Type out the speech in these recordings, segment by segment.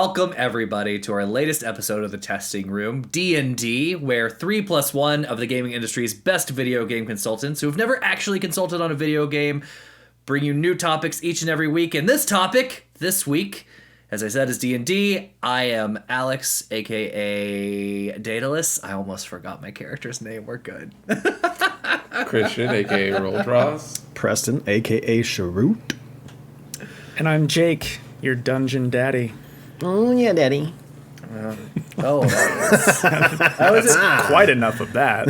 welcome everybody to our latest episode of the Testing Room, D&D, where 3+1 of the gaming industry's best video game consultants who have never actually consulted on a video game bring you new topics each and every week. And this topic, this week, as I said, is D&D. I am Alex, aka Deadalus. I almost forgot my character's name. We're good. Christian, aka Roldras. Preston, aka Chirrut. And I'm Jake, your dungeon daddy. Oh yeah, daddy. That was quite enough of that.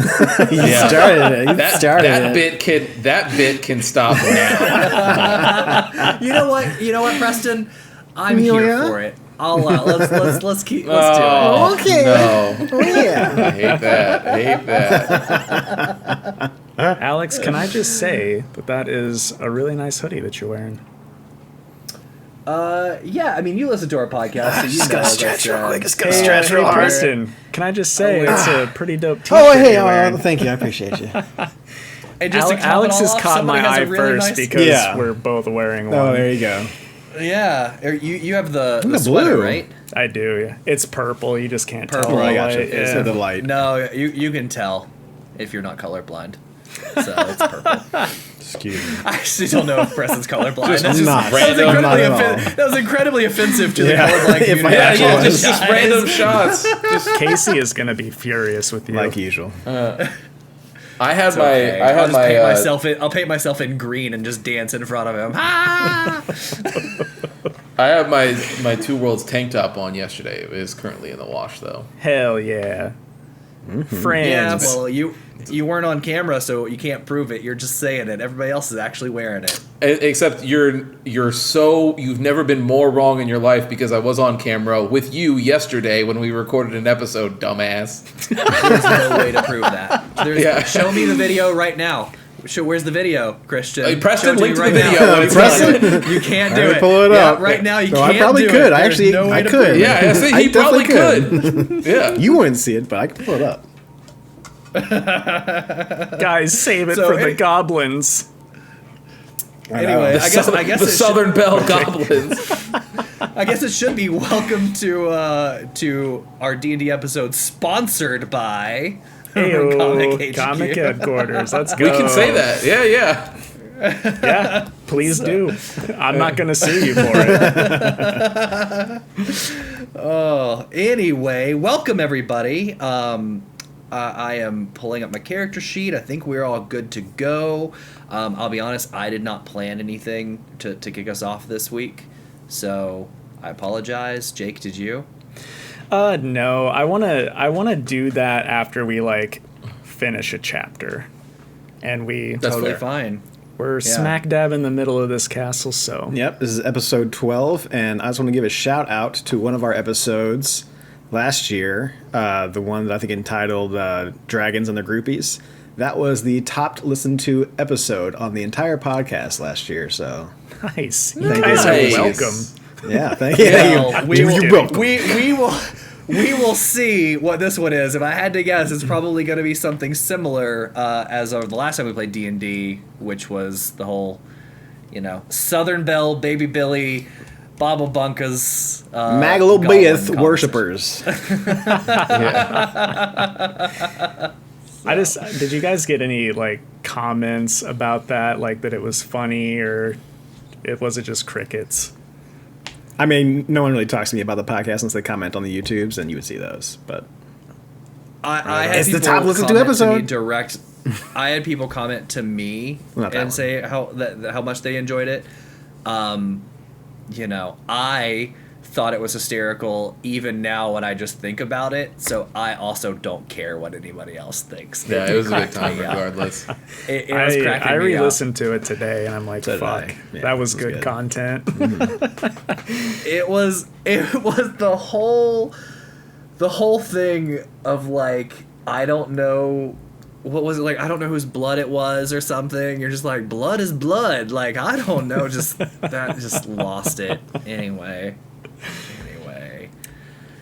That bit can stop now. You know what, Preston? I'm here for it. I'll let's do it. Okay. No. Oh yeah. I hate that. Alex, can I just say that is a really nice hoodie that you're wearing? Yeah, I mean, you listen to our podcast, so you know stretch real hard. Preston, can I just say it's a pretty dope t-shirt. Oh hey, thank you, I appreciate you. And just Alex has caught my eye really first because we're both wearing one. Oh, there you go. Yeah, you have the sweater, blue, right? I do. Yeah. It's purple. You just can't Purple. tell. Oh, I got you. Yeah. So the light. No, you can tell if you're not colorblind. So it's purple. Excuse me. I actually don't know if Preston's colorblind. That was incredibly offensive to the colorblind If community. I just random shots. Casey is going to be furious with you. Like usual. I'll paint myself in green and just dance in front of him. I have my Two Worlds tank top on yesterday. It is currently in the wash though. Hell yeah. Mm-hmm. Friends. Yeah, well, you weren't on camera, so you can't prove it. You're just saying it. Everybody else is actually wearing it. Except you've never been more wrong in your life because I was on camera with you yesterday when we recorded an episode, dumbass. There's no way to prove that. Show me the video right now. Where's the video, Christian? Preston, link to the now. video. Preston, you can't do it. Pull it up. Right now, you No, can't I probably do could. it. I actually, no way I to could. prove it. Yeah, I think he probably could. Yeah. You wouldn't see it, but I could pull it up. Guys, save it for the goblins. Anyway, I guess the Southern Belle Goblins. I guess it should be welcome to our D&D episode sponsored by Comic Headquarters. Let's go. We can say that. Yeah. Yeah, please do. I'm not going to sue you for it. Anyway, welcome everybody. I am pulling up my character sheet. I think we're all good to go. I'll be honest, I did not plan anything to kick us off this week, so I apologize. Jake, did you? No, I wanna do that after we finish a chapter, and That's totally fair. fine. We're smack dab in the middle of this castle, so Yep, this is episode 12, and I just want to give a shout out to one of our episodes last year, the one that I think entitled Dragons and the Groupies. That was the top listened to episode on the entire podcast last year, so nice. You guys are welcome. yeah, thank you. Well, You're welcome. we will see what this one is. If I had to guess, it's probably going to be something similar as of the last time we played D&D, which was the whole, Southern Belle, Baby Billy, Bobble Bunkas, Magalobeath worshippers. Did you guys get any comments about that, that it was funny, or was it just crickets? I mean, no one really talks to me about the podcast unless they comment on the YouTubes, and you would see those. But I had it's the people top listened to comment episode. me direct. I had people comment to me and say how much they enjoyed it. I thought it was hysterical even now when I just think about it, so I also don't care what anybody else thinks. Yeah, it was a good time regardless. It was cracking me up. I re-listened to it today, and I'm like, fuck, Yeah, that was good content. Mm-hmm. It was the whole thing of I don't know. What was it I don't know whose blood it was or something. You're just like, blood is blood. I don't know. That just lost it. Anyway.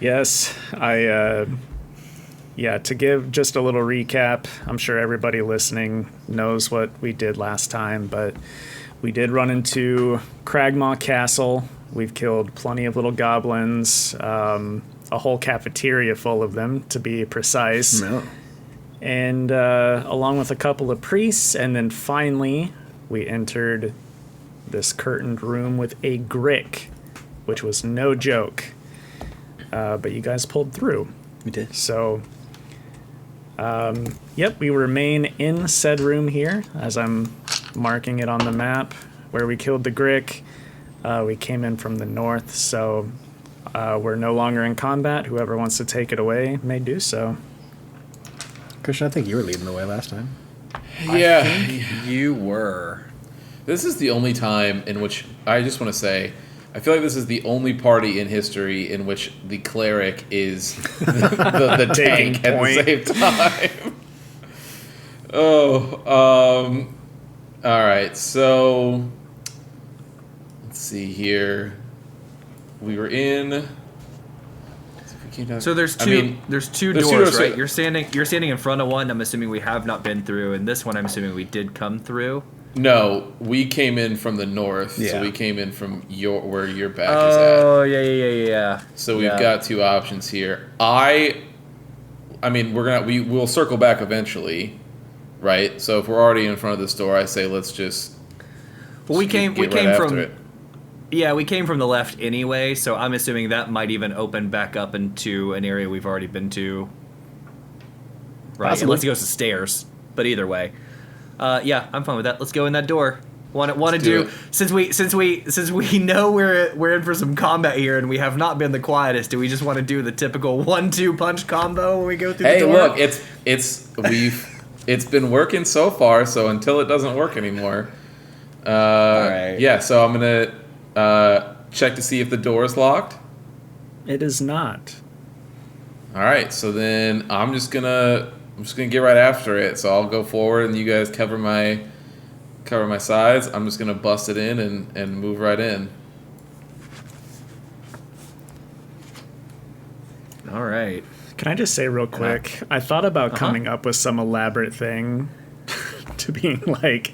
Yes, to give just a little recap, I'm sure everybody listening knows what we did last time, but we did run into Cragmaw Castle, We've killed plenty of little goblins, a whole cafeteria full of them, to be precise. No. And along with a couple of priests, and then finally we entered this curtained room with a grick, which was no joke. But you guys pulled through. We did. So, yep, we remain in said room here, as I'm marking it on the map, where we killed the grick. We came in from the north, so we're no longer in combat. Whoever wants to take it away may do so. Christian, I think you were leading the way last time. Yeah. I think you were. This is the only time in which I just want to say, I feel like this is the only party in history in which the cleric is the tank at the same time. All right. So let's see here. We were in. So there's two doors, right? You're standing in front of one. I'm assuming we have not been through, and this one I'm assuming we did come through. No, we came in from the north, Yeah. so we came in from where your back is at. Oh yeah. So we've got two options here. I mean, we'll circle back eventually, right? So if we're already in front of this door, I say let's just. Well, we came after from. it. Yeah, we came from the left anyway, so I'm assuming that might even open back up into an area we've already been to. Right, Possibly. unless it goes to stairs. But either way, yeah, I'm fine with that. Let's go in that door. Want to do do it. since we know we're in for some combat here and we have not been the quietest. Do we just want to do the typical 1-2 punch combo when we go through the door? Hey, look, it's been working so far. So until it doesn't work anymore, All right. Yeah. So I'm gonna check to see if the door is locked. It is not. All right. So then I'm just gonna get right after it. So I'll go forward and you guys cover my sides. I'm just gonna bust it in and move right in. All right. Can I just say real quick? I thought about coming up with some elaborate thing to being like,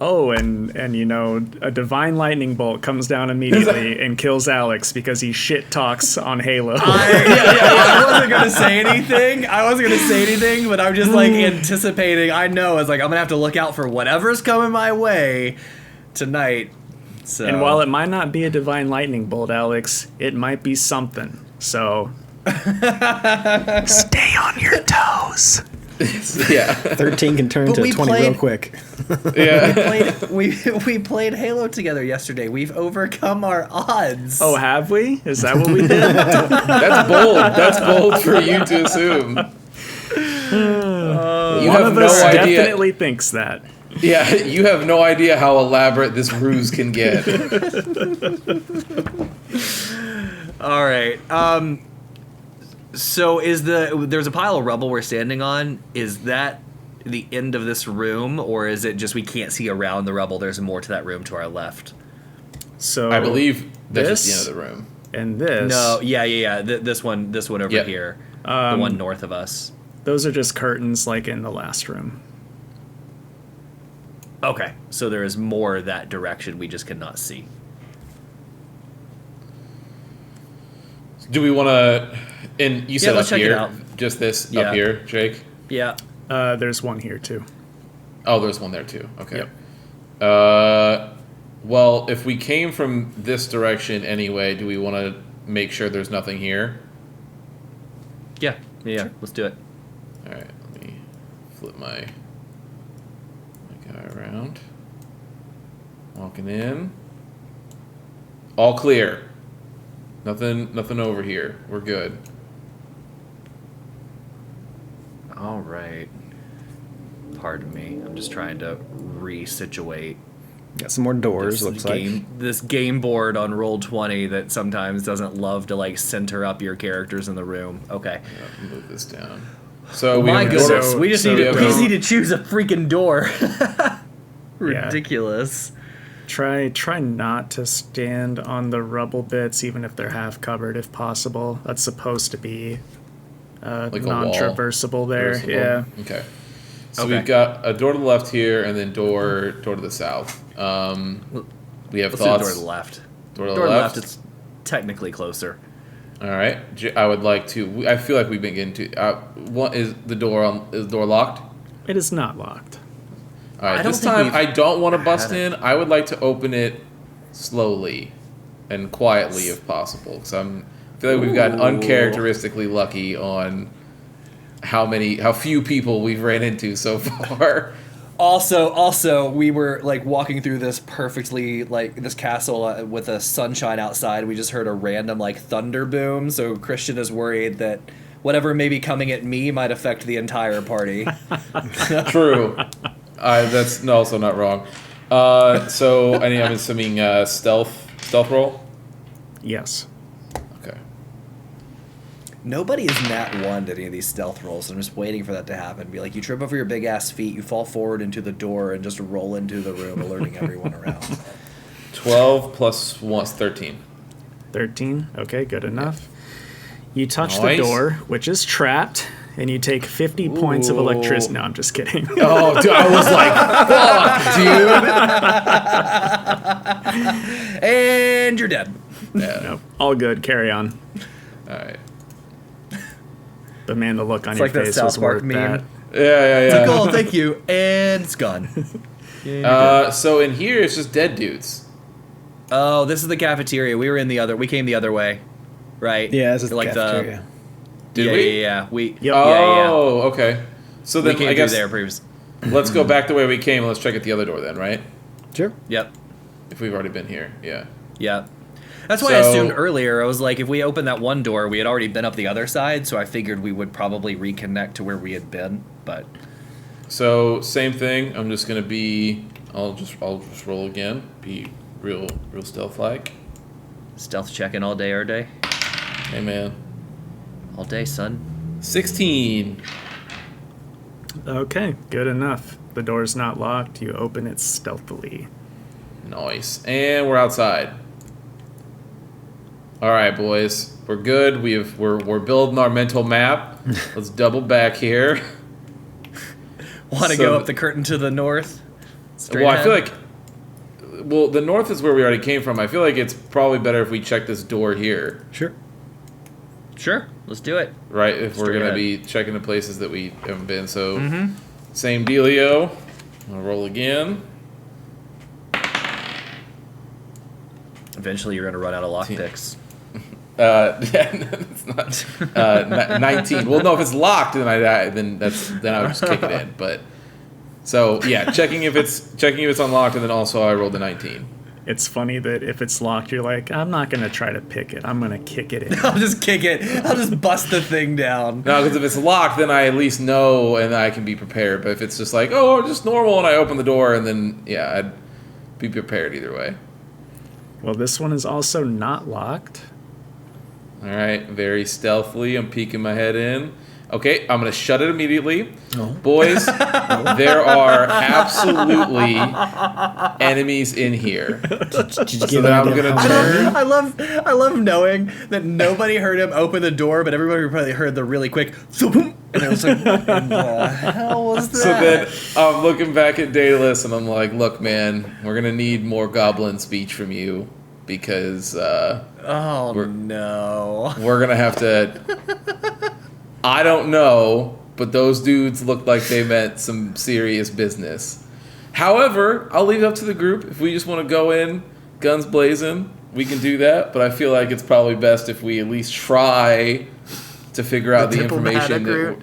oh, and you know, a divine lightning bolt comes down immediately and kills Alex because he shit talks on Halo. I wasn't gonna say anything. But I'm just like anticipating. I know it's like I'm gonna have to look out for whatever's coming my way tonight. So. And while it might not be a divine lightning bolt, Alex, it might be something. So stay on your toes. Yeah. 13 can turn But to we 20 real played- quick. Yeah. we played Halo together yesterday. We've overcome our odds. Oh, have we? Is that what we did? That's bold. That's bold for you to assume. You One have of no us idea. definitely thinks that. Yeah, you have no idea how elaborate this ruse can get. All right. So there's a pile of rubble we're standing on. Is that the end of this room, or is it just we can't see around the rubble? There's more to that room to our left. So I believe that's just this- the end of the room. And this. No, yeah. This one over Yep. here, the one north of us. Those are just curtains like in the last room. Okay, so there is more that direction we just cannot see. Do we want to? And you said let's up check it here, out. just this Yeah. up here, Jake. Yeah. There's one here too. Oh, there's one there too. Okay. Yep. Well, if we came from this direction anyway, do we want to make sure there's nothing here? Yeah. Let's do it. All right. Let me flip my guy around. Walking in. All clear. Nothing over here. We're good. All right. Pardon me. I'm just trying to resituate Got some more doors, looks like. this game board on Roll20 that sometimes doesn't love to like center up your characters in the room. Okay. Yeah, move this down. So My have a goodness, door- we just so need have to, we a- just need to choose a freaking door. Yeah. Ridiculous. Try not to stand on the rubble bits, even if they're half covered, if possible. That's supposed to be Like a wall. non-traversable there. Reversible? Yeah. Okay. So Okay. we've got a door to the left here, and then door to the south. We have Let's do the thoughts. door to the left. Door to the Door left. left, it's technically closer. All right. I would like to. I feel like we've been getting to. What is the door on? Is the door locked? It is not locked. All right. I don't This think time, we've I don't want to bust had it. in. I would like to open it slowly and quietly, if possible. Because I feel like we've gotten Ooh. uncharacteristically lucky on how few people we've ran into so far. Also, we were like walking through this perfectly like this castle with the sunshine outside. We just heard a random like thunder boom. So Christian is worried that whatever may be coming at me might affect the entire party. True. That's also not wrong. So I'm assuming stealth roll. Yes. Okay. Nobody is nat 1 to any of these stealth rolls. I'm just waiting for that to happen. Be like, you trip over your big ass feet, you fall forward into the door, and just roll into the room, alerting everyone around. 12 plus 1 is 13. 13. Okay, good enough. You touch Nice. the door, which is trapped, and you take 50 points of electricity. No, I'm just kidding. Oh, dude, I was like, fuck, dude. And you're dead. Yeah. Nope. All good. Carry on. All right. But man, the look on It's your like that face South was Park worth meme. that. Yeah. Like, oh, thank you. And it's gone. So in here, it's just dead dudes. Oh, this is the cafeteria. We came the other way. Right? Yeah, this is like the cafeteria. Did yeah, we? Yeah. We. Yep. Oh, okay. So We then came I guess through there previously. let's go back the way we came and let's check at the other door then, right? Sure. Yep. If we've already been here, yeah. Yeah. That's why I So- assumed earlier, I was like, if we opened that one door, we had already been up the other side, so I figured we would probably reconnect to where we had been, but... So same thing. I'm just gonna be. I'll just roll again. Be real stealth-like. Stealth checking all day, every day. Hey man. All day, son. 16. Okay, good enough. The door's not locked. You open it stealthily. Nice. And we're outside. All right, boys. We're good. We're building our mental map. Let's double back here. Want to So- go up the curtain to the north? Straight Well, I ahead? feel like. Well, the north is where we already came from. I feel like it's probably better if we check this door here, Sure. Sure, let's do it. right? If we're Straight gonna ahead. be checking the places that we haven't been. So, Mm-hmm. same dealio. I'll roll again. Eventually you're going to run out of lockpicks. It's not 19. Well, no, if it's locked, then then I'll just kick it in. But so yeah, checking if it's unlocked, and then also I rolled a 19. It's funny that if it's locked, you're like, I'm not going to try to pick it. I'm going to kick it in. I'll just kick it. I'll just bust the thing down. No, because if it's locked, then I at least know and I can be prepared. But if it's just like, oh, just normal, and I open the door, and then yeah, I'd be prepared either way. Well, this one is also not locked. All right, very stealthily, I'm peeking my head in. Okay, I'm gonna shut it immediately. Boys, there are absolutely enemies in here. Did you So give now I'm him gonna a- turn. I love knowing that nobody heard him open the door, but everybody probably heard the really quick thump, and it was like, what in the hell was that? So then I'm looking back at Daedalus and I'm like, look, man, we're gonna need more goblin speech from you because oh no. we're gonna have to. I don't know, but those dudes looked like they meant some serious business. However, I'll leave it up to the group. If we just want to go in, guns blazing, we can do that. But I feel like it's probably best if we at least try to figure out the information diplomatic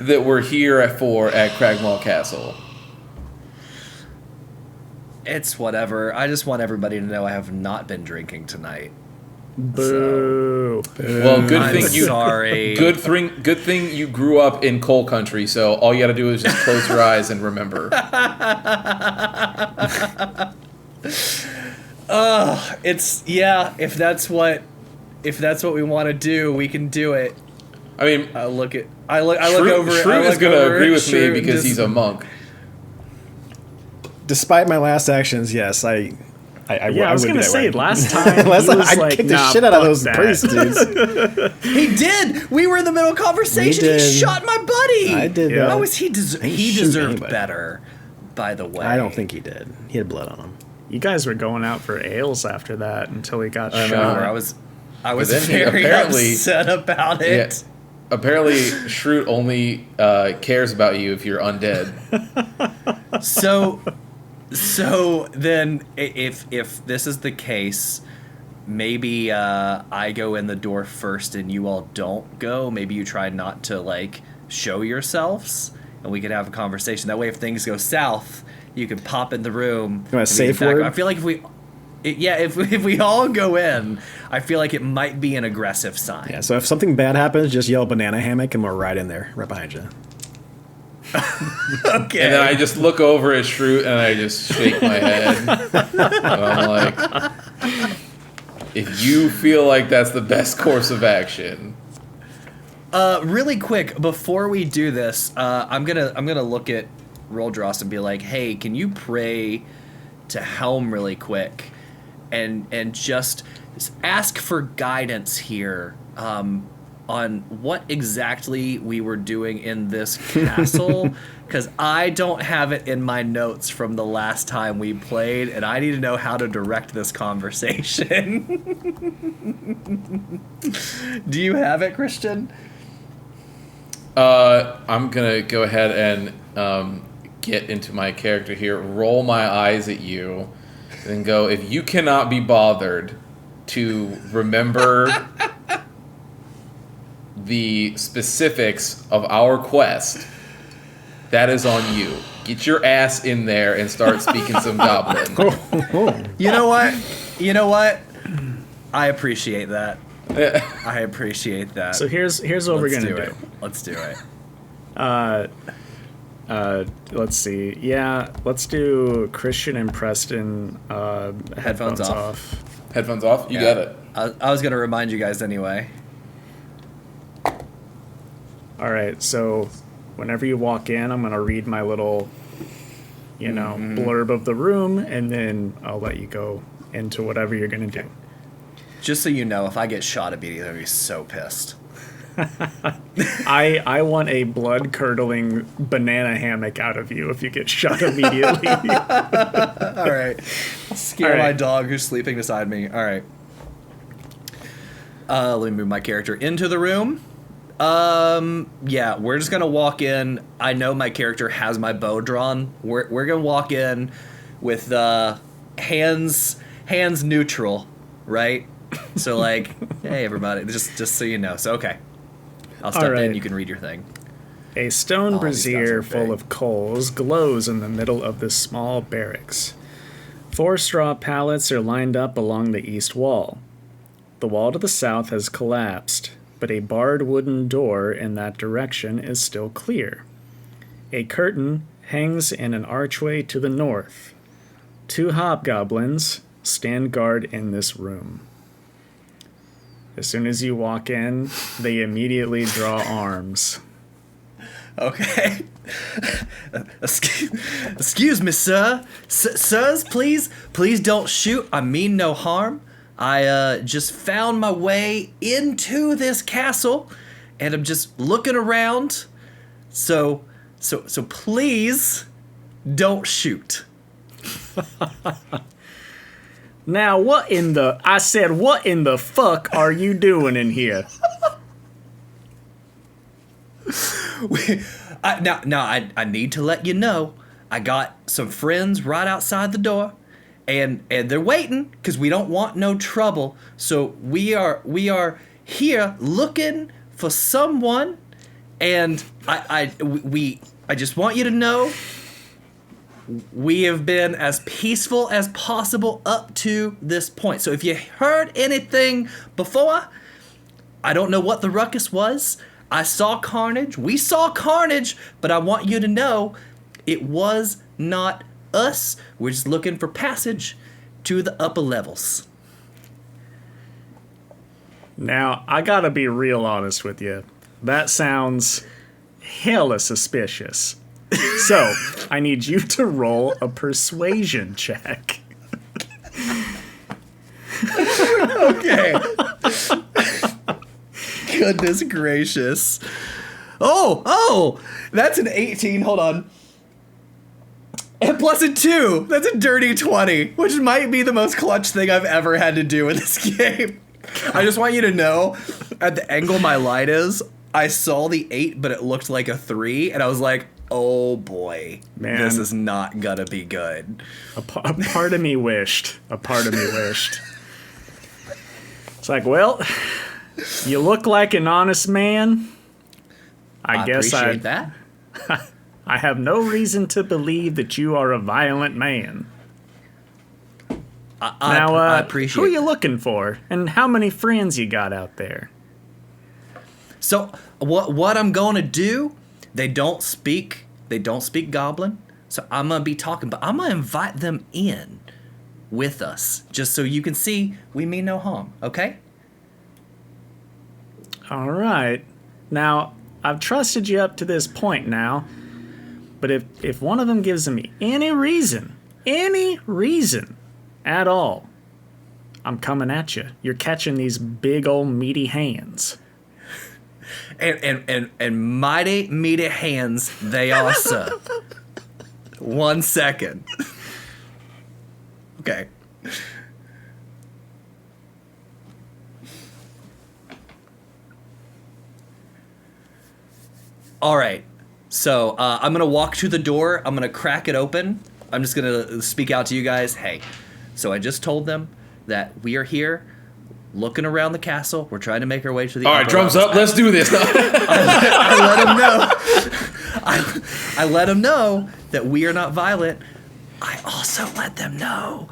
that we're here at Cragmaw Castle. It's whatever. I just want everybody to know I have not been drinking tonight. Boo. Well, good I'm thing you. sorry. Good thing you grew up in coal country. So all you got to do is just close your eyes and remember. It's if that's what we want to do, we can do it. I mean, I look over it. Shrew is going to agree with me because he's a monk. Despite my last actions, yes, I Yeah, I was would going be to that say, way. last time, Last he time was I like, kicked the nah, shit out of fuck those that. priests, dudes. He did. We were in the middle of conversation. He did. shot my buddy. I did Yeah. that. How is he? He shoot deserved anybody. better. By the way, I don't think he did. He had blood on him. You guys were going out for ales after that until he got I know. shot. I was then he very apparently- upset about it. Apparently, Chirrut only cares about you if you're undead. So then, if this is the case, maybe I go in the door first and you all don't go. Maybe you try not to like show yourselves, and we could have a conversation. That way, if things go south, you can pop in the room. You want a safe word? I feel like if we all go in, I feel like it might be an aggressive sign. Yeah, so if something bad happens, just yell banana hammock and we're right in there, right behind you. Okay. And then I just look over at Chirrut and I just shake my head. And I'm like, if you feel like that's the best course of action. Really quick, before we do this, I'm gonna look at Roldras and be like, hey, can you pray to Helm really quick? And just ask for guidance here on what exactly we were doing in this castle, because I don't have it in my notes from the last time we played, and I need to know how to direct this conversation. Do you have it, Christian? I'm going to go ahead and get into my character here, roll my eyes at you, and go, if you cannot be bothered to remember the specifics of our quest, that is on you. Get your ass in there and start speaking some goblin. You know what? I appreciate that. I appreciate that. So here's what we're gonna do. Let's do it. Let's see. Yeah, let's do Christian and Preston. Headphones off. Headphones off? You got it. I was gonna remind you guys anyway. All right. So whenever you walk in, I'm gonna read my little, blurb of the room, and then I'll let you go into whatever you're gonna do. Just so you know, if I get shot immediately, I'll be so pissed. I want a blood-curdling banana hammock out of you if you get shot immediately. All right. Scare my dog who's sleeping beside me. All right. Let me move my character into the room. Yeah, we're just gonna walk in. I know my character has my bow drawn. We're gonna walk in with hands neutral, right? So like, hey everybody, just so you know. So okay, I'll step in. You can read your thing. A stone these guys brazier are full big. of coals glows in the middle of this small barracks. 4 straw pallets are lined up along the east wall. The wall to the south has collapsed, but a barred wooden door in that direction is still clear. A curtain hangs in an archway to the north. 2 hobgoblins stand guard in this room. As soon as you walk in, they immediately draw arms. Okay. Excuse me, sir. Sirs, please don't shoot. I mean no harm. I just found my way into this castle, and I'm just looking around. So please don't shoot. Now, what in the fuck are you doing in here? I need to let you know, I got some friends right outside the door, and they're waiting because we don't want no trouble. So we are here looking for someone, and I just want you to know, we have been as peaceful as possible up to this point. So if you heard anything before, I don't know what the ruckus was. I saw carnage. We saw carnage, but I want you to know it was not us. We're just looking for passage to the upper levels. Now, I gotta be real honest with you. That sounds hella suspicious. So, I need you to roll a persuasion check. Okay. Goodness gracious. Oh, that's an 18. Hold on. And plus a 2. That's a dirty 20, which might be the most clutch thing I've ever had to do in this game. I just want you to know, at the angle my light is, I saw the 8, but it looked like a 3, and I was like, oh boy, Man. This is not gonna be good. A part of me wished. A part of me wished. It's like, well, you look like an honest man. I guess appreciate that. I have no reason to believe that you are a violent man. I appreciate who are you looking for, and how many friends you got out there? So what I'm going to do, they don't speak Goblin, so I'm going to be talking, but I'm going to invite them in with us, just so you can see we mean no harm, okay? All right. Now, I've trusted you up to this point now, but if one of them gives me any reason at all, I'm coming at you. You're catching these big old meaty hands. And mighty meaty hands they are, sir. 1 second. Okay. All right. So I'm going to walk to the door. I'm going to crack it open. I'm just going to speak out to you guys. Hey, so I just told them that we are here looking around the castle. We're trying to make our way to the All right, drums up. Let's do this. I let them know. I let them know that we are not violent. I also let them know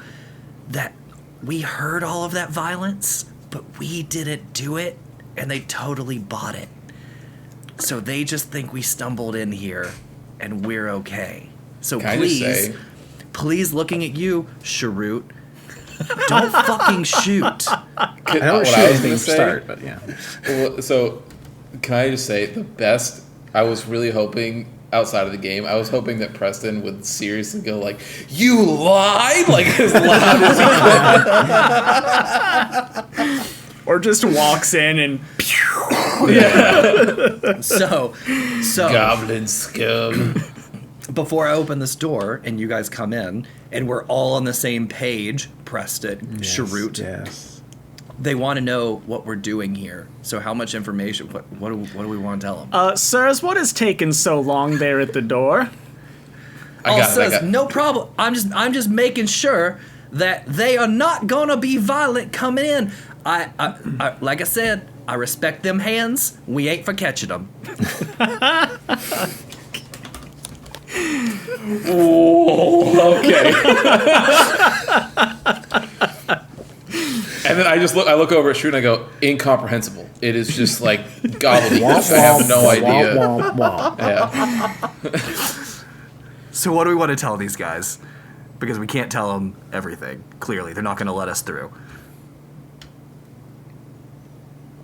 that we heard all of that violence, but we didn't do it, and they totally bought it. So they just think we stumbled in here, and we're okay. So please, looking at you, Chirrut, don't fucking shoot. I don't shoot anything to start, but yeah. Well, so, can I just say, the best, I was really hoping, outside of the game, I was hoping that Preston would seriously go like, you lied? Like, as loud as he could. Or just walks in and... Yeah. So... Goblin scum. Before I open this door and you guys come in, and we're all on the same page, Preston, Chirrut, Yes. they want to know what we're doing here. So how much information, what do we want to tell them? Sirs, what has taken so long there at the door? I got it. No problem. I'm just making sure that they are not gonna be violent coming in. I like I said, I respect them hands. We ain't for catching them. Oh, okay. And then I look over at Shrew and I go, incomprehensible. It is just like gobbledygook. I have no idea. Yeah. So what do we want to tell these guys? Because we can't tell them everything. Clearly, they're not going to let us through.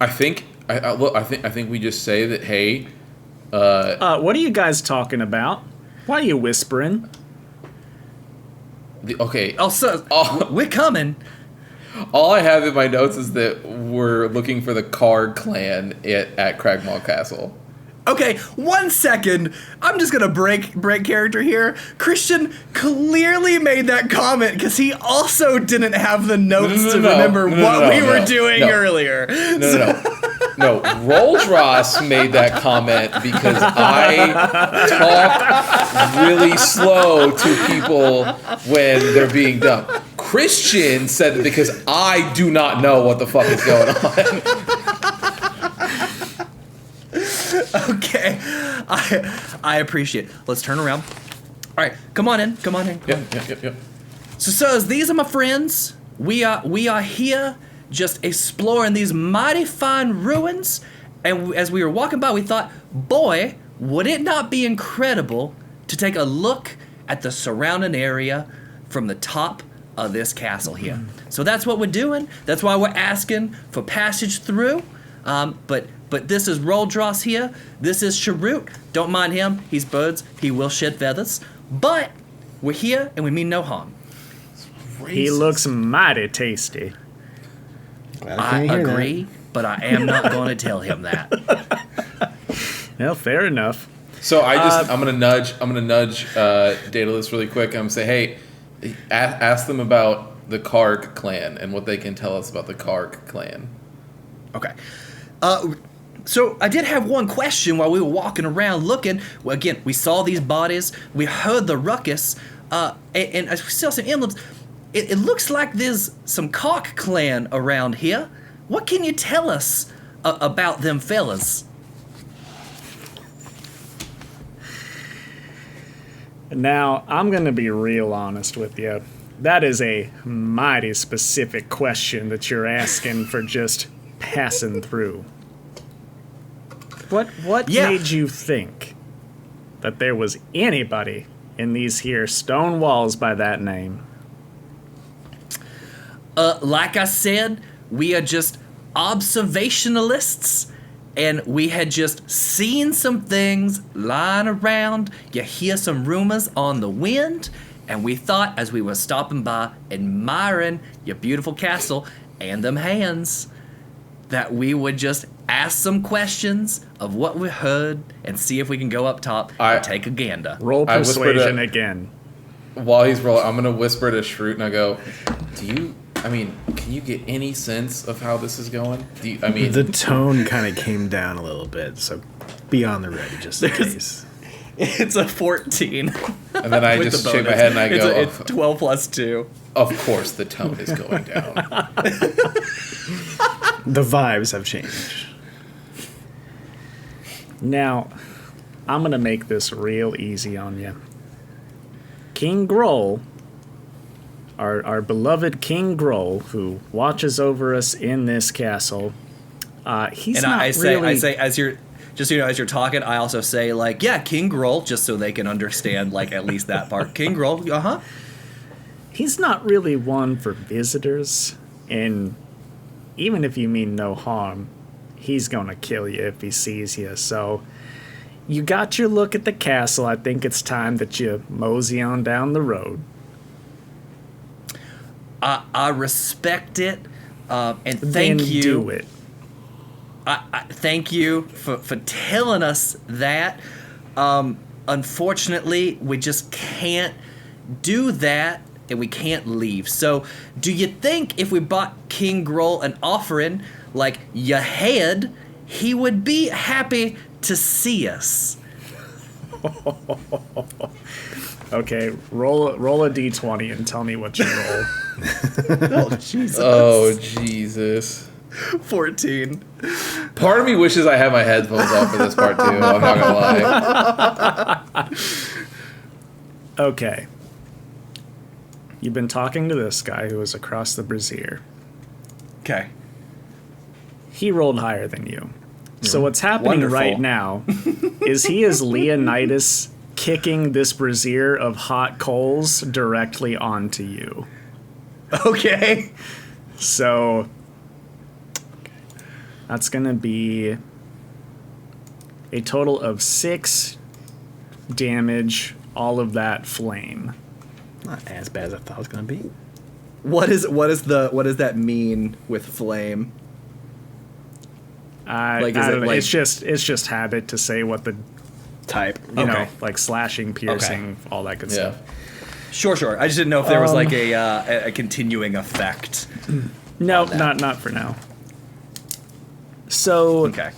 I think we just say that, hey. What are you guys talking about? Why are you whispering? Okay. We're coming. All I have in my notes is that we're looking for the Card clan at Cragmaw Castle. Okay, 1 second. I'm just gonna break character here. Christian clearly made that comment because he also didn't have the notes to remember what we were doing earlier. No, Roldras made that comment because I talk really slow to people when they're being dumb. Christian said that because I do not know what the fuck is going on. Okay, I appreciate it. Let's turn around. All right, come on in. Yep. So, sirs, these are my friends. We are here just exploring these mighty fine ruins. And as we were walking by, we thought, boy, would it not be incredible to take a look at the surrounding area from the top of this castle here. So that's what we're doing. That's why we're asking for passage through. But this is Roldras here. This is Chirrut. Don't mind him. He's birds. He will shed feathers. But we're here and we mean no harm. He looks mighty tasty. I agree, but I am not going to tell him that. Well, fair enough. So I'm gonna nudge Daedalus really quick. I'm gonna say, hey, ask them about the Karg clan and what they can tell us about the Karg clan. Okay. So I did have one question while we were walking around looking. Well, again, we saw these bodies, we heard the ruckus, and we saw some emblems. It looks like there's some Karg clan around here. What can you tell us about them fellas? Now, I'm going to be real honest with you. That is a mighty specific question that you're asking for just passing through. What made you think that there was anybody in these here stone walls by that name? Like I said, we are just observationalists, and we had just seen some things lying around. You hear some rumors on the wind, and we thought as we were stopping by admiring your beautiful castle and them hands that we would just ask some questions of what we heard and see if we can go up top and take a gander. Roll persuasion again. While he's rolling, I'm going to whisper to Chirrut and I go, can you get any sense of how this is going? The tone kind of came down a little bit, so be on the ready just in case. It's a 14. And then I just shake my head and I go, it's 12 plus 2. Of course the tone is going down. The vibes have changed. Now, I'm going to make this real easy on you. King Grohl, our beloved King Grohl, who watches over us in this castle, he's and not I really... say, as you're, just so you know, as you're talking, I also say, like, yeah, King Grohl, just so they can understand, like, at least that part. King Grohl, uh-huh. He's not really one for visitors, and even if you mean no harm, he's gonna kill you if he sees you. So you got your look at the castle. I think it's time that you mosey on down the road. I respect it, and thank then you. Do it. I thank you for telling us that. Unfortunately, we just can't do that, and we can't leave. So, do you think if we bought King Grohl an offering like your head, he would be happy to see us? Okay, roll a d20 and tell me what you roll. Oh, Jesus. Oh, Jesus. 14. Part of me wishes I had my headphones off for this part, too. I'm not going to lie. Okay. You've been talking to this guy who was across the brazier. Okay. He rolled higher than you. So what's happening Wonderful. right now is he is Leonidas kicking this brazier of hot coals directly onto you. Okay. So that's going to be a total of 6 damage, all of that flame. Not as bad as I thought it was going to be. What does that mean with flame? I don't know. It's just habit to say what the Type. you know, like slashing, piercing, all that good stuff. Sure. I just didn't know if there was like a continuing effect. No, not for now. So Okay.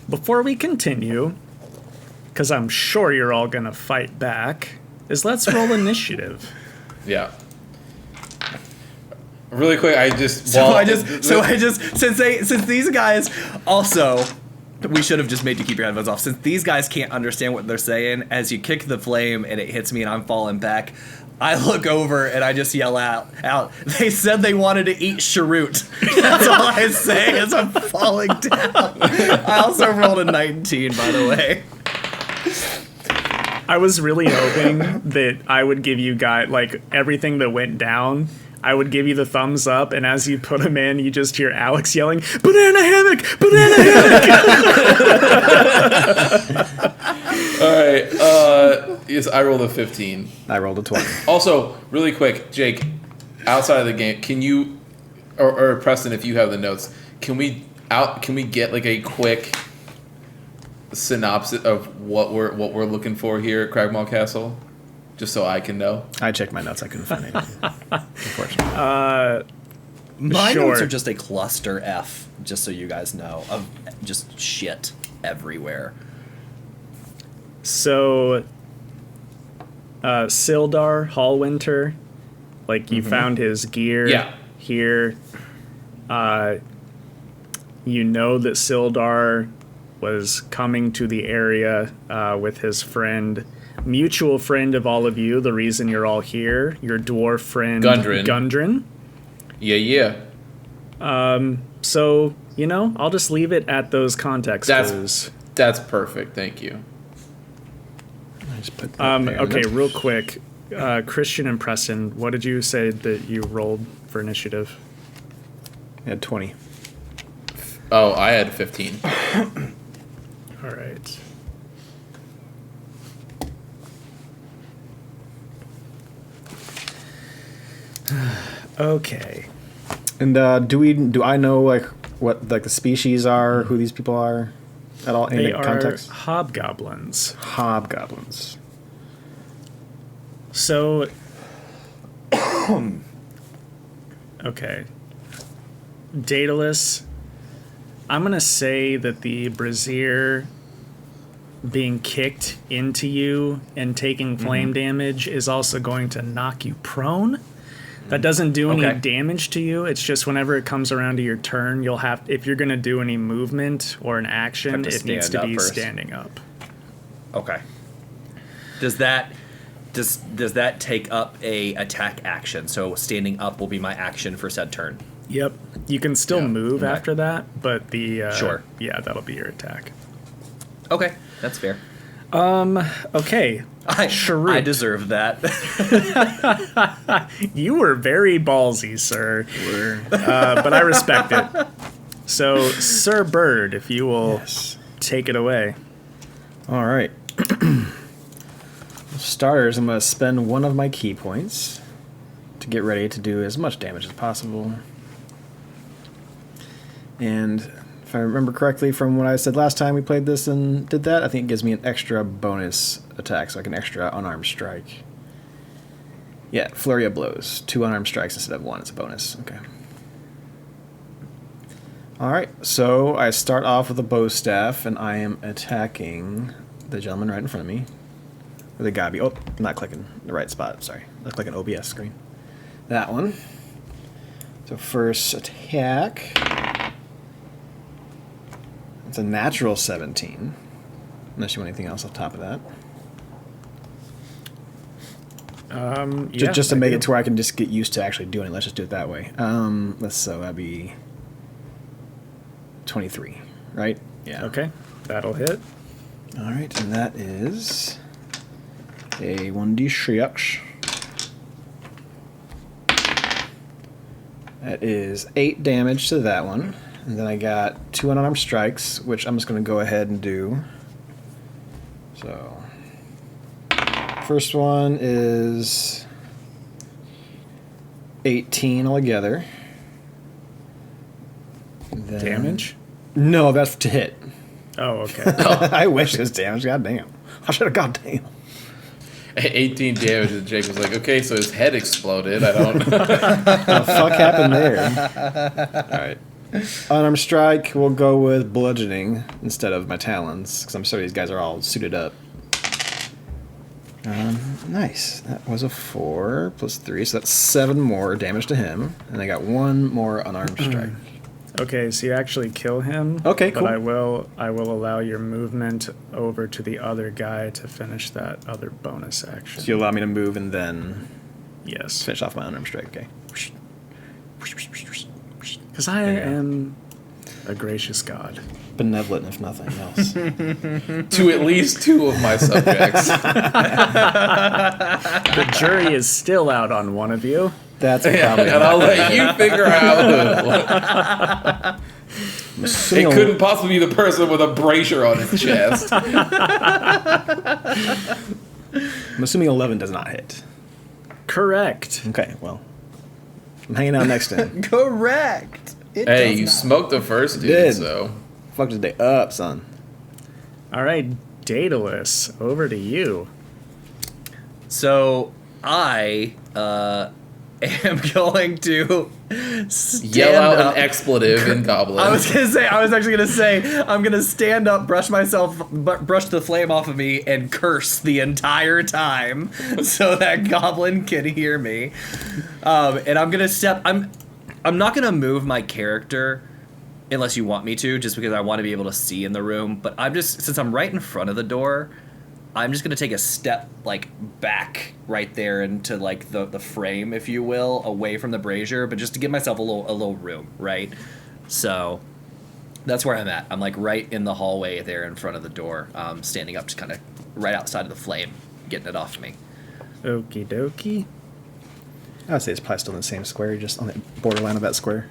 before we continue, because I'm sure you're all gonna fight back, let's roll initiative. Yeah. Really quick, since these guys also, we should have just made you keep your headphones off. Since these guys can't understand what they're saying, as you kick the flame and it hits me and I'm falling back, I look over and I just yell out, they said they wanted to eat Chirrut. That's all I say as I'm falling down. I also rolled a 19, by the way. I was really hoping that I would give you guys, like, everything that went down, I would give you the thumbs up, and as you put them in, you just hear Alex yelling, "Banana hammock! Banana hammock!" All right. Yes, I rolled a 15. I rolled a 20. Also, really quick, Jake, outside of the game, can you, or Preston, if you have the notes, can we get like a quick synopsis of what we're looking for here at Cragmaw Castle, just so I can know? I checked my notes. I couldn't find anything. Unfortunately. My Sure. notes are just a cluster F, just so you guys know, of just shit everywhere. So, Sildar Hallwinter, like you found his gear Yeah. here. You know that Sildar was coming to the area with his friend, mutual friend of all of you. The reason you're all here, your dwarf friend Gundren. Yeah. So I'll just leave it at those context clues. That's perfect. Thank you. I just put that there. Okay, real quick, Christian and Preston, what did you say that you rolled for initiative? I had 20. Oh, I had 15. All right. Okay. And do I know like what like the species are, who these people are, at all? They Any are context? hobgoblins. Hobgoblins. So, okay. Daedalus, I'm going to say that the brazier being kicked into you and taking flame damage is also going to knock you prone. That doesn't do any damage to you. It's just whenever it comes around to your turn, you'll have, if you're going to do any movement or an action, it needs to be standing up. Okay. Does that take up a attack action? So standing up will be my action for said turn. Yep. You can still move okay. after that, but the Sure. Yeah, that'll be your attack. Okay, that's fair. Okay. Chirrut. I deserve that. You were very ballsy, sir. But I respect it. So, Sir Bird, if you will take it away. All right. Starters, I'm going to spend one of my key points to get ready to do as much damage as possible. And if I remember correctly from what I said last time we played this and did that, I think it gives me an extra bonus attack, so like an extra unarmed strike. Yeah, flurry of blows. 2 unarmed strikes instead of 1. It's a bonus. Okay. All right, so I start off with a bow staff, and I am attacking the gentleman right in front of me. Or the guy. Oh, I'm not clicking the right spot. Sorry. Looked like an OBS screen. That one. So first attack. It's a natural 17. Unless you want anything else off top of that. Just to make it to where I can just get used to actually doing it. Let's just do it that way. So that'd be 23, right? Yeah. Okay, that'll hit. All right, and that is a 1d6. That is 8 damage to that one. And then I got 2 unarmed strikes, which I'm just going to go ahead and do. So, first one is 18 altogether. Then, Damage? No, that's to hit. Oh, okay. I wish it was damage. God damn. I should have got damn. 18 damage, and Jake was like, okay, so his head exploded. I don't... What the fuck happened there? All right. Unarmed strike, we'll go with bludgeoning instead of my talons, because I'm sure these guys are all suited up. Nice. That was a 4 plus 3, so that's 7 more damage to him. And I got 1 more unarmed strike. Okay, so you actually kill him. Okay, cool. But I will allow your movement over to the other guy to finish that other bonus action. So you allow me to move and then Yes. finish off my unarmed strike, okay. Because I am a gracious god. Benevolent, if nothing else. to at least 2 of my subjects. The jury is still out on one of you. That's Yeah, probably and I'll let you figure out who. It couldn't possibly be the person with a brazier on his chest. I'm assuming 11 does not hit. Correct. Okay, well. I'm hanging out next to him. Correct. Hey, you smoked the first dude, Did. so... Fucked his day up, son. All right, Daedalus, over to you. So I am going to Yell out up. an expletive in Goblin. I was actually gonna say, I'm gonna stand up, brush the flame off of me, and curse the entire time, so that Goblin can hear me. And I'm gonna I'm not gonna move my character unless you want me to, just because I want to be able to see in the room. But since I'm right in front of the door, I'm just gonna take a step like back right there into like the frame, if you will, away from the brazier, but just to give myself a little room, right? So that's where I'm at. I'm like right in the hallway there in front of the door, standing up, just kind of right outside of the flame, getting it off of me. Okie dokie. I would say it's probably still in the same square, just on the borderline of that square.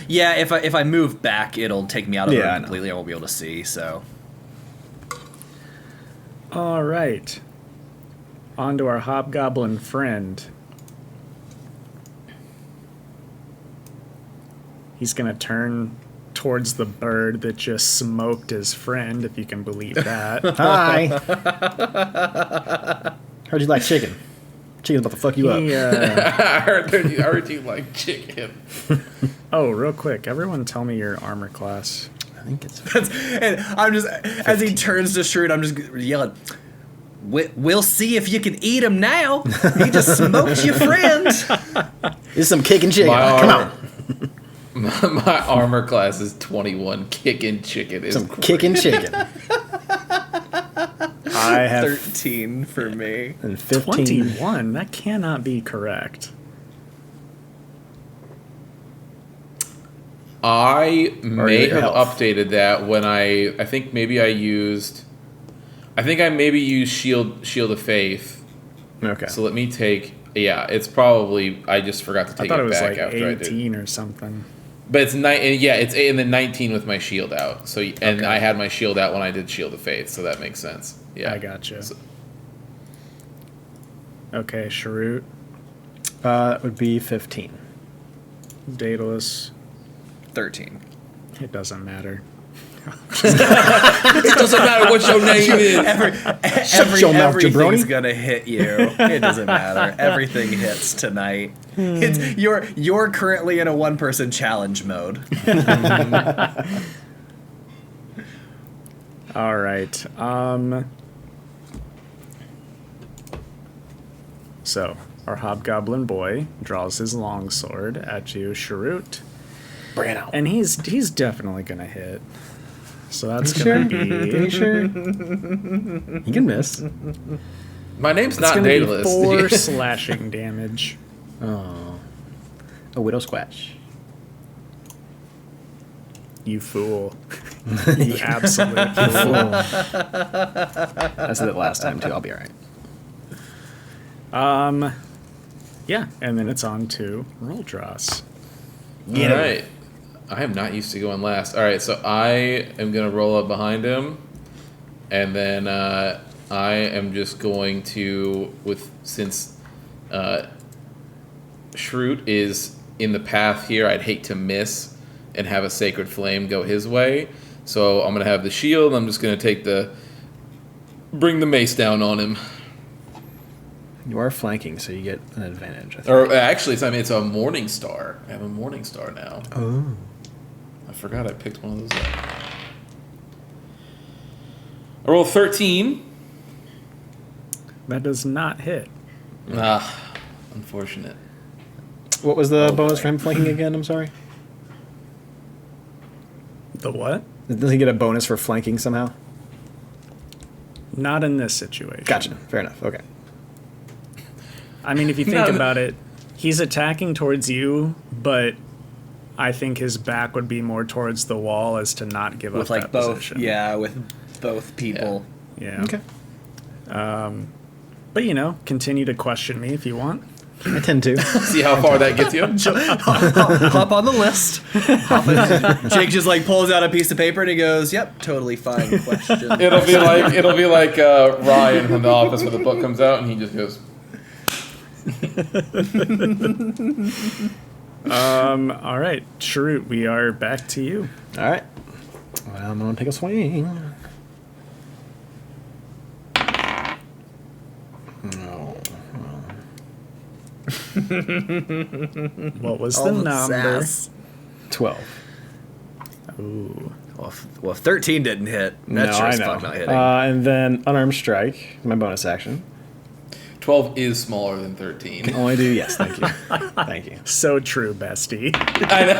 Yeah, if I move back, it'll take me out of the room I know. completely. I won't be able to see. So All right. On to our hobgoblin friend. He's going to turn towards the bird that just smoked his friend, if you can believe that. Hi. Heard you like chicken. Chicken's about to fuck you up. I heard you like chicken. Oh, real quick. Everyone tell me your armor class. I think it's and I'm just, as he turns to Chirrut, I'm just yelling, "We'll see if you can eat him now. He just smoked your friend." It's some kicking chicken. Come on. My armor class is 21. Kicking chicken is Some great. kicking chicken. I have 13 for me. And 15. 21. That cannot be correct. I may your have health. updated that when I think maybe I used Shield of Faith. Okay. So let me take, it's probably, I just forgot to I take thought it it was back like after I did. 18 or something. But it's it's and then 19 with my shield out. So and I had my shield out when I did Shield of Faith, so that makes sense. Yeah, I gotcha. So, Okay, Chirrut, It would be 15. Daedalus. 13. It doesn't matter. it doesn't matter what your name is. your mouth, Everything's jabroni. gonna hit you. It doesn't matter. Everything hits tonight. You're currently in a one-person challenge mode. All right. So, our hobgoblin boy draws his longsword at you, Chirrut. Bring it out. And he's definitely going to hit. So that's Sure. going to be... Are you sure? You can miss. My name's It's not going to be Daedalus. 4 slashing damage. Oh. A widow squash. You fool. You absolute fool. I said it last time, too. I'll be all right. Yeah, and then it's on to Roldras. All right. I am not used to going last. All right, so I am going to roll up behind him, and then I am just going to, since Chirrut is in the path here, I'd hate to miss and have a Sacred Flame go his way. So I'm going to have the shield. I'm just going to bring the mace down on him. You are flanking, so you get an advantage, I think. Or actually, it's a Morning Star. I have a Morning Star now. Oh. I forgot I picked one of those up. I rolled 13. That does not hit. Unfortunate. What was the bonus boy. for him flanking again? I'm sorry. The what? Does he get a bonus for flanking somehow? Not in this situation. Gotcha. Fair enough. Okay. I mean, if you think about it, he's attacking towards you, but I think his back would be more towards the wall as to not give With up like that both, position. with both people. Yeah. Okay. But, continue to question me if you want. I tend to. See how far that gets you? Hop on the list. Jake just like pulls out a piece of paper and he goes, "Yep, totally fine question." It'll be like Ryan from The Office when the book comes out and he just goes. All right, Chirrut, we are back to you. All right. Well, I'm going to take a swing. No. What was the number? 12. Ooh. Well, if 13 didn't hit, that's sure as fuck not hitting. And then unarmed strike, my bonus action. 12 is smaller than 13. Can only do yes. Thank you. Thank you. So true, bestie. I know.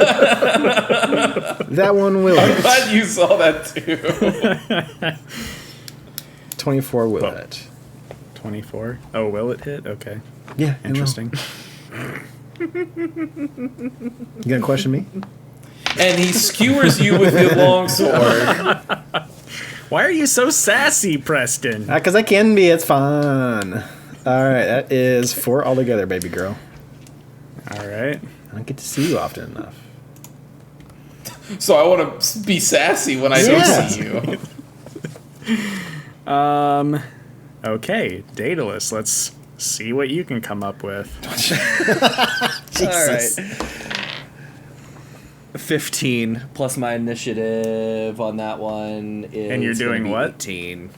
That one will I'm hit. glad you saw that too. 24 will hit. 24. Oh, will it hit? Okay. Yeah, Interesting. You gonna question me? And he skewers you with the long sword. Why are you so sassy, Preston? Because I can be. It's fun. All right, that is 4 altogether, baby girl. All right. I don't get to see you often enough. So I want to be sassy when I do see you. Okay, Daedalus, let's see what you can come up with. Jesus. All right. 15 plus my initiative on that one is. And you're doing gonna be what? 18.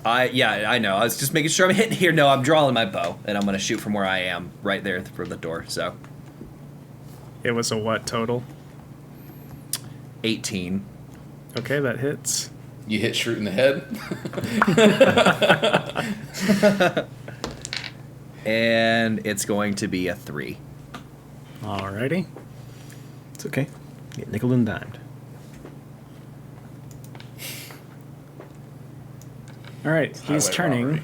I know. I was just making sure I'm hitting here. No, I'm drawing my bow, and I'm gonna shoot from where I am, right there for the door. So. It was a what total? 18. Okay, that hits. You hit Chirrut in the head. And it's going to be a 3. Alrighty. It's okay. Get nickel and dimed. All right, he's Highway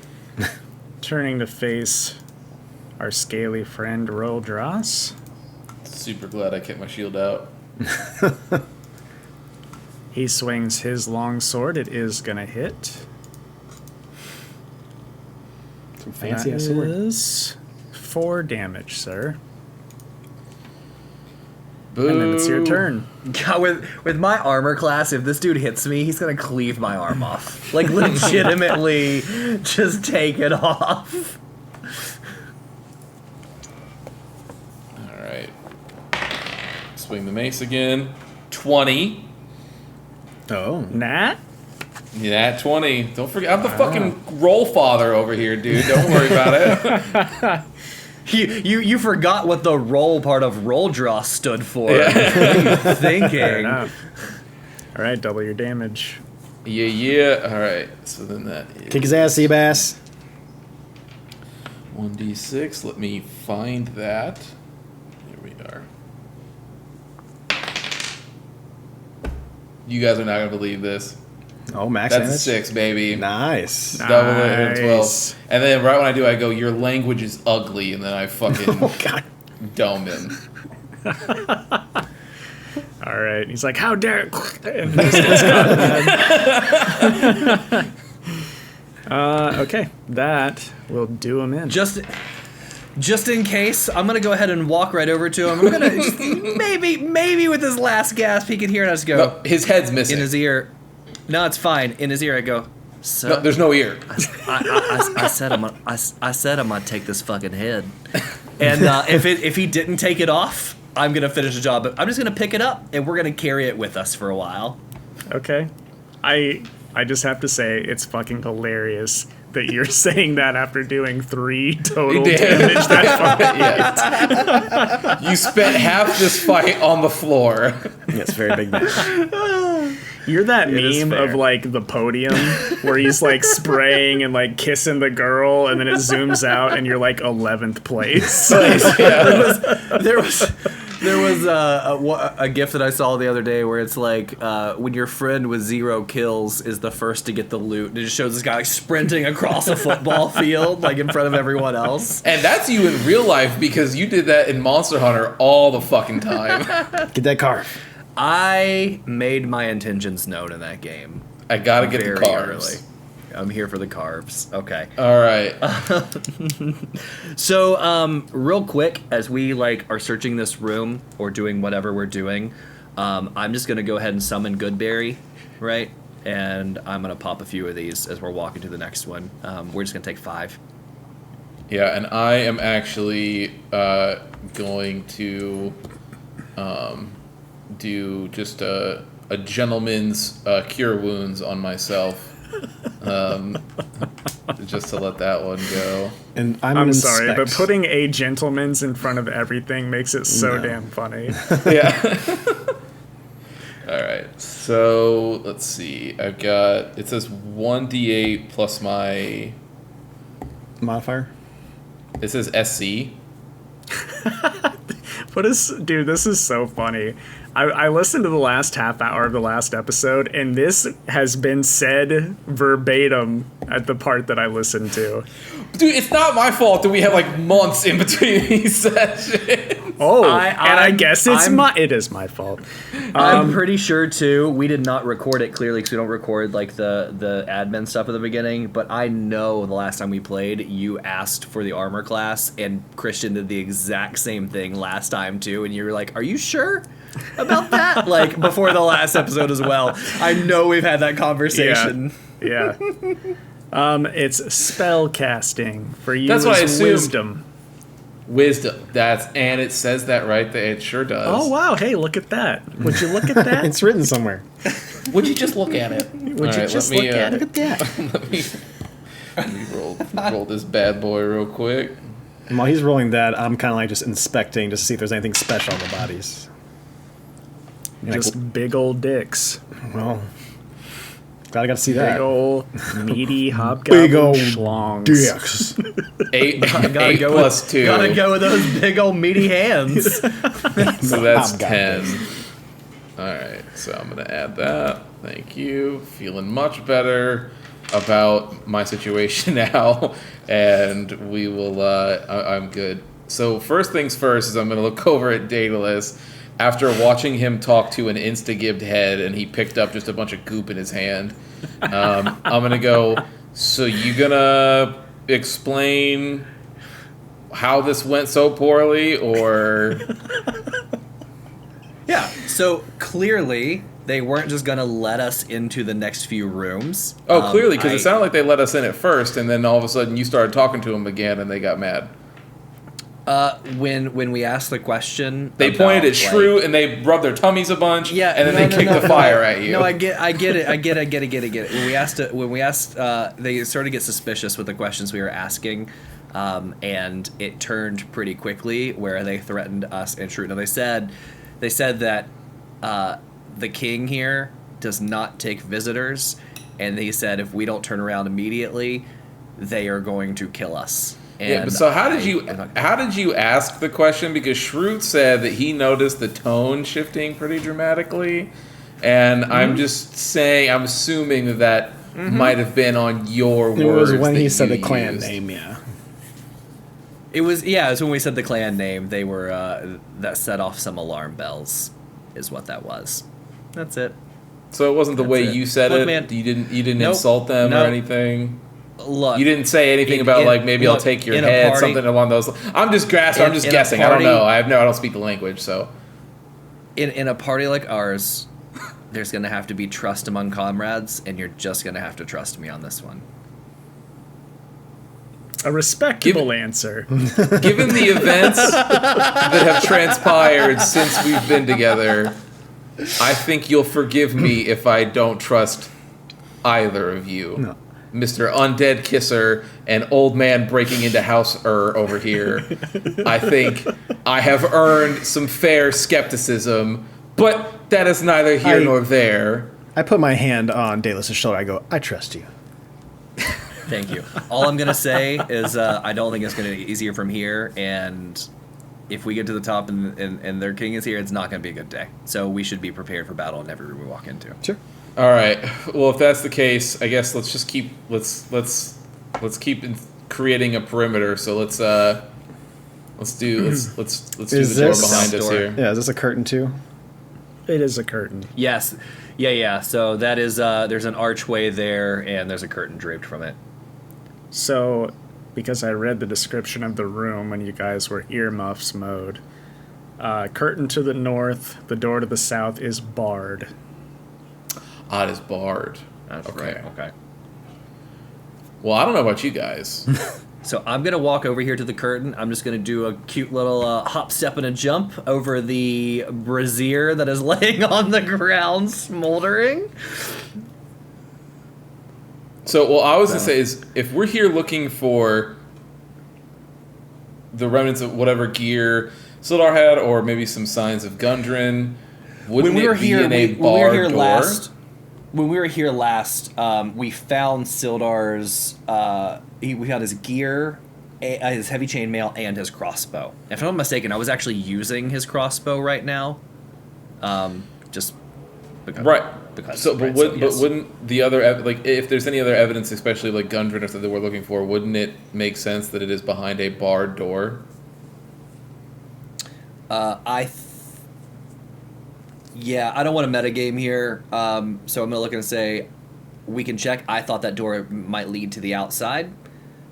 turning to face our scaly friend Roldras. Super glad I kept my shield out. He swings his long sword. It is gonna hit. Some That fancy ass sword. is 4 damage, sir. Boo. And then it's your turn. God, with my armor class, if this dude hits me, he's gonna cleave my arm off. Like, legitimately, just take it off. All right. Swing the mace again. 20. Oh. Nat? Yeah, 20. Don't forget, I'm the fucking roll father over here, dude. Don't worry about it. You forgot what the roll part of Roldras stood for. What are you thinking? Fair enough. All right, double your damage. Yeah. All right. So then that is Kick his ass, Seabass. 1d6. Let me find that. Here we are. You guys are not going to believe this. Oh, max That's a damage. 6, baby. Nice. Double it and 12. Nice. And then right when I do, I go, your language is ugly. And then I fucking Oh, God. dome him. All right. He's like, how dare and okay, that will do him in. Just in case, I'm gonna go ahead and walk right over to him. I'm gonna just, maybe with his last gasp, he can hear us go. No, his head's missing. In his ear. No, it's fine. In his ear, I go. So No, there's no ear. I said I'm gonna take this fucking head. And if he didn't take it off, I'm gonna finish the job. But I'm just gonna pick it up and we're gonna carry it with us for a while. Okay. I just have to say it's fucking hilarious that you're saying that after doing 3 total damage. That You spent half this fight on the floor. Yes, very big damage. You're that is meme fair. of like the podium where he's like spraying and like kissing the girl, and then it zooms out and you're like 11th place. There was a GIF that I saw the other day where it's like when your friend with 0 kills is the first to get the loot. It just shows this guy like sprinting across a football field like in front of everyone else. And that's you in real life because you did that in Monster Hunter all the fucking time. Get that car. I made my intentions known in that game. I gotta get Very the carbs. early. I'm here for the carbs. Okay. All right. So, real quick, as we like are searching this room or doing whatever we're doing, I'm just gonna go ahead and summon Goodberry, right? And I'm gonna pop a few of these as we're walking to the next one. We're just gonna take 5. Yeah, and I am actually going to do just a gentleman's cure wounds on myself. just to let that one go. And I'm sorry, but putting a gentleman's in front of everything makes it so damn funny. Yeah. All right. So let's see. I've got, it says 1d8 plus my modifier. It says SC. Dude, this is so funny. I listened to the last half hour of the last episode, and this has been said verbatim at the part that I listened to. Dude, it's not my fault that we have like months in between these sessions. Oh, I guess it is my fault. I'm pretty sure too. We did not record it clearly because we don't record like the admin stuff at the beginning. But I know the last time we played, you asked for the armor class, and Christian did the exact same thing last time too. And you were like, "Are you sure about that?" Like before the last episode as well. I know we've had that conversation. Yeah. It's spell casting for you. That's what I assumed. Wisdom. Wisdom. And it says that right there. It sure does. Oh wow! Hey, look at that. Would you look at that? It's written somewhere. Would you just look at it? Would you just look at it? Look at that. let me roll this bad boy real quick. And while he's rolling that, I'm kind of like just inspecting just to see if there's anything special on the bodies. Just big old dicks. Well, glad I got to see that. Big old meaty hobgoblin Big old schlongs. dicks. 8 Gotta go plus 2. Gotta go with those big old meaty hands. So that's 10. Alright, so I'm going to add that. Thank you. Feeling much better about my situation now. And we will, I'm good. So first things first is I'm going to look over at Daedalus after watching him talk to an insta-gibbed head and he picked up just a bunch of goop in his hand. I'm going to go, so you going to explain how this went so poorly, or... Yeah, so clearly they weren't just going to let us into the next few rooms. Oh, clearly, because it sounded like they let us in at first, and then all of a sudden you started talking to them again and they got mad. When we asked the question, they pointed at Shrew and they rubbed their tummies a bunch. Yeah, and then they kicked the fire at you. No, I get it. When we asked, they started to get suspicious with the questions we were asking, and it turned pretty quickly where they threatened us and Shrew. Now they said that the king here does not take visitors, and they said if we don't turn around immediately, they are going to kill us. And yeah, but so how did you ask the question? Because Shrew said that he noticed the tone shifting pretty dramatically, and I'm just saying, I'm assuming that might have been on your words. It was when he said the clan name, yeah. It was when we said the clan name. They were that set off some alarm bells, is what that was. That's it. So it wasn't the way you said it. Man, you didn't insult them or anything. Look, you didn't say anything about like maybe I'll take your head, something along those. I'm just grasping. I'm just guessing. I don't know. I don't speak the language, so. In a party like ours, there's gonna have to be trust among comrades, and you're just gonna have to trust me on this one. A respectable answer. Given the events that have transpired since we've been together, I think you'll forgive me if I don't trust either of you. No. Mr. Undead Kisser and old man breaking into house over here. I think I have earned some fair skepticism, but that is neither here nor there. I put my hand on Daedalus' shoulder. I go, I trust you. Thank you. All I'm going to say is I don't think it's going to get easier from here, and if we get to the top and their king is here, it's not going to be a good day. So we should be prepared for battle in every room we walk into. Sure. All right. Well, if that's the case, I guess let's just keep keep creating a perimeter. So let's do the door behind us here. Yeah, is this a curtain too? It is a curtain. Yes. Yeah. So that is there's an archway there, and there's a curtain draped from it. So, because I read the description of the room when you guys were earmuffs mode, curtain to the north, the door to the south is barred. It is barred. That's right. Okay. Well, I don't know about you guys. So I'm going to walk over here to the curtain. I'm just going to do a cute little hop, step, and a jump over the brazier that is laying on the ground smoldering. So, well, I was going to say is, if we're here looking for the remnants of whatever gear Sildar had, or maybe some signs of Gundren, wouldn't it be in a bar door? When we were here last, we found Sildar's. We found his gear, his heavy chainmail, and his crossbow. If I'm not mistaken, I was actually using his crossbow right now. Just because. Right. Because. So, right, but yes. wouldn't the other like if there's any other evidence, especially like Gundren or something that we're looking for, wouldn't it make sense that it is behind a barred door? Yeah, I don't want to metagame here, so I'm gonna look and say we can check. I thought that door might lead to the outside,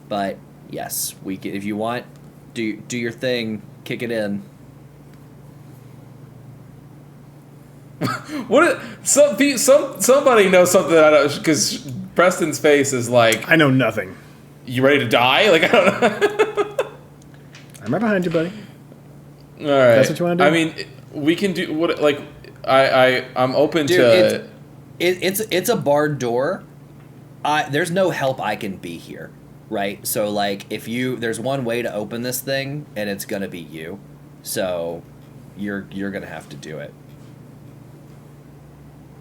but yes, we can, if you want, do your thing, kick it in. Somebody knows something that I don't, because Preston's face is like, I know nothing. you ready to die? Like, I don't know. I'm right behind you, buddy. All right. That's what you want to do? I mean, we can do what like I'm open Dude, to. It's a barred door. There's no help I can be here, right? So like, there's one way to open this thing, and it's gonna be you. So you're gonna have to do it.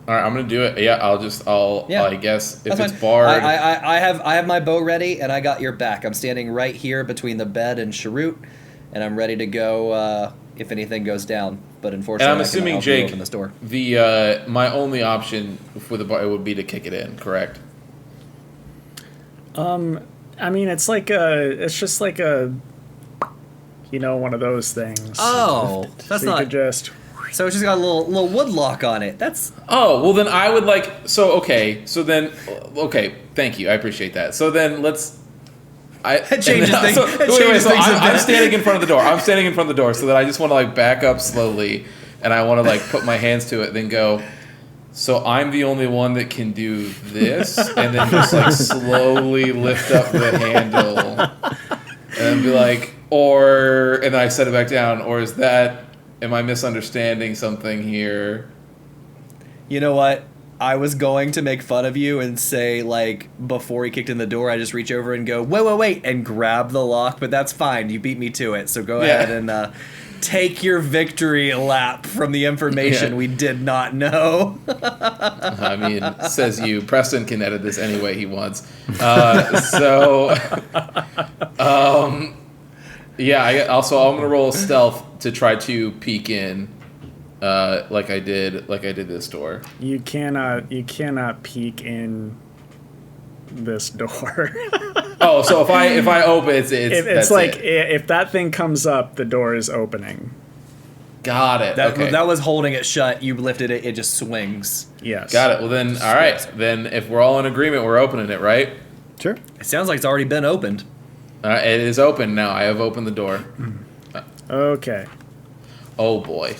All right, I'm gonna do it. Yeah, I guess if That's it's fine. barred. I have my bow ready, and I got your back. I'm standing right here between the bed and Chirrut, and I'm ready to go if anything goes down. But unfortunately, And I'm assuming, I can help you Jake, open this door. my only option for the bar would be to kick it in. Correct. I mean, it's just like a, one of those things. Oh, that's so you not. could just. So it's just got a little wood lock on it. That's. Oh well, then I would like. Okay. Thank you. I appreciate that. So then let's. It changes things. So, It wait, changes so things a I'm bit. standing in front of the door. I'm standing in front of the door, so that I just want to like back up slowly, and I want to like put my hands to it, then go. So I'm the only one that can do this, and then just like slowly lift up the handle, and be like, and then I set it back down, or is that? Am I misunderstanding something here? You know what? I was going to make fun of you and say, like, before he kicked in the door, I just reach over and go, wait, and grab the lock, but that's fine. You beat me to it, so go ahead and take your victory lap from the information we did not know. I mean, says you. Preston can edit this any way he wants. Yeah, I'm going to roll stealth to try to peek in. Like I did this door. You cannot peek in this door. Oh, so if I open it's like if that thing comes up, the door is opening. Got it. Okay. That was holding it shut. You lifted it. It just swings. Yes. Got it. Well then, all right. Then if we're all in agreement, we're opening it, right? Sure. It sounds like it's already been opened. It is open now. I have opened the door. Okay. Oh boy.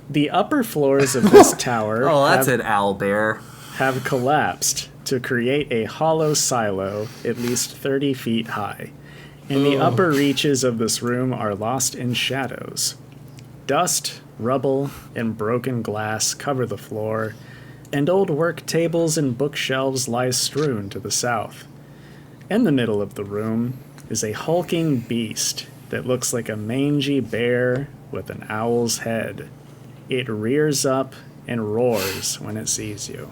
The upper floors of this tower that's an owlbear. have collapsed to create a hollow silo at least 30 feet high, and the upper reaches of this room are lost in shadows. Dust, rubble, and broken glass cover the floor, and old work tables and bookshelves lie strewn to the south. In the middle of the room is a hulking beast that looks like a mangy bear with an owl's head. It rears up and roars when it sees you.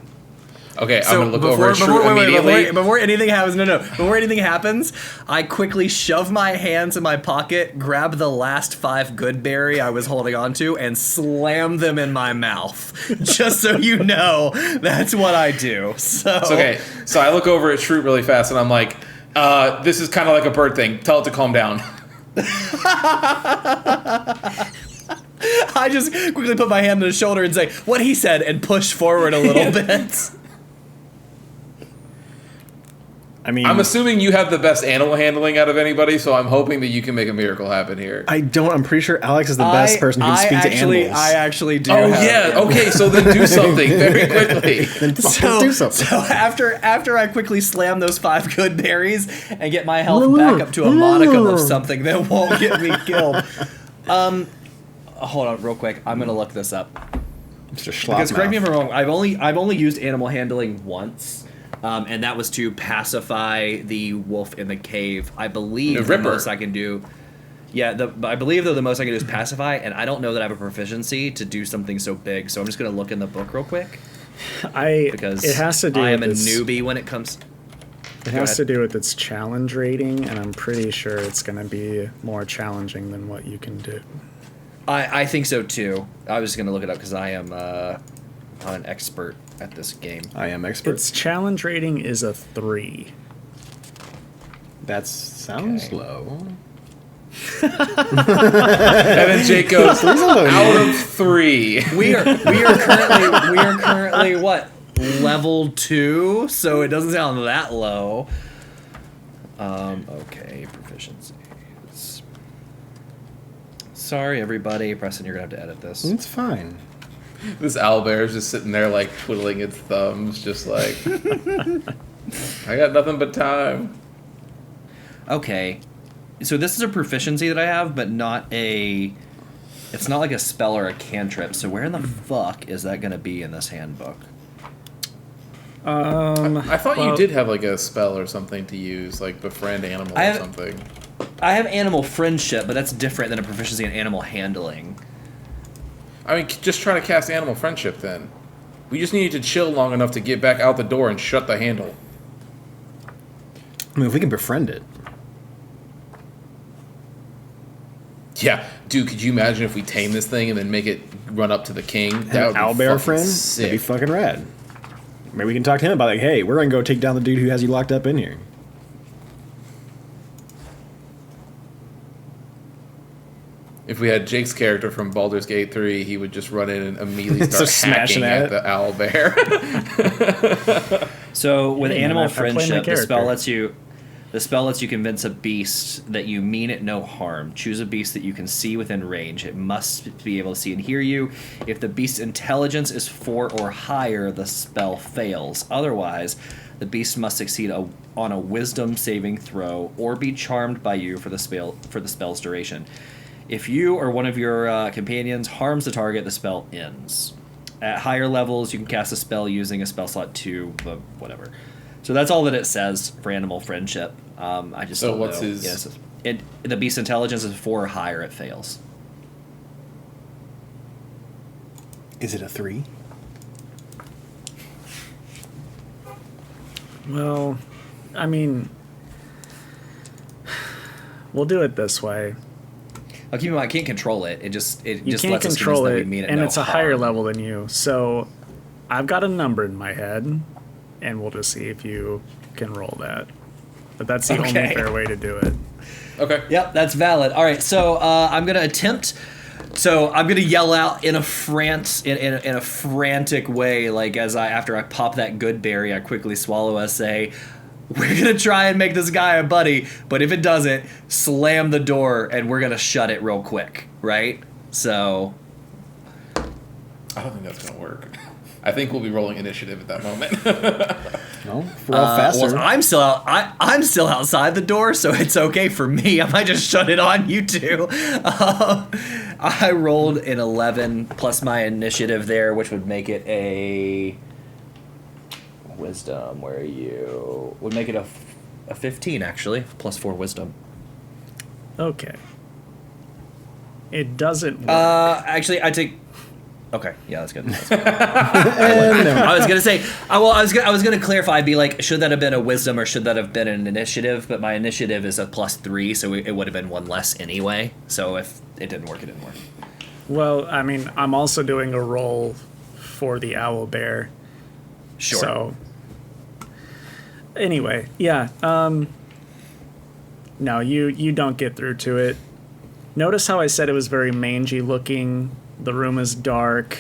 Okay, I'm gonna look over at Chirrut immediately. Before anything happens, before anything happens, I quickly shove my hands in my pocket, grab the last 5 good berry I was holding onto, and slam them in my mouth. Just so you know, that's what I do. So Okay, so I look over at Chirrut really fast, and I'm like, this is kind of like a bird thing. Tell it to calm down. I just quickly put my hand on his shoulder and say, what he said, and push forward a little bit. I mean, I'm assuming you have the best animal handling out of anybody, so I'm hoping that you can make a miracle happen here. I don't. I'm pretty sure Alex is the best person who can speak to animals. I actually do. Oh yeah, okay, so then do something very quickly. Do something. So after I quickly slam those 5 good berries and get my health back up to a modicum of something that won't get me killed. Hold on, real quick. I'm gonna look this up. Mr. Because correct me if Schlopmouth. I'm wrong. I've only used animal handling once. and that was to pacify the wolf in the cave. I believe the Ripper. most I can do. Yeah, I believe though the most I can do is pacify, and I don't know that I have a proficiency to do something so big. So I'm just gonna look in the book real quick because it has to do I am a with its, newbie when it comes. It has to do with its challenge rating, and I'm pretty sure it's going to be more challenging than what you can do. I think so too. I was just gonna look it up because I am I'm an expert at this game. I am expert. Its challenge rating is a 3. That sounds Okay. low. And then Jake goes, out of 3. We are currently what, level 2, so it doesn't sound that low. Okay, proficiencies. Sorry, everybody. Preston, you're gonna have to edit this. It's fine. This owlbear is just sitting there, like, twiddling its thumbs, just like, I got nothing but time. Okay, so this is a proficiency that I have, but not a. It's not like a spell or a cantrip. So where in the fuck is that gonna be in this handbook? I thought you well- did have, like, a spell or something to use, like befriend animal I or have- something. I have animal friendship, but that's different than a proficiency in animal handling. I mean, just try to cast animal friendship then. We just need to chill long enough to get back out the door and shut the handle. I mean, if we can befriend it. Yeah, dude, could you imagine if we tame this thing and then make it run up to the king? Have That an would be owlbear fucking friend? sick. That'd be fucking rad. Maybe we can talk to him about, like, hey, we're going to go take down the dude who has you locked up in here. If we had Jake's character from Baldur's Gate 3, he would just run in and immediately start Just smashing hacking at at it. the owlbear. So with Hey, man, animal I play my friendship, the spell character. lets you convince a beast that you mean it no harm. Choose a beast that you can see within range. It must be able to see and hear you. If the beast's intelligence is 4 or higher, the spell fails. Otherwise, the beast must succeed on a wisdom saving throw or be charmed by you for the spell's duration. If you or one of your companions harms the target, the spell ends. At higher levels, you can cast a spell using a spell slot 2, but whatever. So that's all that it says for animal friendship. I just So don't what's know. his- Yes, the beast's intelligence is 4 or higher, it fails. Is it a 3? Well, I mean, we'll do it this way. Now, keep in mind, I can't control it. It just You just can't lets us control convince that it, we mean it and no it's a harm. higher level than you. So I've got a number in my head, and we'll just see if you can roll that. But that's the only Okay. fair way to do it. Okay. Yep, that's valid. All right, so I'm gonna attempt. So I'm gonna yell out in a in a frantic way, like after I pop that good berry, I quickly swallow a say, "We're gonna try and make this guy a buddy, but if it doesn't, slam the door and we're gonna shut it real quick, right?" So I don't think that's going to work. I think we'll be rolling initiative at that moment. No? If we're all faster. well, I'm still out. I'm still outside the door, so it's okay for me. I might just shut it on you two. I rolled an 11 plus my initiative there, which would make it a wisdom. Where are you? Would make it a 15 actually, plus 4 wisdom. Okay. It doesn't work. Actually, I take. Okay, yeah, that's good. That's good. And no. I was gonna say, I was gonna clarify. Be like, should that have been a wisdom or should that have been an initiative? But my initiative is a plus 3, so it would have been 1 less anyway. So if it didn't work, it didn't work. Well, I mean, I'm also doing a roll for the owl bear. Sure. So, anyway, yeah. No, you don't get through to it. Notice how I said it was very mangy looking. The room is dark.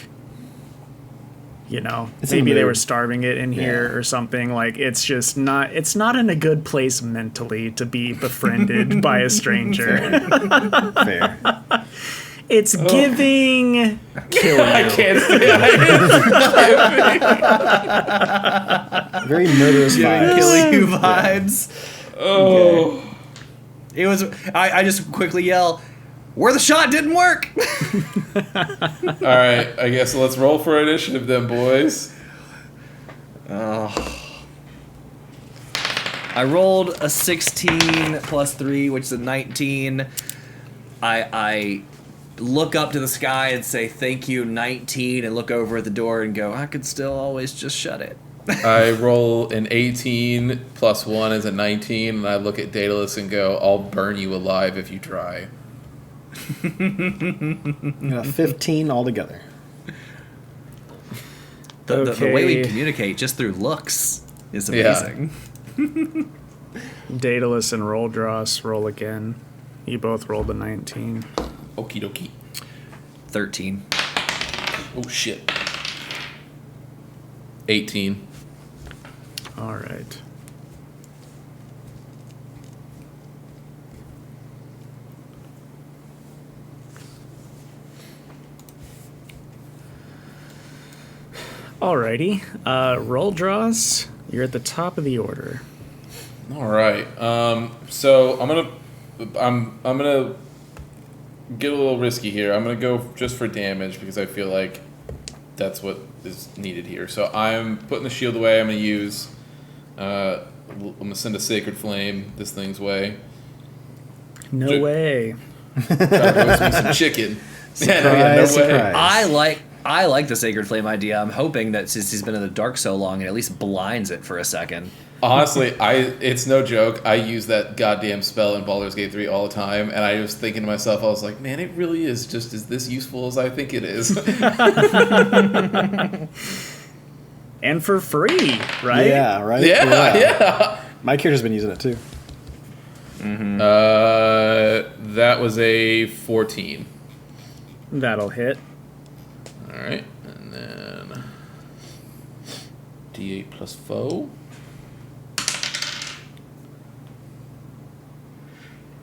You know, It's in maybe the they mood. were starving it in here Yeah. or something. Like, it's just not. It's not in a good place mentally to be befriended by a stranger. Fair. It's giving kill you. I can't say I Very murderous vibes. Kill you vibes. Oh. It was. I just quickly yell, "Where the shot didn't work." All right, I guess let's roll for initiative then, boys. I rolled a 16 plus 3, which is a 19. I look up to the sky and say, thank you, 19, and look over at the door and go, I could still always just shut it. I roll an 18 plus 1 is a 19, and I look at Daedalus and go, I'll burn you alive if you try. 15 altogether. The way we communicate just through looks is amazing. Daedalus and Roldras roll again. You both rolled a 19. Okie dokie. 13. Oh, shit. 18. All right. Alrighty. Roldras, you're at the top of the order. All right. So I'm gonna get a little risky here. I'm gonna go just for damage because I feel like that's what is needed here. So I'm putting the shield away. I'm gonna use. I'm gonna send a sacred flame this thing's way. No way. Try to roast me some chicken. Surprise, no way. surprise. I like the Sacred Flame idea. I'm hoping that since he's been in the dark so long, it at least blinds it for a second. Honestly, it's no joke. I use that goddamn spell in Baldur's Gate 3 all the time, and I was thinking to myself, I was like, man, it really is just as this useful as I think it is. And for free, right? Yeah, right? Yeah. My character's been using it too. Mm-hmm. That was a 14. That'll hit. All right, and then D8 plus foe.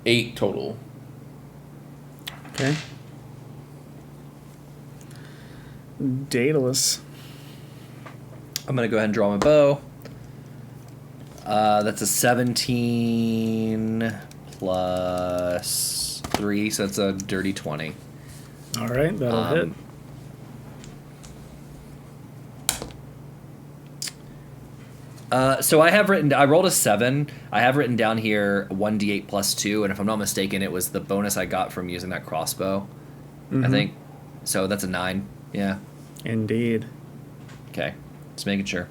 8 total. Okay. Daedalus. I'm going to go ahead and draw my bow. That's a 17 plus 3, so that's a dirty 20. All right, that'll hit. So I rolled a 7. I have written down here 1d8 plus 2, and if I'm not mistaken, it was the bonus I got from using that crossbow, I think. So that's a 9. Yeah. Indeed. Okay. Just making sure.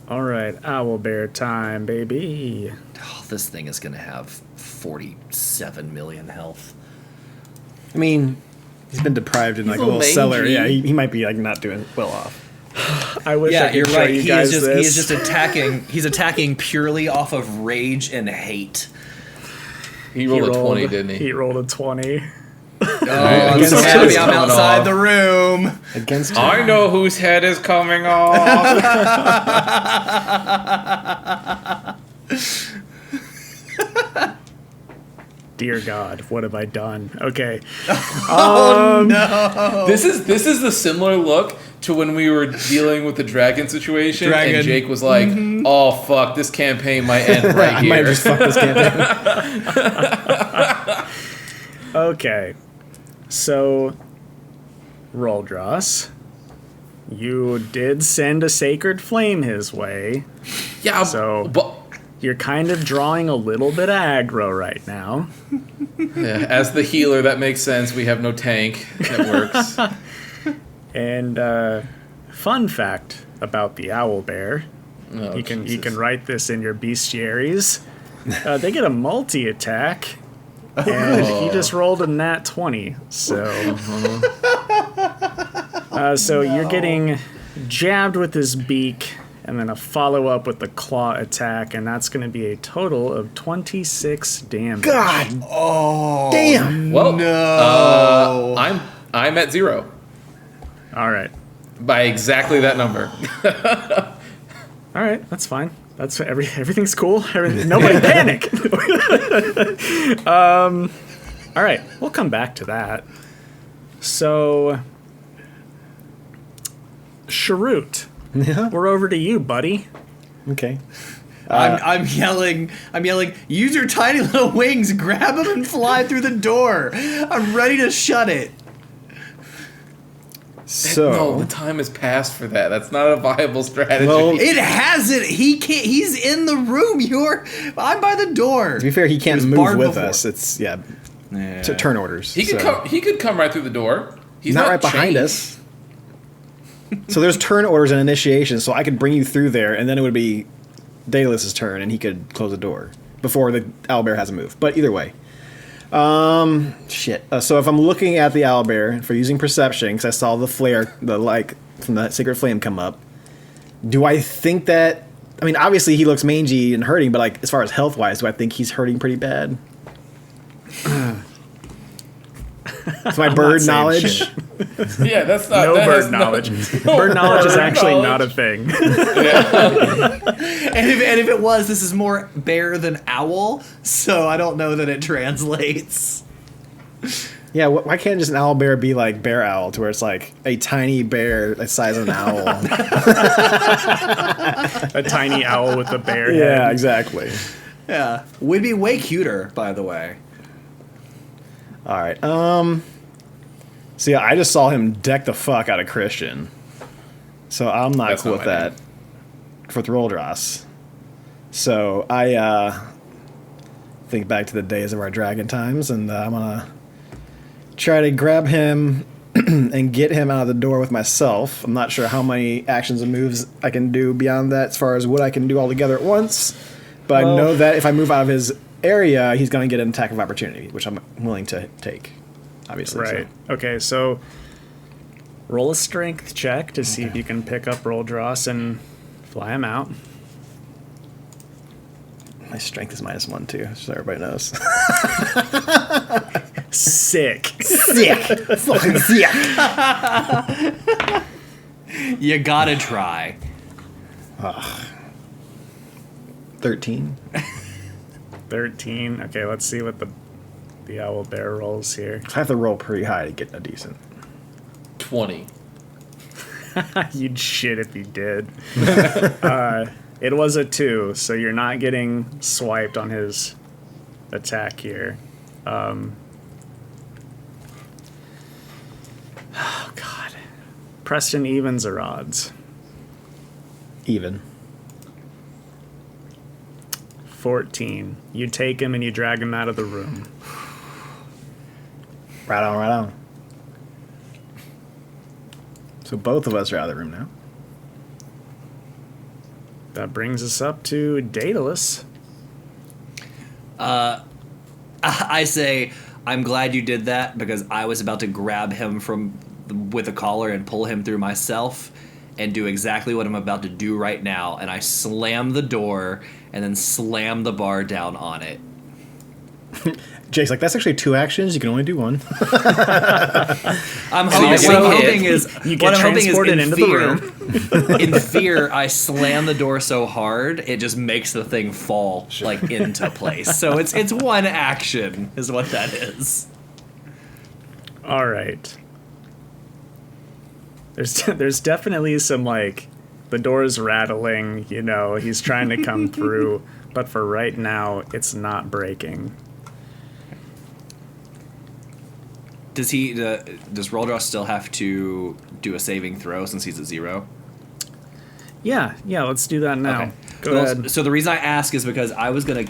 All right, owlbear time, baby. Oh, this thing is going to have 47 million health. I mean, he's been deprived in like a little little cellar. mangy. Yeah, he might be like not doing well off. I wish I Yeah, could you're show right. you He guys is this. just attacking. He's attacking purely off of rage and hate. He rolled a 20, didn't he? He rolled a 20. Oh, I'm so Against happy his I'm coming outside off. the room. Against him. I know whose head is coming off. Dear God, what have I done? Okay. This is the similar look to when we were dealing with the dragon situation, Dragon. and Jake was like, "Oh fuck, this campaign might end right I might here." just fuck this campaign. Okay. So, Roldras, you did send a sacred flame his way. Yeah, So- but You're kind of drawing a little bit of aggro right now. yeah, as the healer, that makes sense. We have no tank that works. And fun fact about the owlbear, Oh, you can Jesus. write this in your bestiaries. They get a multi-attack, and he just rolled a nat 20. So, so you're getting jabbed with his beak, and then a follow-up with the claw attack, and that's going to be a total of 26 damage. God. Oh, Damn. Well, no. I'm at 0 All right. by exactly that number. All right, that's fine. That's everything's cool. Nobody panic. All right, we'll come back to that. So, Chirrut, Yeah. we're over to you, buddy. Okay. I'm yelling, use your tiny little wings, grab him and fly through the door. I'm ready to shut it. So No, the time has passed for that. That's not a viable strategy. Well, It hasn't. He can't. He's in the room. I'm by the door. to be fair, he can't was move barred with before. us. It's Yeah. turn orders. he could so. come. He could come right through the door. He's not right behind chained. us. So there's turn orders and initiation, so I could bring you through there, and then it would be Daedalus's turn, and he could close the door before the owlbear has a move. But either way. Shit. So if I'm looking at the owlbear for using perception, because I saw the flare, the like from the sacred flame come up, do I think that... I mean, obviously he looks mangy and hurting, but like as far as health-wise, do I think he's hurting pretty bad? It's my bird saying knowledge. shit. Yeah, that's not. No that bird is knowledge. No Bird knowledge is bird actually knowledge. not a thing. And if it was, this is more bear than owl, so I don't know that it translates. Yeah, why can't just an owl bear be like bear owl, to where it's like a tiny bear the size of an owl? A tiny owl with a bear head. Yeah, exactly. Yeah, would be way cuter, by the way. All right. So yeah, I just saw him deck the fuck out of Christian, so I'm not That's cool not with my that. name. For Roldras. So I think back to the days of our dragon times, and I'm gonna try to grab him and get him out of the door with myself. I'm not sure how many actions and moves I can do beyond that, as far as what I can do all together at once. But I know that if I move out of his area, he's going to get an attack of opportunity, which I'm willing to take, obviously. Right. Okay, so roll a strength check to see if you can pick up Roldras and fly him out. So my strength is -1 too, so everybody knows. Sick. Sick! Fucking sick! You gotta try. 13. 13. Okay, let's see what the owl bear rolls here. I have to roll pretty high to get a decent. 20. You'd shit if you did. It was a 2, so you're not getting swiped on his attack here. Oh, God. Preston, evens or odds? Even. 14. You take him and you drag him out of the room. Right on, right on. So both of us are out of the room now. That brings us up to Daedalus. I say, I'm glad you did that, because I was about to grab him with a collar and pull him through myself and do exactly what I'm about to do right now. And I slam the door and then slam the bar down on it. Jake's like, that's actually 2 actions. You can only do 1. I'm So hoping, you're what I'm saying hoping is You what get I'm hoping is transported in into fear. the room. In fear, I slam the door so hard it just makes the thing fall like into place. So it's 1 action is what that is. All right. There's definitely some, like, the door's rattling, you know, he's trying to come through, but for right now, it's not breaking. Does Roldras still have to do a saving throw since he's at 0? Yeah, let's do that now. Okay. Go Well, ahead. So the reason I ask is because I was gonna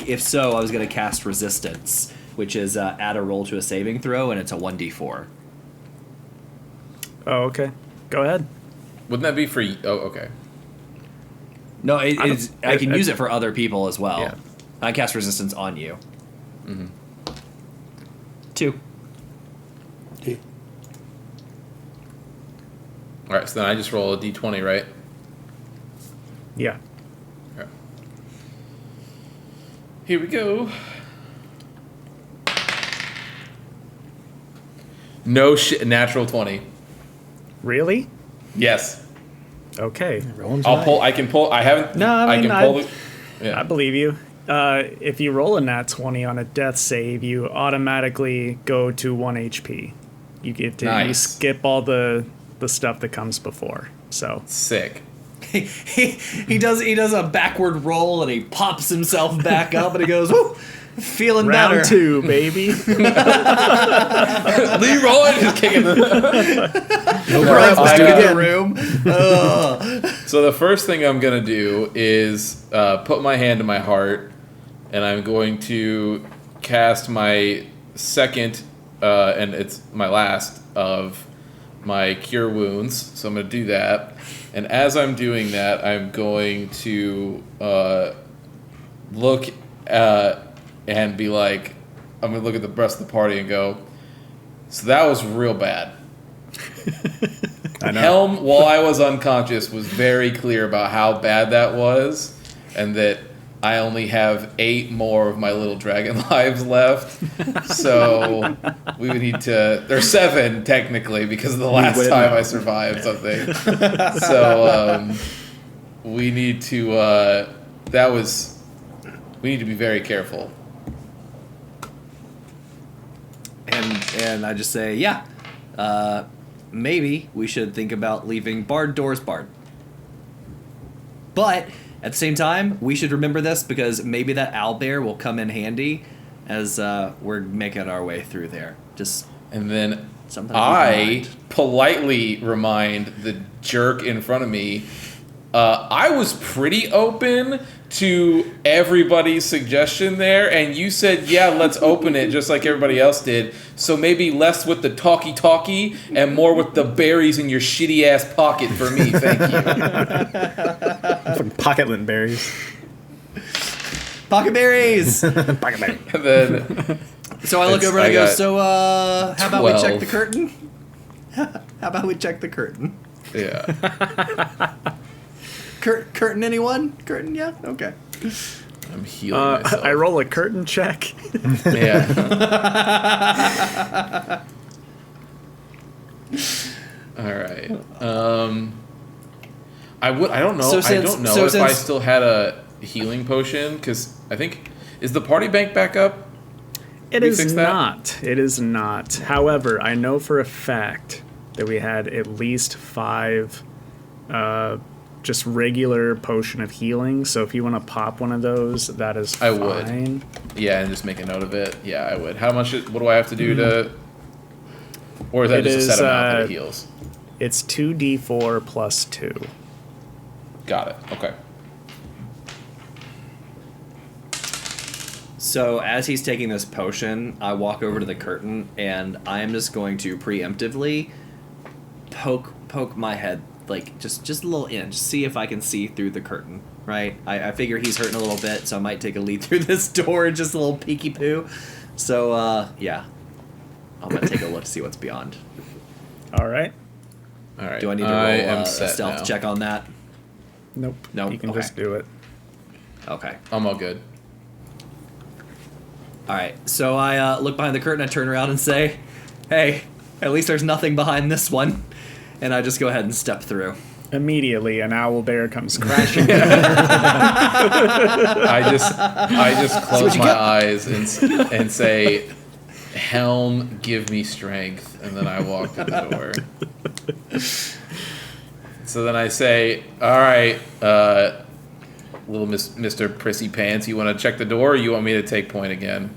cast resistance, which is add a roll to a saving throw, and it's a 1d4. Oh, okay. Go ahead. Wouldn't that be for? Oh, okay. No, I can I- use it for other people as well. Yeah. I cast resistance on you. 2. All right. So then I just roll a d20, right? Yeah. Okay. Here we go. No shit. Natural 20. Really? Yes. Okay. Rolling I'll tonight. pull. I can pull. I haven't. No, I mean, can pull it. Yeah. I believe you. If you roll a nat 20 on a death save, you automatically go to 1 HP. You get to you Nice. skip all the stuff that comes before. So Sick. He does a backward roll and he pops himself back up and he goes, woo! Feeling Round better. 2, baby. Leroy just kicking. Let's do it Back in the again. room. So the first thing I'm gonna do is put my hand to my heart, and I'm going to cast my second, and it's my last of my Cure Wounds. So I'm gonna do that, and as I'm doing that, I'm going to look and be like, I'm gonna look at the rest of the party and go, so that was real bad. I know. Helm, while I was unconscious, was very clear about how bad that was, and that I only have 8 more of my little dragon lives left. So we would need to. There's 7 technically because of the last win. time I survived something. So we need to. We need to be very careful. And I just say, yeah, maybe we should think about leaving barred doors barred. But at the same time, we should remember this because maybe that owlbear will come in handy as we're making our way through there. Just And then something to keep in I mind. politely remind the jerk in front of me, I was pretty open to everybody's suggestion there, and you said, yeah, let's open it just like everybody else did. So maybe less with the talky and more with the berries in your shitty ass pocket for me. Thank you. Fucking pocket lint berries. Pocket berries! Pocket berry. And then So I look over and I I go, got so how about we check 12. the curtain? How about we check the curtain? yeah, Curtain anyone? Curtain, yeah? Okay. I'm healing myself. I roll a curtain check. Yeah. All right. I don't know. So I don't know if I since- still had a healing potion because I think is the party bank back up? It We is fixed that? not. It is not. However, I know for a fact that we had at least 5 just regular potion of healing. So if you want to pop one of those, that is I fine. would. Yeah, and just make a note of it. Yeah, I would. How much? What do I have to do to? Or is that It just a set is, amount that it heals? It's 2d4 plus 2. Got it. Okay. So as he's taking this potion, I walk over to the curtain and I am just going to preemptively poke my head, like just a little in, just see if I can see through the curtain. Right? I figure he's hurting a little bit, so I might take a lead through this door, just a little peeky poo. So yeah, I'm gonna take a look to see what's beyond. All right. All right. Do I need to roll a stealth now. check on that? Nope. Nope, You can okay. just do it. Okay. I'm all good. All right. So I look behind the curtain, I turn around and say, "Hey, at least there's nothing behind this one," and I just go ahead and step through. Immediately, an owl bear comes crashing. I just close you my got. eyes and say, "Helm, give me strength," and then I walk through the door. So then I say, "All right, little Mr. Prissy Pants, you want to check the door, or you want me to take point again?"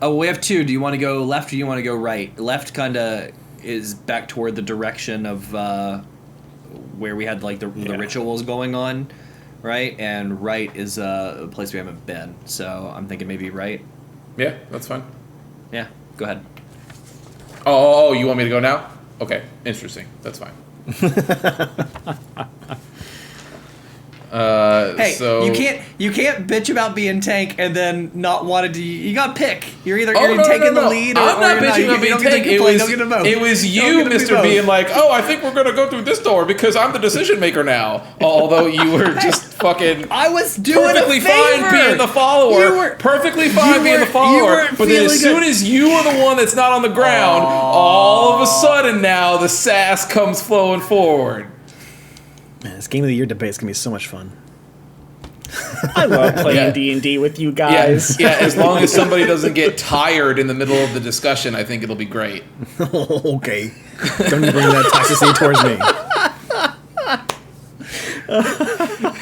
Oh, we have 2. Do you want to go left or do you want to go right? Left kind of is back toward the direction of where we had like the rituals going on, right? And right is a place we haven't been. So I'm thinking maybe right. Yeah, that's fine. Yeah, go ahead. Oh, you want me to go now? Okay, interesting. That's fine. Hey, so you can't bitch about being tank and then not wanted to. You got to pick. You're either Oh, no, taking no, no. the lead or, I'm or not you're not. bitching You about being don't get to tank. complain. Don't get to vote. It was Don't you, get to Mr. vote. being like, "Oh, I think we're gonna go through this door because I'm the decision maker now." Although you were just fucking I was doing perfectly a favor. fine being the follower. You were Perfectly fine being the you follower. weren't But then as feeling soon good. as you are the one that's not on the ground, all of a sudden now the sass comes flowing forward. Man, this game of the year debate is gonna be so much fun. I love Yeah. playing D&D with you guys. Yeah, as long as somebody doesn't get tired in the middle of the discussion, I think it'll be great. Okay. Don't bring that toxicity towards me.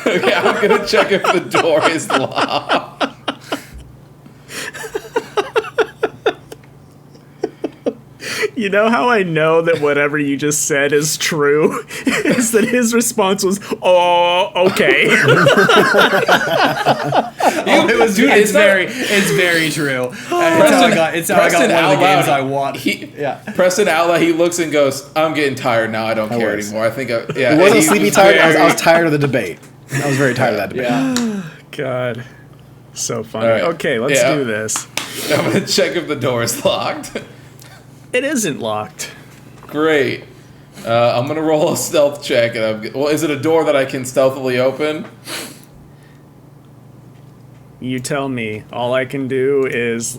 Okay, I'm gonna check if the door is locked. You know how I know that whatever you just said is true? Is that his response was, "Oh, okay." It's very true. It's how I got one of the games I want. Preston out loud, he looks and goes, "I'm getting tired now. I don't care anymore. I think, It wasn't sleepy tired. I was tired of the debate. I was very tired of that debate. Yeah. God. So funny. Right. Okay, let's do this. I'm going to check if the door is locked. It isn't locked. Great. I'm going to roll a stealth check. Is it a door that I can stealthily open? You tell me. All I can do is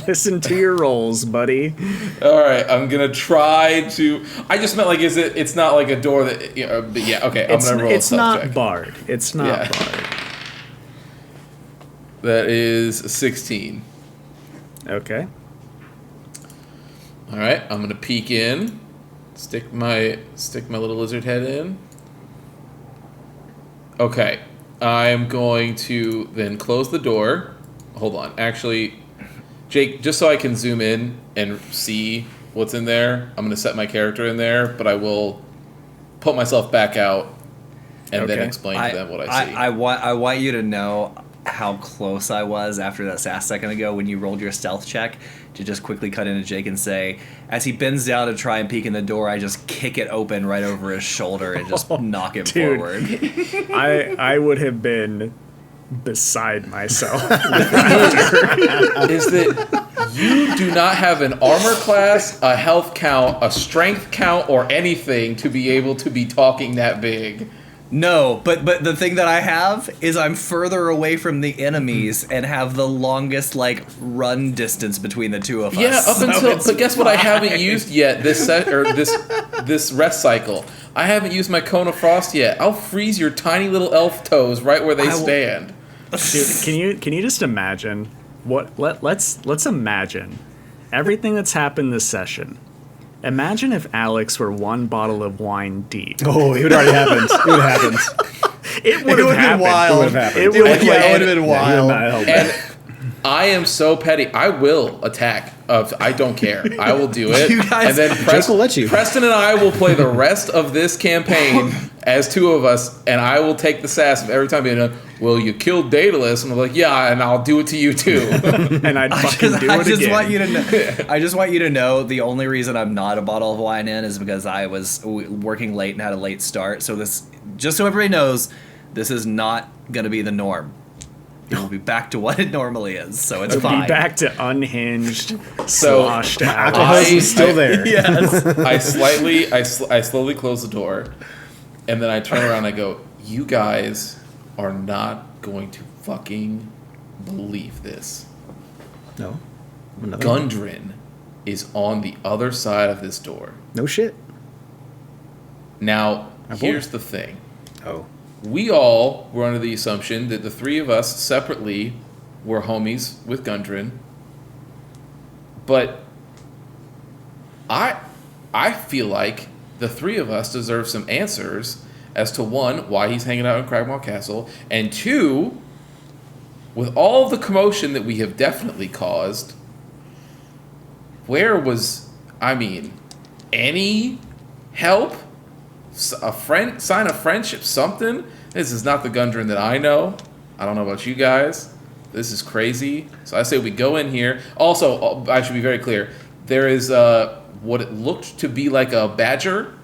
listen to your rolls, buddy. All right, I'm going to try to... I just meant, like, it's not like a door that... but yeah, okay, I'm going to roll a stealth check. It's not barred. It's not barred. That is a 16. Okay. All right, I'm gonna peek in, stick my little lizard head in. Okay, I'm going to then close the door. Hold on, actually, Jake, just so I can zoom in and see what's in there, I'm gonna set my character in there, but I will put myself back out and then explain to them what I see. I want you to know how close I was after that a second ago when you rolled your stealth check to just quickly cut into Jake and say, as he bends down to try and peek in the door, I just kick it open right over his shoulder and just knock him forward. I would have been beside myself. Is that you do not have an armor class, a health count, a strength count, or anything to be able to be talking that big. No, but the thing that I have is I'm further away from the enemies and have the longest run distance between the two of us. Yeah, but guess what? I haven't used yet this rest cycle. I haven't used my Cone of Frost yet. I'll freeze your tiny little elf toes right where they stand. Dude, can you just imagine let's imagine everything that's happened this session. Imagine if Alex were one bottle of wine deep. Oh, it would already happened. It would have happened. It would have been wild. It would have happened. It would have been wild. And I am so petty. I will attack. I don't care. I will do it. You guys, and then Jake will let you. Preston and I will play the rest of this campaign as two of us, and I will take the sass of every time being like, well, you killed Deadalus, and I'm like, yeah, and I'll do it to you too. And I'd fucking do it again. I just want you to know the only reason I'm not a bottle of wine in is because I was working late and had a late start. So this, just so everybody knows, this is not going to be the norm. It will be back to what it normally is, so it's fine. Be back to unhinged, sloshed out. Alcohol is still there. Yes. I slowly close the door, and then I turn around and I go, you guys are not going to fucking believe this. No. Gundren is on the other side of this door. No shit. Now, here's the thing. Oh. We all were under the assumption that the three of us separately were homies with Gundren. But I feel like the three of us deserve some answers as to, one, why he's hanging out in Cragmaw Castle, and two, with all the commotion that we have definitely caused, where was, any help? A sign of friendship, something? This is not the Gundren that I know. I don't know about you guys. This is crazy. So I say we go in here. Also, I should be very clear. There is what it looked to be like a badger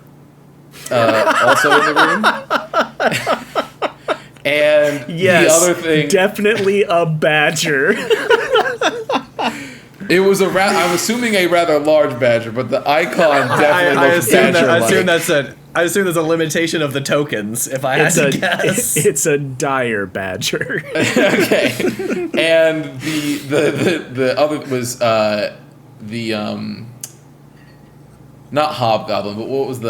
also in the room. And yes, the other thing... definitely a badger. It was I'm assuming a rather large badger, but the icon definitely looks badger-like. I assume there's a limitation of the tokens, if I had to guess. It's a dire badger. Okay. And the other was not hobgoblin, but what was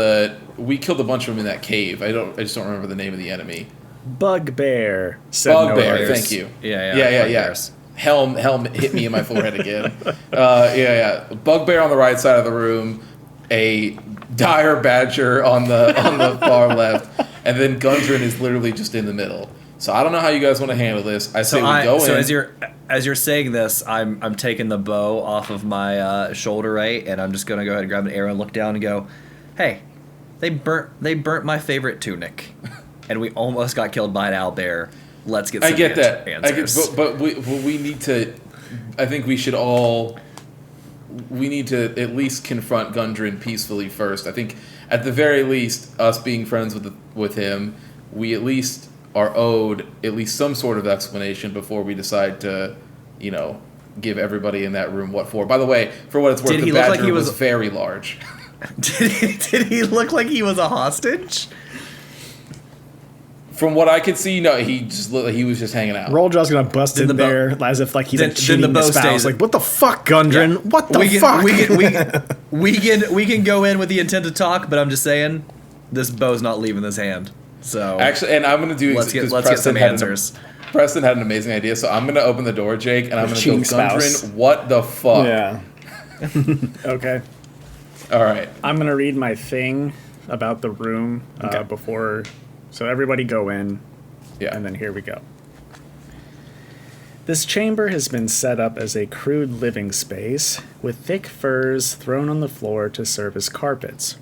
we killed a bunch of them in that cave. I just don't remember the name of the enemy. Bugbear. Bugbear, thank you. Yeah. Helm hit me in my forehead again. Bugbear on the right side of the room, a dire badger on the far left, and then Gundren is literally just in the middle. So I don't know how you guys want to handle this. I say we go in. So as you're saying this, I'm taking the bow off of my shoulder, right, and I'm just gonna go ahead and grab an arrow and look down and go, "Hey, they burnt my favorite tunic, and we almost got killed by an owlbear. Let's get some answers." But we need to. I think we should all. We need to at least confront Gundren peacefully first. I think at the very least, us being friends with him, we at least are owed at least some sort of explanation before we decide to, give everybody in that room what for. By the way, for what it's worth, the badger was very large. Did he look like he was a hostage? From what I could see, no, he just looked like he was just hanging out. Roldras gonna bust in there as if like he's cheating the spouse. Like, what the fuck, Gundren? Yeah. What the fuck? We can go in with the intent to talk, but I'm just saying, this bow's not leaving this hand. So actually, and I'm gonna do. Let's get some answers. Preston had an amazing idea, so I'm gonna open the door, Jake, and I'm gonna go, Gundren, what the fuck? Yeah. Okay. All right. I'm gonna read my thing about the room before. So everybody go in. Yeah. And then here we go. This chamber has been set up as a crude living space with thick furs thrown on the floor to serve as carpets.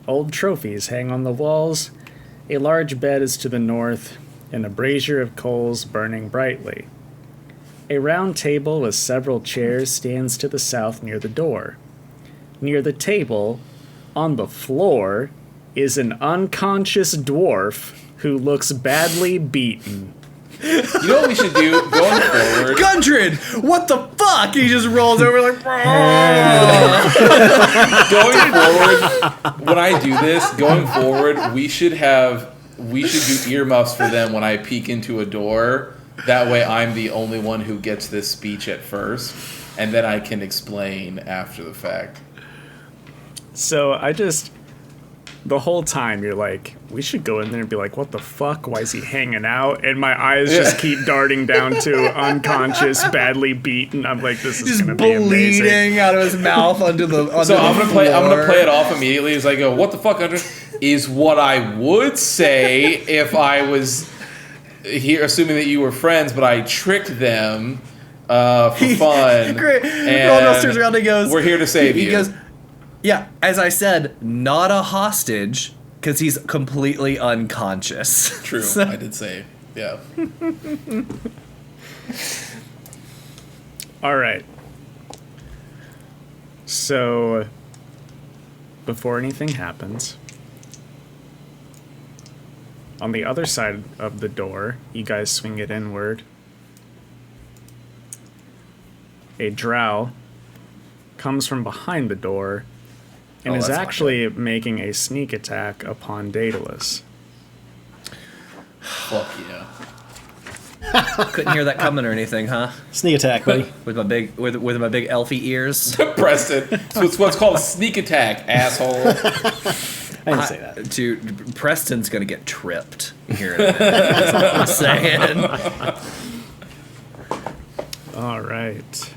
Old trophies hang on the walls. A large bed is to the north, and a brazier of coals burning brightly. A round table with several chairs stands to the south near the door. Near the table, on the floor, is an unconscious dwarf who looks badly beaten. You know what we should do going forward? Gundren, what the fuck? He just rolls over like. Going forward, when I do this, we should do earmuffs for them when I peek into a door. That way, I'm the only one who gets this speech at first, and then I can explain after the fact. So the whole time you're like, we should go in there and be like, what the fuck? Why is he hanging out? And my eyes just keep darting down to unconscious, badly beaten. I'm like, this is going to be amazing. Bleeding out of his mouth onto the So I'm gonna play it off immediately as I go, what the fuck, Andre? Is what I would say if I was here, assuming that you were friends, but I tricked them for fun. Great. And Roldras turns around and goes, we're here to save you. He goes, yeah, as I said, not a hostage, because he's completely unconscious. True, So, I did say, yeah. All right. So, before anything happens, on the other side of the door, you guys swing it inward. A drow comes from behind the door and is actually making a sneak attack upon Deadalus. Fuck yeah. couldn't hear that coming or anything, huh? Sneak attack, buddy. With my big elfy ears. Preston. So it's what's called a sneak attack, asshole. I didn't say that. Dude, Preston's gonna get tripped here in a minute. That's all I'm saying. All right.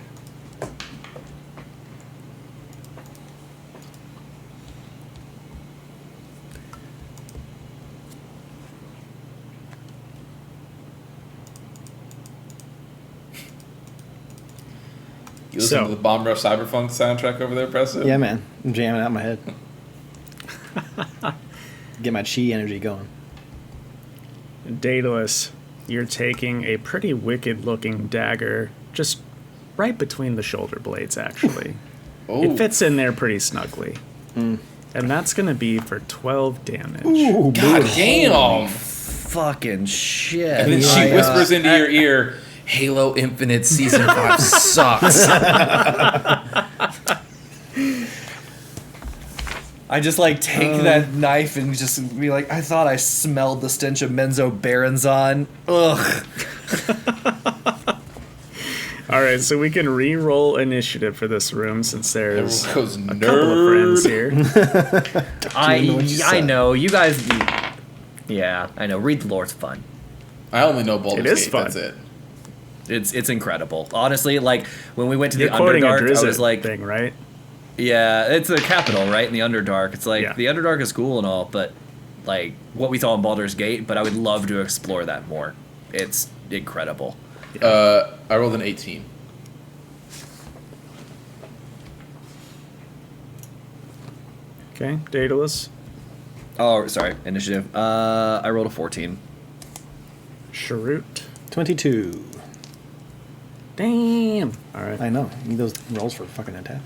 You listen to the Bomb Rush Cyberpunk soundtrack over there, Preston? Yeah, man. I'm jamming out in my head. Get my chi energy going. Deadalus, you're taking a pretty wicked-looking dagger just right between the shoulder blades, actually. Oh. It fits in there pretty snugly. And that's going to be for 12 damage. Ooh, God damn! Fucking shit. And then she whispers into your ear, Halo Infinite Season 5 sucks. I just take that knife and just be like, I thought I smelled the stench of Menzoberranzan. Ugh. All right, so we can re-roll initiative for this room since there's a goes, couple of friends here. I know. You guys... Yeah, I know. Read the lore's fun. I only know Baldur's It is Gate, fun. that's it. It's incredible. Honestly, when we went to You're the quoting Underdark, a Drizzt I was like... thing, right? Yeah, it's the capital, right? In the Underdark. It's Yeah. the Underdark is cool and all, but what we saw in Baldur's Gate, but I would love to explore that more. it's incredible. I rolled an 18. Okay, Daedalus. Oh, sorry, initiative. I rolled a 14. Chirrut. 22. Damn. All right. I know. You need those rolls for fucking attacks.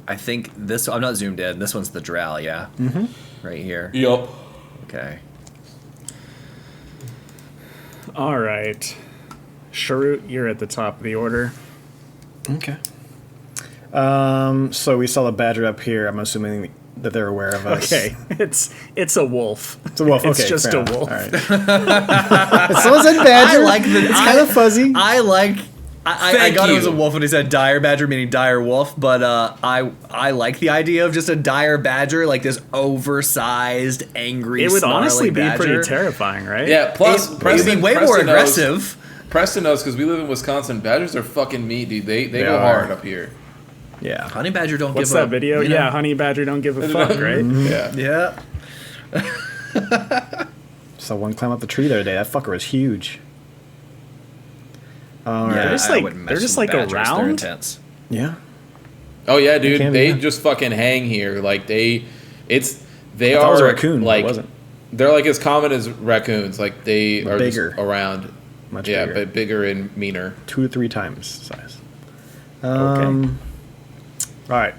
I think this. I'm not zoomed in. This one's the drow, yeah. Right here. Yup. Okay. All right. Chirrut, you're at the top of the order. Okay. So we saw the badger up here. I'm assuming that they're aware of us. Okay, it's a wolf. It's a wolf. It's Okay, just fair a enough. wolf. All right. Someone said badger. I like the. It's kind of fuzzy. I like. I Thank got it was a you. wolf when he said dire badger, meaning dire wolf, but I like the idea of just a dire badger, like this oversized, angry. It would honestly be badger. pretty terrifying, right? Yeah. Plus, It'd Preston be way more Preston knows- aggressive. Preston knows because we live in Wisconsin. Badgers are fucking meat, dude. They go are. hard up here. Yeah. Honey badger don't What's give that a video? you know. Yeah, honey badger don't give a fuck, right? Yeah. Yeah. Saw one climb up the tree the other day. That fucker was huge. All Yeah, right. just I like- wouldn't they're mess just with like badgers. They're around? intense. Yeah. Oh yeah, dude. can be, They yeah. just fucking hang here. Like they I are thought it was a raccoon, but Like it wasn't. they're like as common as raccoons. Like they But are bigger. just around. Much Yeah, bigger. but bigger and meaner. 2 to 3 times size. Okay. All right.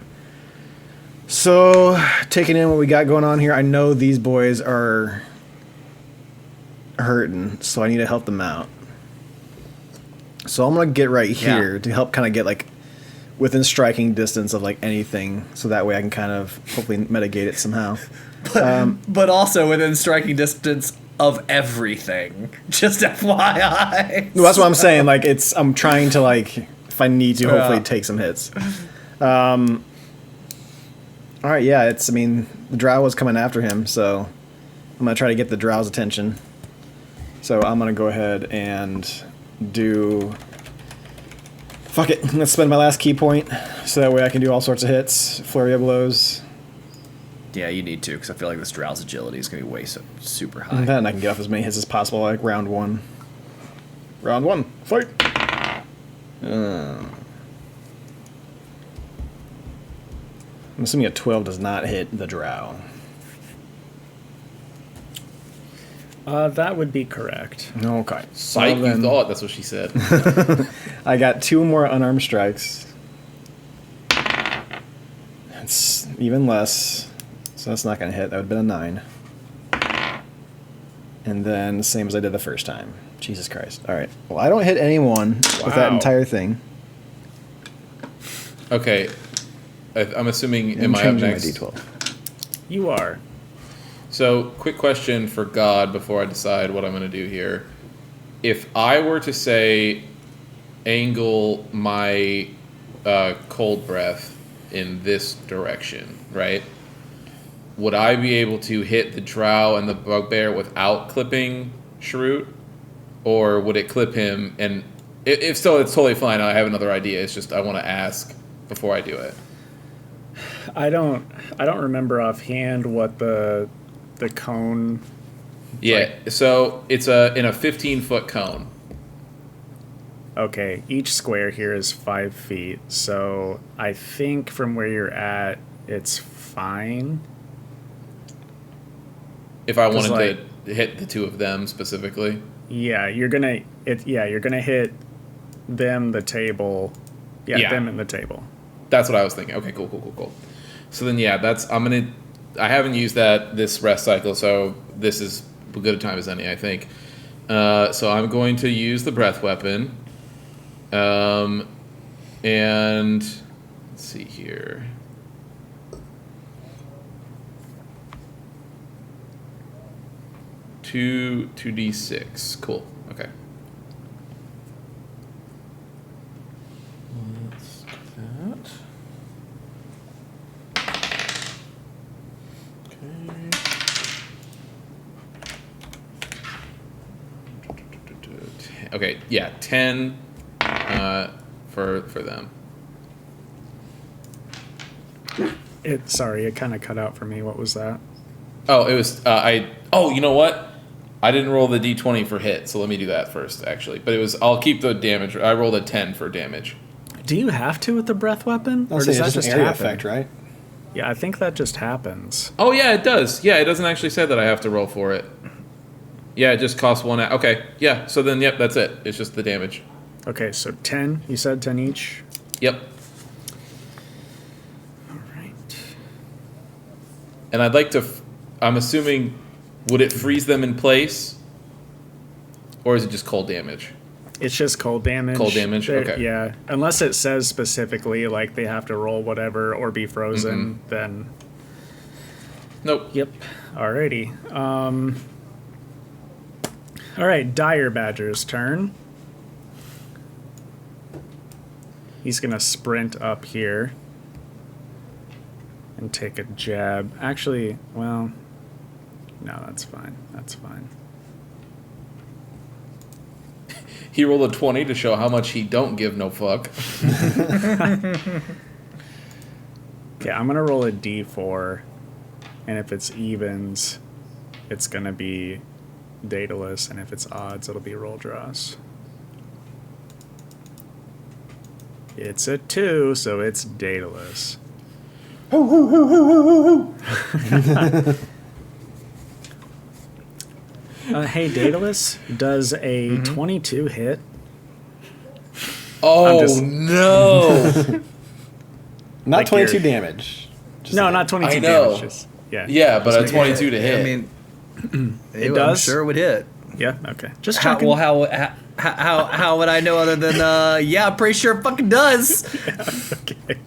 So, taking in what we got going on here, I know these boys are hurting, so I need to help them out. So I'm gonna get right here to help kind of get like within striking distance of like anything, so that way I can kind of hopefully mitigate it somehow. But also within striking distance of everything. Just FYI. No, that's what I'm saying. Like I'm trying to like, if I need to, hopefully Yeah. take some hits. All right, yeah. I mean, the drow was coming after him, so I'm gonna try to get the drow's attention. So I'm gonna go ahead and do. Fuck it. Let's spend my last key point, so that way I can do all sorts of hits, flurry of blows, Yeah, you need to, because I feel like this drow's agility is going to be super high. and then I can get off as many hits as possible, like round one. Round one, fight. I'm assuming a 12 does not hit the drow. That would be correct. Okay. Psych, Well, then, you thought. That's what she said. I got 2 more unarmed strikes. It's even less, so that's not going to hit. That would have been a 9. And then same as I did the first time. Jesus Christ. All right. Well, I don't hit anyone with that Wow. entire thing. Okay. I'm assuming, I'm am I up changing my next? D12. You are. So, quick question for God before I decide what I'm going to do here. If I were to say, angle my cold breath in this direction, right? Would I be able to hit the drow and the bugbear without clipping Chirrut? Or would it clip him? And if so, it's totally fine. I have another idea. It's just I want to ask before I do it. I don't remember offhand what the cone. Yeah, so it's in a 15-foot cone. Okay, each square here is 5 feet, so I think from where you're at, it's fine. If I 'Cause, wanted to hit the 2 of them specifically. Yeah, you're gonna hit them, the table. Yeah, them and the table. That's what I was thinking. Okay, cool. So then, yeah, I haven't used this rest cycle, so this is as good a time as any, I think. So I'm going to use the breath weapon. And let's see here. Two 2d6. Cool. Okay. Let's do that. Okay, yeah, 10 for them. Sorry, it kind of cut out for me. What was that? Oh, it was Oh, you know what? I didn't roll the d20 for hit, so let me do that first, actually. But I'll keep the damage. I rolled a 10 for damage. Do you have to with the breath weapon, Or does that just an area effect, right? Yeah, I think that just happens. Oh yeah, it does. Yeah, it doesn't actually say that I have to roll for it. Yeah, it just costs 1. Okay, yeah. So then, yep, that's it. It's just the damage. Okay, so 10. You said 10 each. Yep. All right. And I'd like to. I'm assuming, would it freeze them in place, or is it just cold damage? It's just cold damage. Cold damage. Okay. Yeah, unless it says specifically like they have to roll whatever or be frozen, then. Nope. Yep. Alrighty. All right, Dire Badger's turn. He's gonna sprint up here and take a jab. Actually, well, no, that's fine. That's fine. He rolled a 20 to show how much he don't give no fuck. Okay, I'm gonna roll a d4, and if it's evens, it's gonna be Daedalus, and if it's odds, it'll be Roldras. It's a 2, so it's Daedalus. Hey, Daedalus, does a 22 hit? Oh, no. Not Like 22 your- damage. No, not 22 I know. damage. Just, yeah. Yeah, but a 22 to hit. I mean, It I'm does? sure it would hit. Yeah, okay. Just How, checking. well, how would I know other than yeah, I'm pretty sure it fucking does. Okay.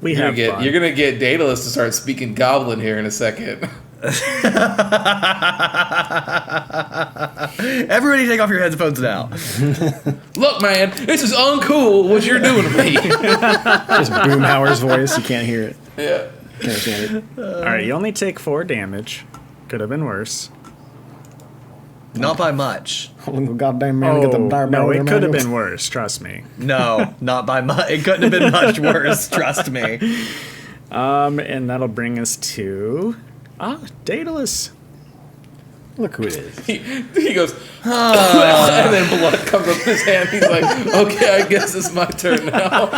We have fun. You're gonna get Daedalus to start speaking Goblin here in a second. Everybody take off your headphones now. Look, man, this is uncool what you're doing to me. Just Boomhauer's voice. You can't hear it. Yeah. Can't understand it. All right, you only take 4 damage. Could have been worse. Not by much. Goddamn man, get the Oh, no, it could have been worse. Trust me. No, not by much. It couldn't have been much worse. Trust me. And that'll bring us to Daedalus. Look who it is. He goes, and then blood comes up his hand. He's like, okay, I guess it's my turn now.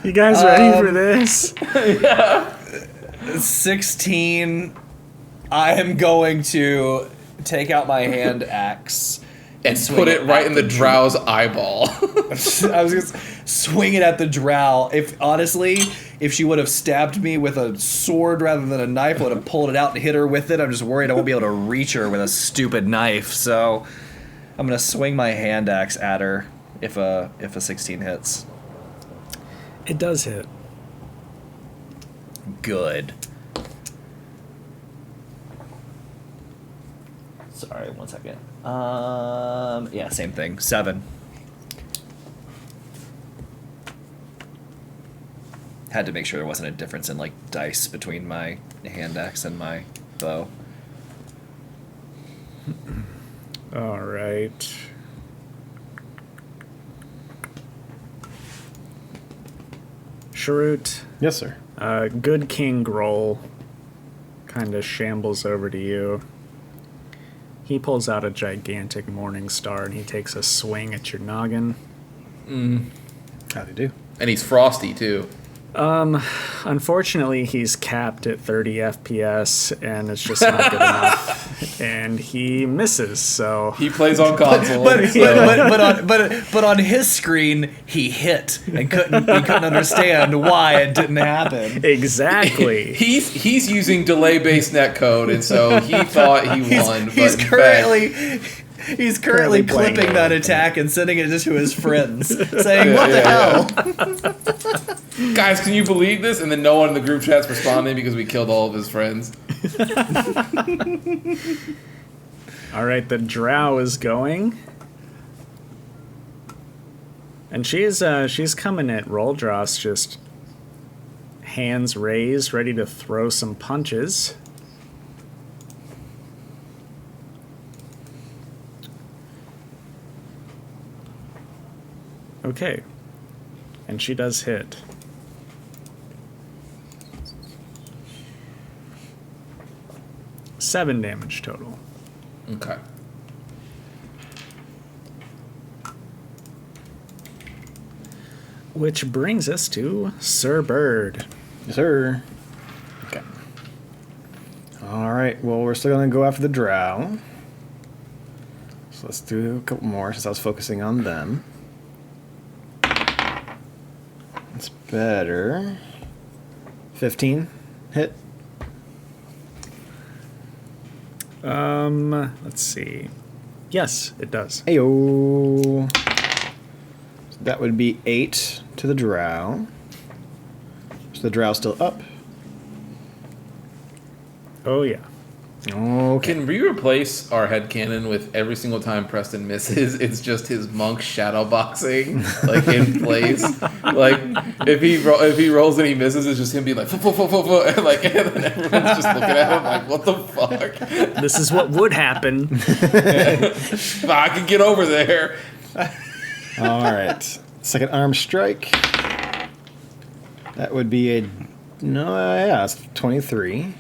You guys ready for this? 16. I am going to take out my hand axe And swing put it right in the at drow's eyeball. I was just swing it at the drow. If she would have stabbed me with a sword rather than a knife, I would have pulled it out and hit her with it. I'm just worried I won't be able to reach her with a stupid knife. So I'm gonna swing my hand axe at her if a 16 hits. It does hit. Good. Sorry, 1 second. Yeah, same thing. 7. Had to make sure there wasn't a difference in like dice between my hand axe and my bow. All right. Chirrut, Yes, sir. good King Groll kind of shambles over to you. He pulls out a gigantic morning star and he takes a swing at your noggin. How'd he do? And he's frosty, too. Unfortunately, he's capped at 30 FPS, and it's just not good enough. And he misses, so... He plays on console. But on his screen, he hit and he couldn't understand why it didn't happen. Exactly. He's using delay-based netcode, and so he thought he won. He's currently playing clipping that attack and sending it to his friends, saying, "What the hell?" Guys, can you believe this? And then no one in the group chat's responding because we killed all of his friends. All right, the drow is going. And she's coming at Roldras just hands raised, ready to throw some punches. Okay. And she does hit. Seven damage total. Okay. Which brings us to Sir Bird. Yes, sir. Okay. All right. Well, we're still going to go after the drow. So let's do a couple more since I was focusing on them. That's better. 15 hit. Let's see. Yes, it does. Ayo. So that would be 8 to the drow. So the drow's still up. Oh, yeah. Okay. Can we replace our headcanon with every single time Preston misses, it's just his monk shadow boxing, like, in place? Like, if he rolls and he misses, it's just him being like, and, like, and then everyone's just looking at him like, what the fuck? This is what would happen. I can get over there. All right. Second arm strike. That would be a... No, yeah, it's 23.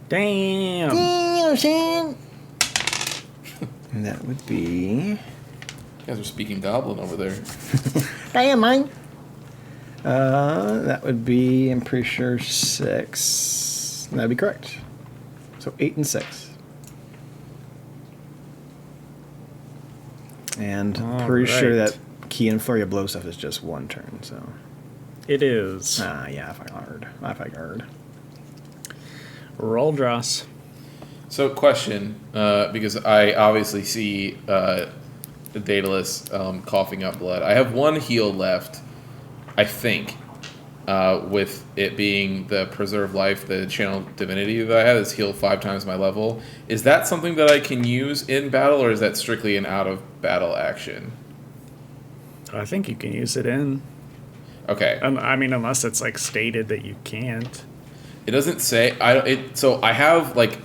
Damn. And that would be... You guys are speaking goblin over there. Damn, mine. That would be, I'm pretty sure, 6. That'd be correct. So 8 and 6. And All pretty sure right. that key and flurry of blow stuff is just one turn, so... It is. Yeah, if I heard. Roldras. So, question, because I obviously see the Daedalus coughing up blood. I have one heal left, I think, with it being the Preserve Life, the Channel Divinity that I had is heal 5 times my level. Is that something that I can use in battle, or is that strictly an out-of-battle action? I think you can use it in. Okay. I mean, unless it's like stated that you can't. It doesn't say. So I have like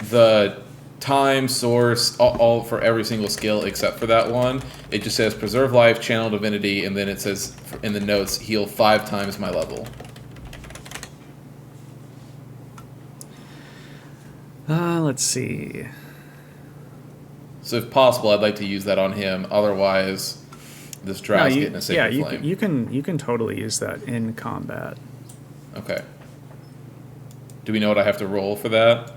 the time source all for every single skill except for that one. It just says Preserve Life, Channel Divinity, and then it says in the notes heal 5 times my level. Let's see. So if possible, I'd like to use that on him. Otherwise, this drow's getting a sacred flame. you can totally use that in combat. Okay. Do we know what I have to roll for that?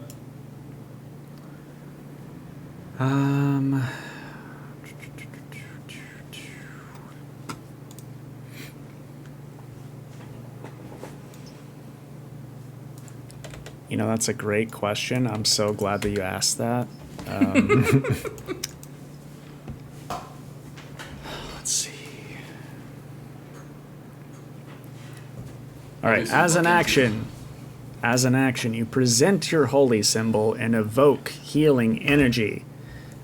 You know, that's a great question. I'm so glad that you asked that. Let's see. All right, as an action, you present your holy symbol and evoke healing energy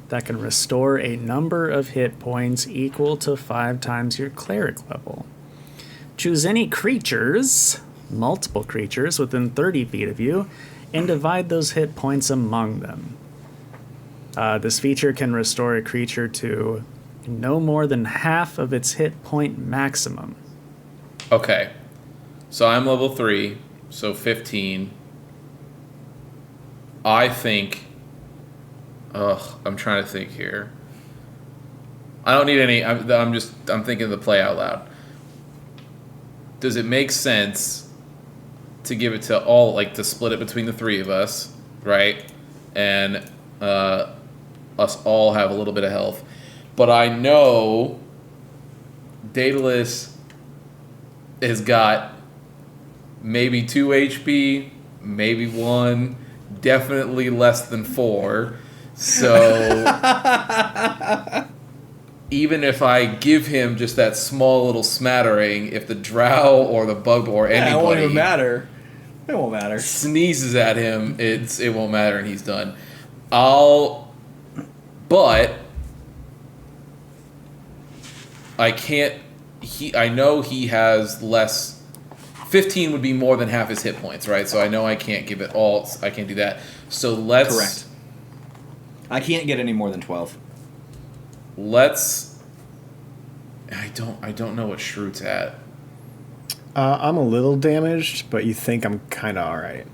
that can restore a number of hit points equal to 5 times your cleric level. Choose any creatures, multiple creatures within 30 feet of you, and divide those hit points among them. This feature can restore a creature to no more than half of its hit point maximum. Okay. So I'm level 3, so 15. I think... I'm trying to think here. I don't need any... I'm thinking of the play out loud. Does it make sense to give it to all... Like, to split it between the 3 of us, right? And us all have a little bit of health. But I know Daedalus has got maybe 2 HP, maybe 1, definitely less than 4. So even if I give him just that small little smattering, if the drow or the bug or anybody it won't even matter. It won't matter. Sneezes at him, it won't matter and he's done. But I can't. I know he has less 15 would be more than half his hit points, right? So I know I can't give it all. I can't do that. So let's... Correct. I can't get any more than 12. Let's... I don't know what Chirrut's at. I'm a little damaged, but you think I'm kind of all right.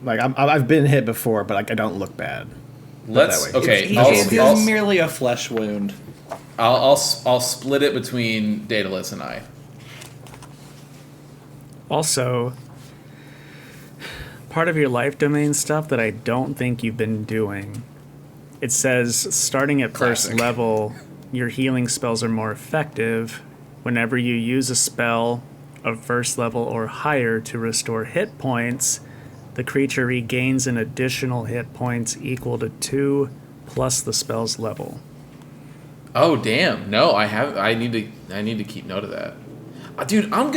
Like, I've been hit before, but like I don't look bad. Let's... Okay, It's merely a flesh wound. I'll split it between Daedalus and I. Also, part of your life domain stuff that I don't think you've been doing. It says starting at first level, your healing spells are more effective whenever you use a spell of first level or higher to restore hit points. The creature regains an additional hit points equal to 2 plus the spell's level. Oh damn! No, I need to keep note of that. Dude, I'm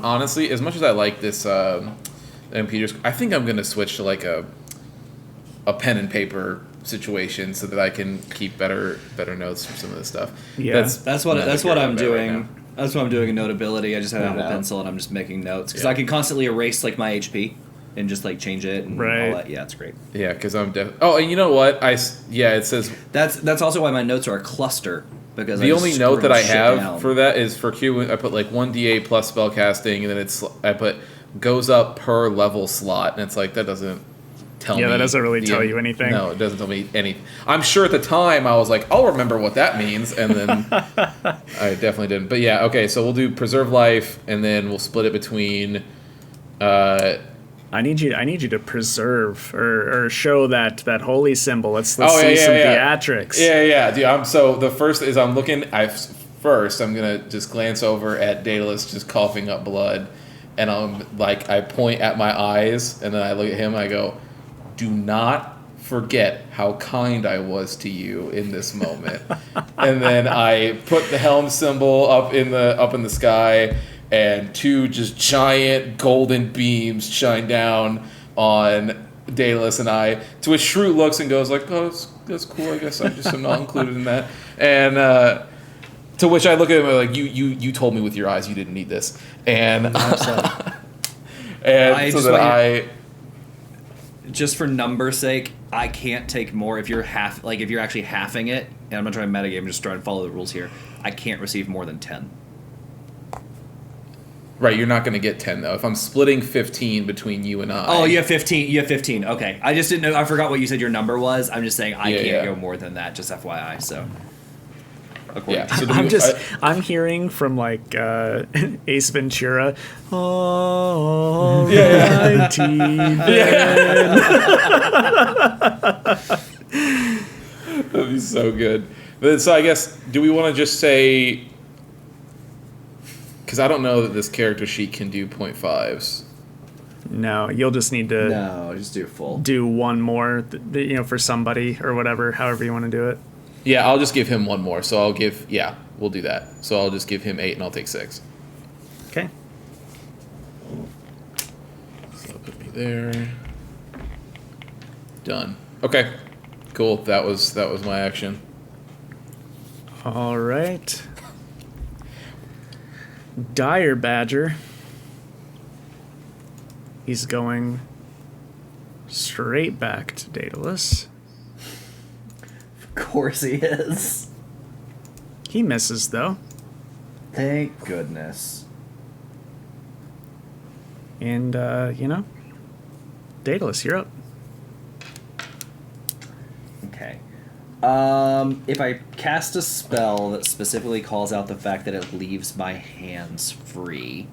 honestly, as much as I like this MP, I think I'm gonna switch to like a pen and paper situation so that I can keep better notes from some of this stuff. Yeah, that's what I'm doing. Right, that's what I'm doing in Notability. I just have a pencil and I'm just making notes because I can constantly erase like my HP and just like change it and all that. Yeah, it's great. Yeah, because I'm Oh, and you know what? It says that's also why my notes are a cluster. Because the only note that I have for that is for Q. I put like 1d8 plus spellcasting, and then I put goes up per level slot, and it's like that doesn't tell me. Yeah, that doesn't really tell you anything. No, it doesn't tell me anything. I'm sure at the time I was like, I'll remember what that means, and then I definitely didn't. But yeah, okay, so we'll do preserve life, and then we'll split it between. I need you to preserve or show that holy symbol. Let's see some theatrics. Yeah. Dude, so the first is I'm gonna just glance over at Daedalus just coughing up blood, and I point at my eyes, and then I look at him. And I go, "Do not forget how kind I was to you in this moment." And then I put the helm symbol up in the sky. And 2 just giant golden beams shine down on Deadalus and I. To which Chirrut looks and goes like, "Oh, that's cool. I guess I just am not included in that." And to which I look at him like, "You told me with your eyes you didn't need this." And just for number's sake, I can't take more if you're actually halving it. And I'm not trying to metagame. I'm just trying to follow the rules here. I can't receive more than 10. Right, you're not going to get 10, though. If I'm splitting 15 between you and I... Oh, you have 15. You have 15. Okay. I just didn't know. I forgot what you said your number was. I'm just saying I can't go more than that, just FYI, so... Yeah. So I'm hearing from, like, Ace Ventura, all righty then. That'd be so good. But so I guess, do we want to just say... Because I don't know that this character sheet can do 0.5s. No, you'll just need to... No, just do full. Do one more, for somebody or whatever, however you want to do it. Yeah, I'll just give him one more. So I'll give... Yeah, we'll do that. So I'll just give him 8 and I'll take 6. Okay. So put me there. Done. Okay. Cool. That was my action. All right. Dire Badger. He's going straight back to Daedalus. Of course he is. He misses, though. Thank goodness. And, Daedalus, you're up. Okay. If I cast a spell that specifically calls out the fact that it leaves my hands free,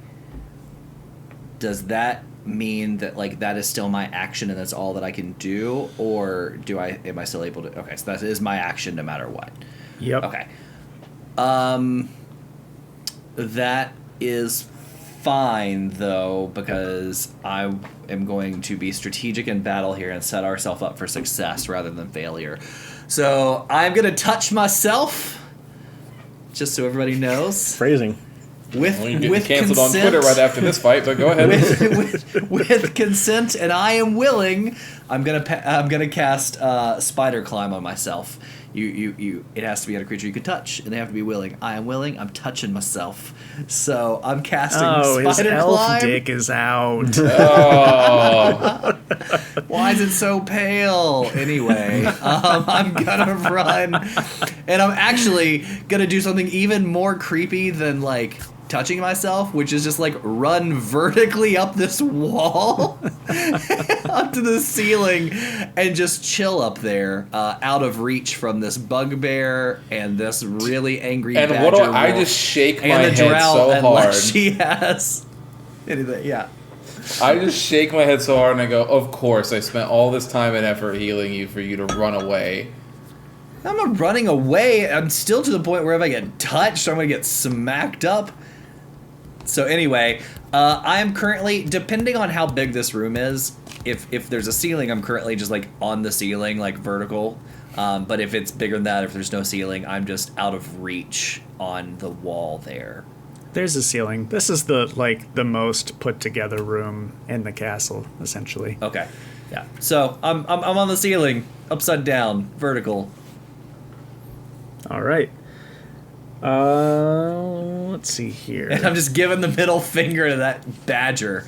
does that mean that that is still my action and that's all that I can do, or am I still able to? Okay, so that is my action no matter what. Yep. Okay. That is fine though, because I am going to be strategic in battle here and set ourselves up for success rather than failure. So I'm gonna touch myself, just so everybody knows. Phrasing. with Well, you're getting with canceled consent, on Twitter right after this fight, but go ahead. with consent, and I am willing. I'm gonna cast Spider Climb on myself. You. It has to be on a creature you can touch, and they have to be willing. I am willing. I'm touching myself, so I'm casting his Spider elf Climb. dick is out. Oh, Why is it so pale? Anyway, I'm gonna run, and I'm actually gonna do something even more creepy than like touching myself, which is just like run vertically up this wall up to the ceiling and just chill up there, out of reach from this bugbear and this really angry and badger what do I wolf just shake my and the head drow, so hard? unless she has anything. Yeah. I just shake my head so hard and I go, of course, I spent all this time and effort healing you for you to run away. I'm not running away. I'm still to the point where if I get touched, I'm going to get smacked up. So anyway, I am currently, depending on how big this room is, if there's a ceiling, I'm currently just like on the ceiling, like vertical. But if it's bigger than that, if there's no ceiling, I'm just out of reach on the wall there. There's a ceiling. This is the most put together room in the castle, essentially. Okay, yeah. So I'm on the ceiling, upside down, vertical. All right. Let's see here. And I'm just giving the middle finger to that badger.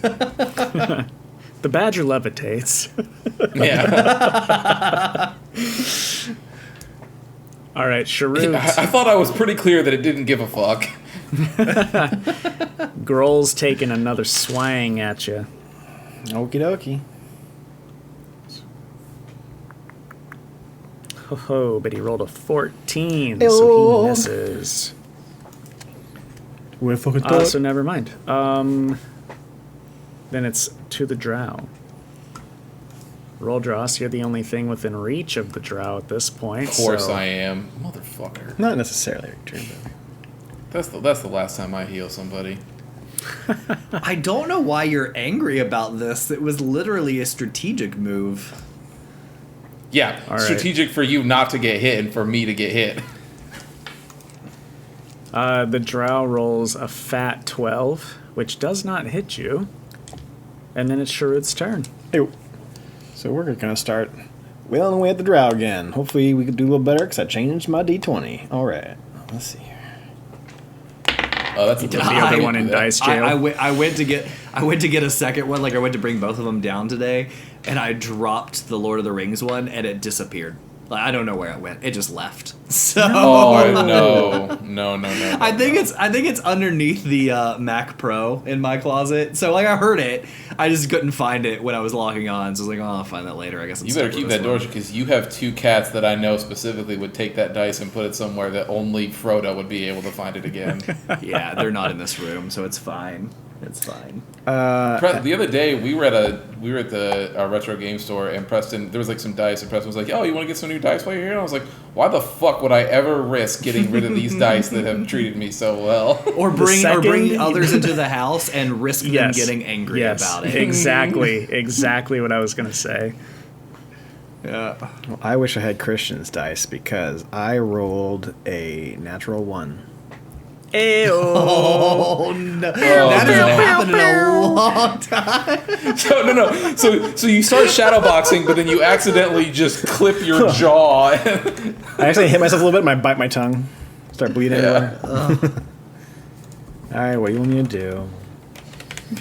The badger levitates. Yeah. All right, Chirrut. I thought I was pretty clear that it didn't give a fuck. Grohl's taking another swang at you. Okie dokie. Ho, but he rolled a 14, Ew. so he misses. We're fucking So never mind. Then it's to the drow. Roldras, you're the only thing within reach of the drow at this point. Of course so I am. Motherfucker. Not necessarily a turn, though. That's the last time I heal somebody. I don't know why you're angry about this. It was literally a strategic move. Yeah, All right. strategic for you not to get hit and for me to get hit. The drow rolls a fat 12, which does not hit you. And then it's Chirrut's turn. Ew. So we're going to start wailing away at the drow again. Hopefully we can do a little better because I changed my D20. All right. Let's see here. Oh, that's The other one in dice jail. I went to get a second one. Like I went to bring both of them down today, and I dropped the Lord of the Rings one, and it disappeared. Like I don't know where it went. It just left. So Oh no. I think it's underneath the Mac Pro in my closet. So like I heard it, I just couldn't find it when I was logging on. So I was like, oh, I'll find that later. I guess You better keep that door because you have two cats that I know specifically would take that dice and put it somewhere that only Frodo would be able to find it again. Yeah, they're not in this room, so it's fine. It's fine. The other day we were at the retro game store and Preston, there was like some dice and Preston was like, "Oh, you want to get some new dice while you're here?" And I was like, "Why the fuck would I ever risk getting rid of these dice that have treated me so well?" Or bring others into the house and risk them getting angry about it. Exactly what I was going to say. Yeah. Well, I wish I had Christian's dice because I rolled a natural 1. Ayo. Oh no! That hasn't happened in a long time. No. So you start shadowboxing, but then you accidentally just clip your jaw. I actually hit myself a little bit and I bite my tongue. Start bleeding everywhere. All right, what do you want me to do?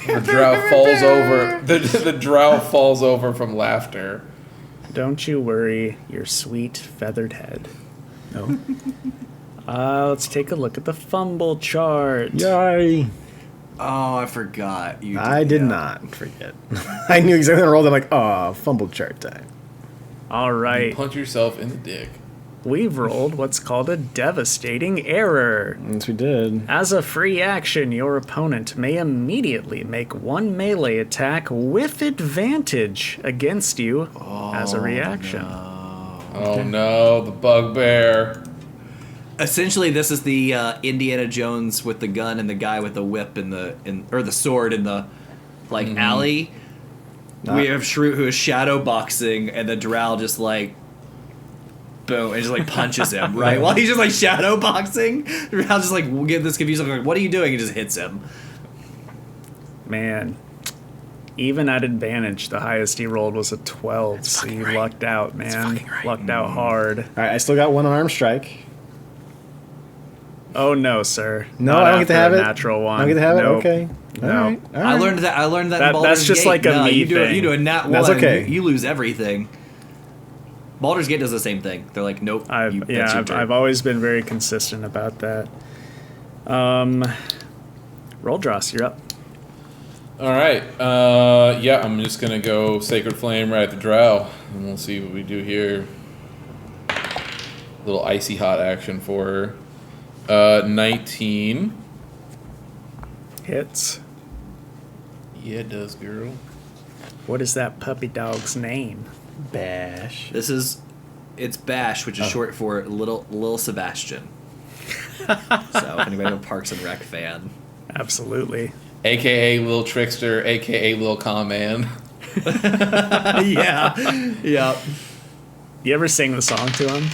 The drow falls over. The drow falls over from laughter. Don't you worry, your sweet feathered head. No. Let's take a look at the fumble chart. Yay! Oh, I forgot. I did not forget. I knew exactly what I rolled. I'm like, oh, fumble chart time. All right. Punch yourself in the dick. We've rolled what's called a devastating error. Yes, we did. As a free action, your opponent may immediately make one melee attack with advantage against you as a reaction. Oh no, the bugbear. Essentially, this is the Indiana Jones with the gun and the guy with the whip or the sword in the alley. We have Chirrut who is shadow boxing, and the drow just like boom, and just like punches him right while he's just like shadow boxing. I'll just like get this confused. Like, what are you doing? He just hits him. Man, even at advantage, the highest he rolled was a 12, so you lucked out, man. Lucked out hard. All right, I still got one unarmed strike. Oh no, sir! No, Not I don't get to after have a it. Natural one. I don't get to have it. Nope. Okay. No. All right. I learned that. In That's Baldur's just Gate. like a no, me you do thing. You do a nat one. That's okay. You lose everything. Baldur's Gate does the same thing. They're like, nope. I've always been very consistent about that. Roldras, you're up. All right. Yeah, I'm just gonna go Sacred Flame right at the drow, and we'll see what we do here. Little icy hot action for her. 19. Hits. Yeah, it does, girl. What is that puppy dog's name? Bash. It's Bash, which is short for Lil Sebastian. So if anybody a Parks and Rec fan. Absolutely. AKA Lil Trickster, AKA Lil Con Man. Yeah. You ever sing the song to him?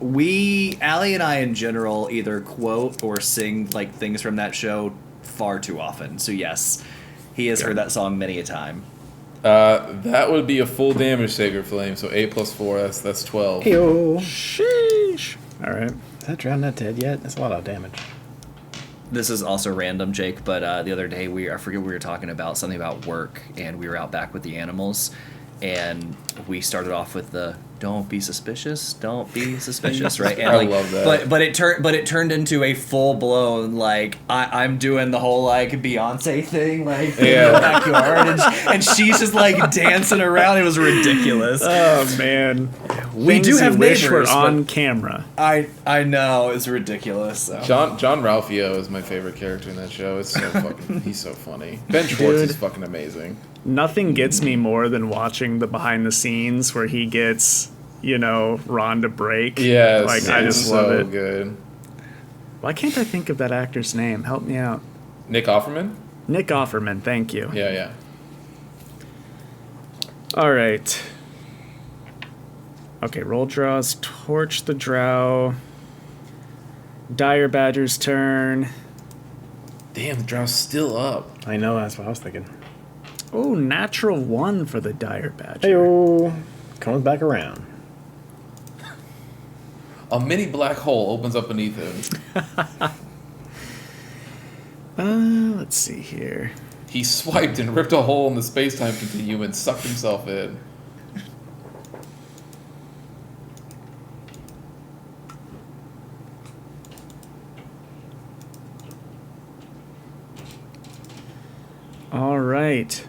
Allie and I in general either quote or sing like things from that show far too often. So yes, he has heard that song many a time. That would be a full damage Sacred Flame, so 8 plus 4, that's 12. Heyo. Sheesh. All right. Is that drown not dead yet? That's a lot of damage. This is also random, Jake, but the other day I forget we were talking about something about work, and we were out back with the animals, and we started off with the "Don't be suspicious, don't be suspicious," right? And I love that. But it turned into a full blown like I'm doing the whole like Beyonce thing like in the backyard, and she's just like dancing around. It was ridiculous. Oh man, We do have wish neighbors, were on but- camera. I know it's ridiculous. So. John Ralphio is my favorite character in that show. It's so fucking, he's so funny. Ben Schwartz is fucking amazing. Nothing gets me more than watching the behind the scenes where he gets, Ron to break. Yes, Like, I just so love it. good. Why can't I think of that actor's name? Help me out. Nick Offerman? Nick Offerman, thank you. Yeah. All right. Okay, Roldras, torch the drow. Dire Badger's turn. Damn, the drow's still up. I know, that's what I was thinking. Oh, natural 1 for the Dire Badger. Heyo. Comes back around. A mini black hole opens up beneath him. Let's see here. He swiped and ripped a hole in the space-time continuum and sucked himself in. All right.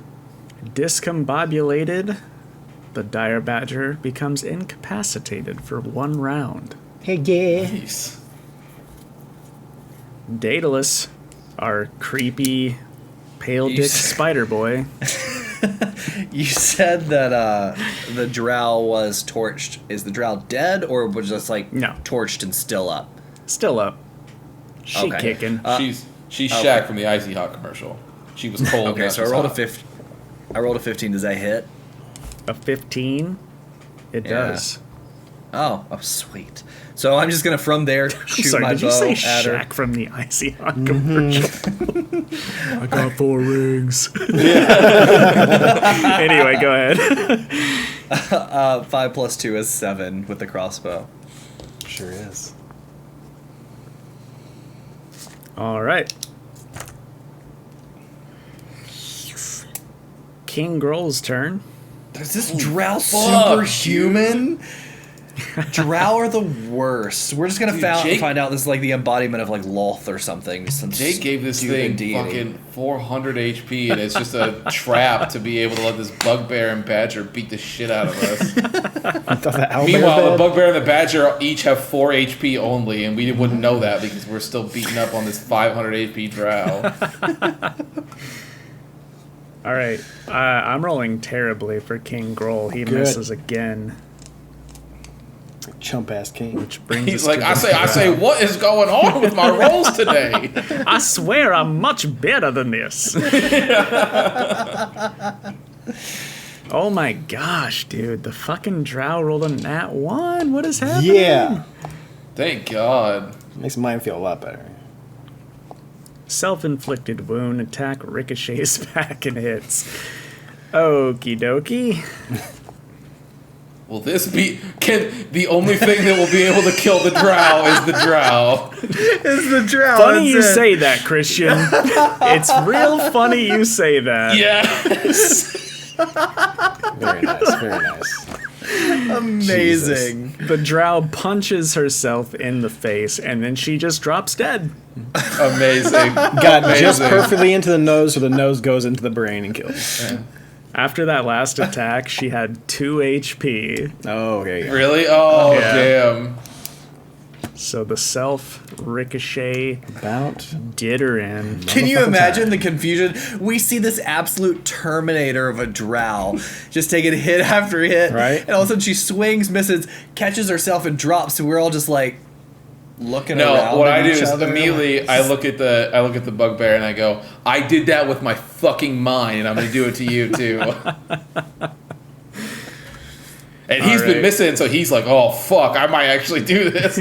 Discombobulated, the Dire Badger becomes incapacitated for 1 round. Hey, yeah. Nice. Daedalus, our creepy, pale dick spider boy. You said that the drow was torched. Is the drow dead or was just like No. torched and still up? Still up. She Okay. kicking. She's Shaq from the Icy Hot commercial. She was cold. Okay, now so I she's rolled a hot. 15. I rolled a 15. Does that hit? A 15? It Yeah. does. Oh, sweet. So I'm just gonna from there shoot Sorry, my did you bow say at her. Shaq from the Icy Hot commercial? I got 4 rings. Anyway, go ahead. 5 plus 2 is 7 with the crossbow. Sure is. All right. King Grohl's turn. Is this drow superhuman? Drow are the worst. We're just gonna Jake- find out this is like the embodiment of like Loth or something. Some Jake gave this stupid thing deity. fucking 400 HP, and it's just a trap to be able to let this bugbear and badger beat the shit out of us. I thought the owlbear Meanwhile, the bed- bugbear and the badger each have 4 HP only, and we wouldn't know that because we're still beating up on this 500 HP drow. All right. I'm rolling terribly for King Grohl. He Good. misses again. Chump ass king. Which brings He's us like, to I the say, what is going on with my rolls today? I swear I'm much better than this. Oh my gosh, dude. The fucking drow rolled a nat 1. What is happening? Yeah. Thank God. Makes mine feel a lot better. Self-inflicted wound. Attack ricochets back and hits. Okie dokie. Will this be... The only thing that will be able to kill the drow is the drow. Is the drow. Funny you say that, Christian. It's real funny you say that. Yes. Very nice, very nice. Amazing. The drow punches herself in the face, and then she just drops dead. Amazing. Got just perfectly into the nose, so the nose goes into the brain and kills. Yeah. After that last attack, she had 2 HP. Oh, okay. Yeah. Really? Oh, Yeah. damn. So the self ricochet About. did her in. Can you imagine the confusion? We see this absolute Terminator of a drow just taking hit after hit. Right. And all of a sudden she swings, misses, catches herself, and drops. So we're all just like looking No, around. what at I do each is other. immediately I look at the bugbear and I go, I did that with my fucking mind, and I'm gonna do it to you too. And he's been Alright. missing, so he's like, oh fuck, I might actually do this.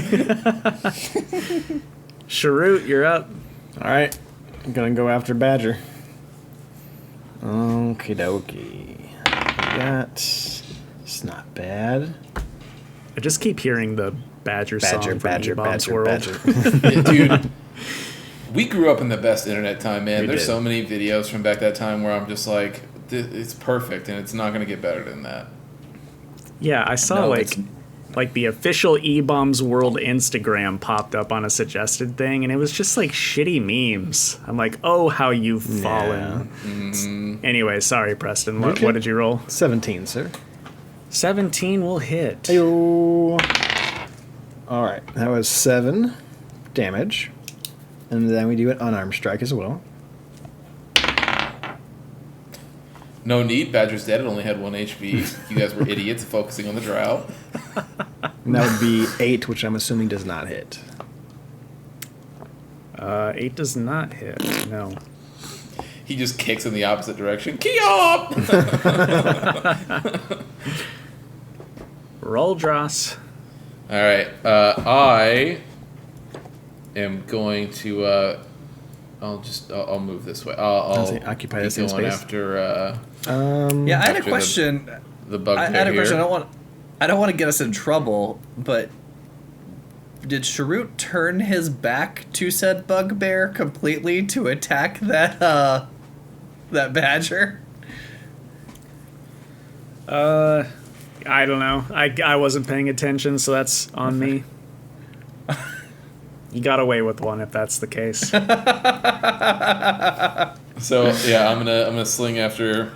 Chirrut, you're up. All right. I'm going to go after Badger. Okie dokie. It's not bad. I just keep hearing the Badger song from E-Bomb's World. Yeah, dude, we grew up in the best internet time, man. We There's did. so many videos from back that time where I'm just like, it's perfect, and it's not gonna get better than that. Yeah, I saw No, like the official E-Bombs World Instagram popped up on a suggested thing, and it was just like shitty memes. I'm like, oh, how you've fallen. Anyway, sorry, Preston. What, Okay. what did you roll? 17, sir. 17 will hit. Ayo. All right. That was 7 damage. And then we do an unarmed strike as well. No need. Badger's dead. It only had 1 HP. You guys were idiots focusing on the drow. And that would be 8, which I'm assuming does not hit. 8 does not hit. No. He just kicks in the opposite direction. Keop! Roldras. All right. I am going to. I'll move this way. I'll Does it occupy be the same going space? after Yeah, I had After a question. the bugbear I had a question. here. I don't want to get us in trouble, but did Chirrut turn his back to said bugbear completely to attack that that badger? I don't know. I wasn't paying attention, so that's on me. You got away with one if that's the case. So yeah, I'm gonna sling after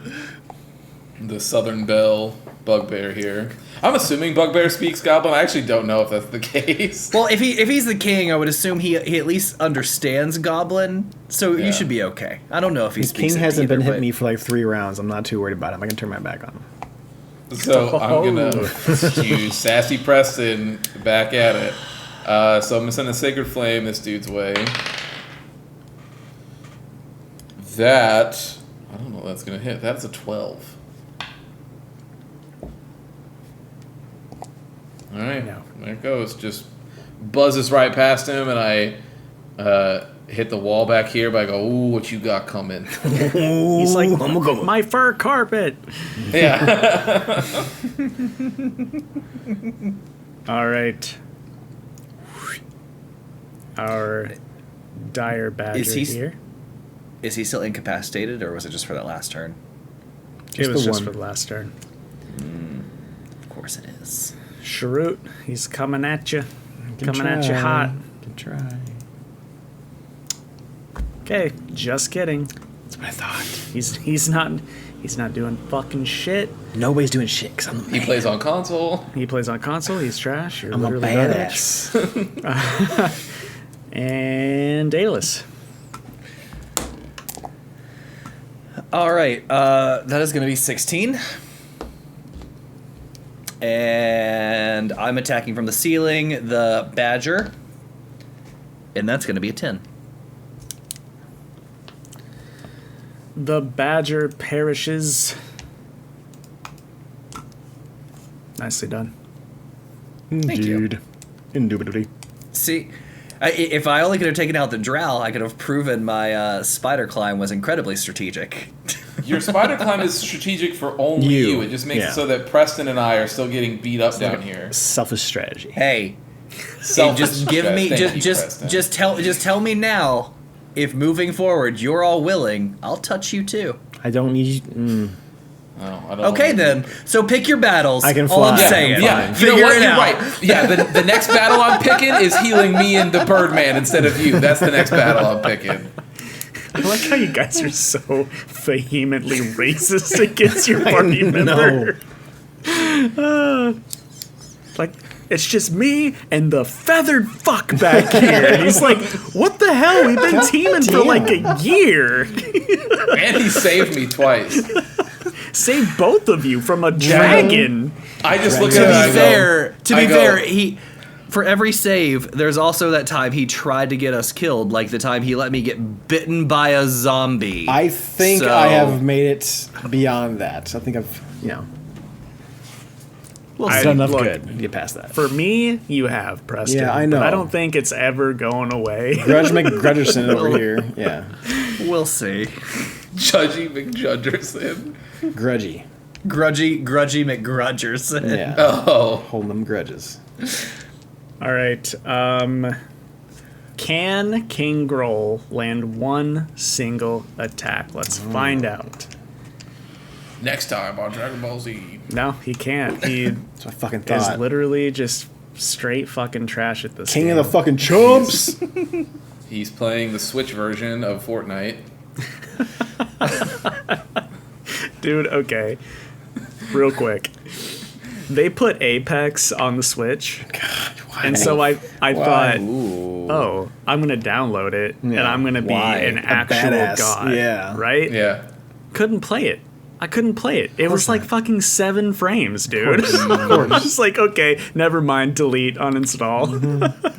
the Southern Belle bugbear here. I'm assuming bugbear speaks Goblin. I actually don't know if that's the case. Well, if he's the king, I would assume he at least understands Goblin, so Yeah. you should be okay. I don't know if he The speaks king it hasn't either, been but- hitting me for like 3 rounds. I'm not too worried about him. I can turn my back on him. So I'm gonna use Sassy Preston back at it. So I'm gonna send a Sacred Flame this dude's way. That I don't know if that's gonna hit. That's a 12. All right, No. there it goes. Just buzzes right past him, and I hit the wall back here. But I go, "Ooh, what you got coming?" He's like, my fur carpet. Yeah. All right. Our dire badger Is he- here. Is he still incapacitated, or was it just for that last turn? It was the just one. for the last turn. Of course it is. Chirrut, he's coming at you. Can Coming at you try. hot. Can try. Okay, just kidding. That's what I thought. He's not doing fucking shit. Nobody's doing shit because I'm the He man. plays on console. He plays on console. He's trash. You're I'm a literally garbage. badass. And Deadalus. All right, that is going to be 16. And I'm attacking from the ceiling, the badger. And that's going to be a 10. The badger perishes. Nicely done. Thank you. Indeed. Indubitably. See, if I only could have taken out the drow, I could have proven my spider climb was incredibly strategigic. Your spider climb is strategic for only you. It just makes it so that Preston and I are still getting beat up down here. Selfish strategy. Hey, just give me just tell me now. If moving forward you're all willing, I'll touch you too. I don't need. Oh, I don't Okay then. So pick your battles. I can All I'm fly. saying. Yeah, Figure you know what? it You're out. right. Yeah, the next battle I'm picking is healing me and the Birdman instead of you. That's the next battle I'm picking. I like how you guys are so vehemently racist against your party member. Like, it's just me and the feathered fuck back here. And he's like, what the hell? We've been teaming for like a year. And he saved me twice. Save both of you from a dragon. I just look To at it be fair, I go, he for every save, there's also that time he tried to get us killed, like the time he let me get bitten by a zombie. I think I have made it beyond that. I think I've, done enough good to get past that. For me, you have, Preston. Yeah, I know. But I don't think it's ever going away. Grudge McGrudgerson over here. Yeah. We'll see. Judgy McJudgerson. Grudgy. Grudgy McGrudgerson. Yeah. Oh. Holding them grudges. All right. Can King Groll land one single attack? Let's find out. Next time on Dragon Ball Z. No, he can't. He That's what I fucking is thought. literally just straight fucking trash at this King game. of the fucking chumps. He's playing the Switch version of Fortnite. Dude, okay. Real quick. They put Apex on the Switch. God, why? And so I thought, Ooh. oh, I'm going to download it and Yeah. I'm going to be Why? an A actual badass. god. Yeah. Right? Yeah. Couldn't play it. I couldn't play it. It was like fucking 7 frames, dude. Just like, okay, never mind, delete, uninstall.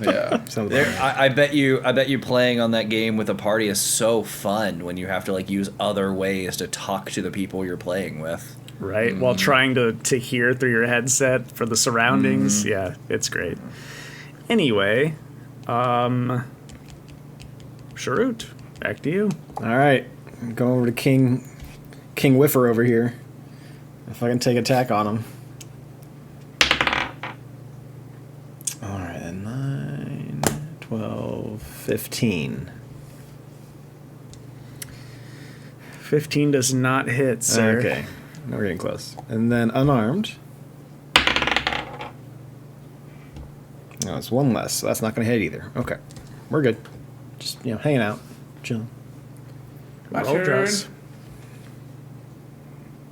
Yeah. Something. I bet you playing on that game with a party is so fun when you have to like use other ways to talk to the people you're playing with. Right? While trying to hear through your headset for the surroundings. Yeah, it's great. Anyway, Chirrut, back to you. All right. Going over to King Whiffer over here. If I can take attack on him. All right, then 9, 12, 15. 15 does not hit, sir. Okay. Now we're getting close. And then unarmed. No, it's one less, so that's not going to hit either. Okay. We're good. Just, hanging out. Chilling. My Roll turn. dress.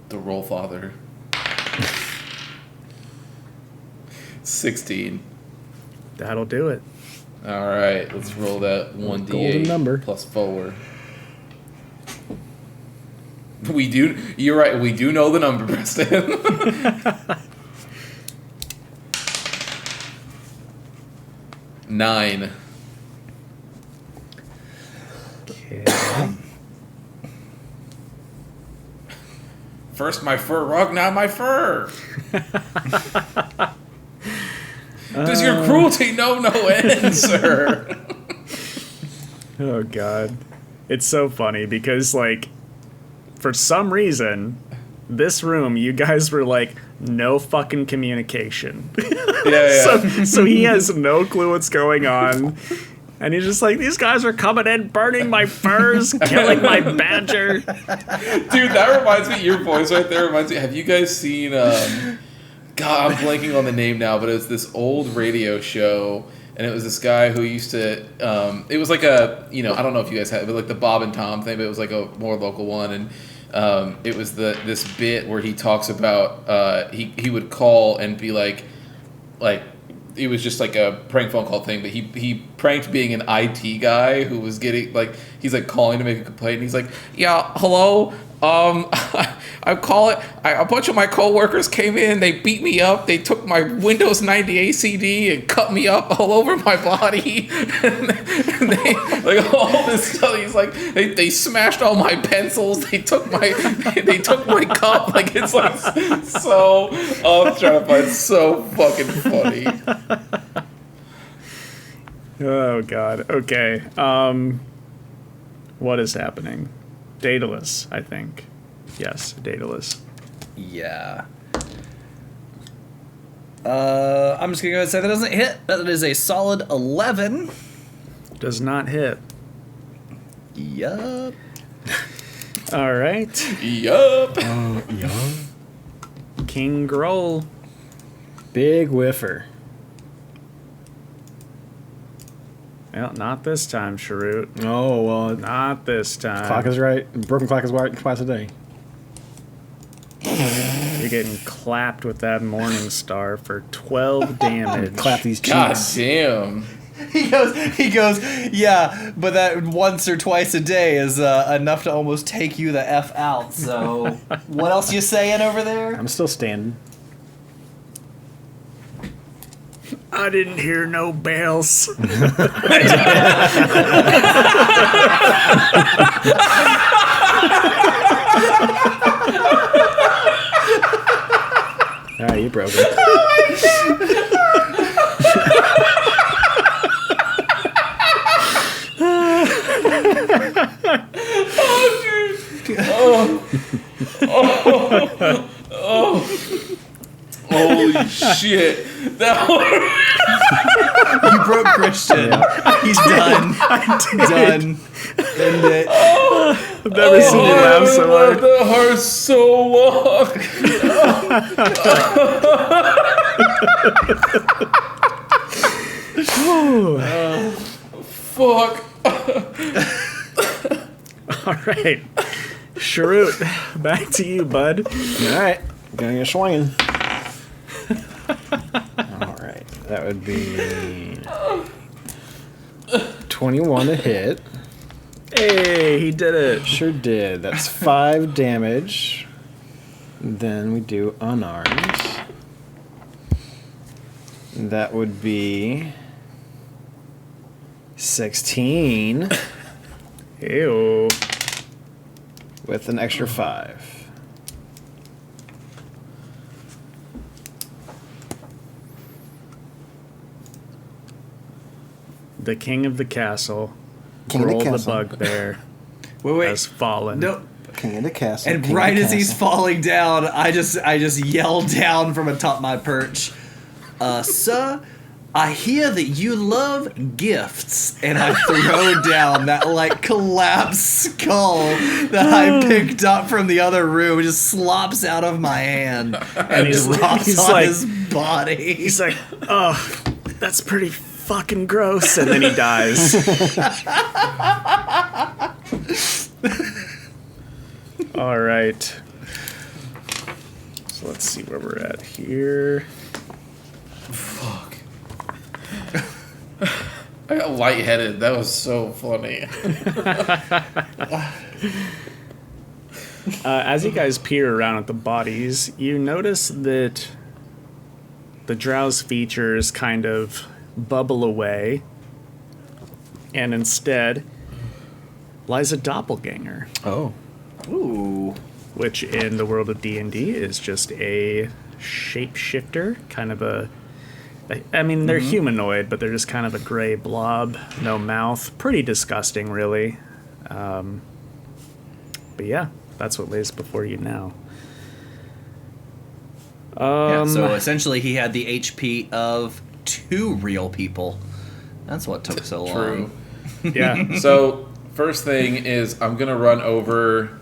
The Roll Father. 16. That'll do it. All right, let's roll that 1d8 Golden number. plus 4. You're right, we do know the number, Preston. Nine. Okay. First my fur rug, now my fur. Does your cruelty know no end, sir? Oh, God. It's so funny because, like, for some reason, this room, you guys were like, no fucking communication. Yeah. So he has no clue what's going on. And he's just like, these guys are coming in, burning my furs, killing my badger. Dude, that reminds me, your voice right there reminds me, have you guys seen, God, I'm blanking on the name now, but it was this old radio show, and it was this guy who used to, it was like a, I don't know if you guys had, but like the Bob and Tom thing, but it was like a more local one, and it was this bit where he talks about, he would call and be like, it was just like a prank phone call thing, but he pranked being an IT guy who was getting, like, he's like calling to make a complaint, and he's like, yeah, hello, I call it. A bunch of my coworkers came in. They beat me up. They took my Windows 98 CD and cut me up all over my body. and they like all this stuff. He's like, they smashed all my pencils. They took my cup. Like it's like so. Oh, I'm trying to find it so fucking funny. Oh God. Okay. What is happening? Deadalus, I think. Yes, Deadalus. Yeah. I'm just gonna go ahead and say that doesn't hit. That is a solid 11. Does not hit. Yup. All right. Yup. King Groll. Big whiffer. Well, not this time, Chirrut. Oh, well, Not this time. clock is right. Broken clock is right twice a day. You're getting clapped with that Morning Star for 12 damage. Clap these God cheeks. damn. He goes, yeah, but that once or twice a day is enough to almost take you the F out, so what else you saying over there? I'm still standing. I didn't hear no bells. All right, you broke it. Holy shit. That one. You broke Christian. He's done. Done. End it. I've never seen you laugh so hard. That hurts so long. Fuck. All right. Chirrut, back to you, bud. All right, gonna get swinging. All right, that would be 21 to hit. Hey, he did it. Sure did. That's 5 damage. Then we do unarmed. That would be 16 Ew. with an extra 5. The king of the castle, King of the Roll the castle. bugbear, Wait. has fallen. No. King of the castle. And king of right the as he's castle. falling down, I just yell down from atop my perch, sir, I hear that you love gifts, and I throw down that like collapsed skull that I picked up from the other room. It just slops out of my hand and he's- drops he's on like- his body. He's like, oh, that's pretty fucking gross. And then he dies. All right. So let's see where we're at here. Fuck. I got lightheaded. That was so funny. As you guys peer around at the bodies, you notice that the drow's features kind of bubble away, and instead lies a doppelganger, Oh. Ooh. which in the world of D&D is just a shapeshifter, kind of a... I mean, they're humanoid, but they're just kind of a gray blob, no mouth. Pretty disgusting, really. But yeah, that's what lays before you now. Yeah, so essentially he had the HP of 2 real people. That's what took so long. True. Yeah. So, first thing is I'm going to run over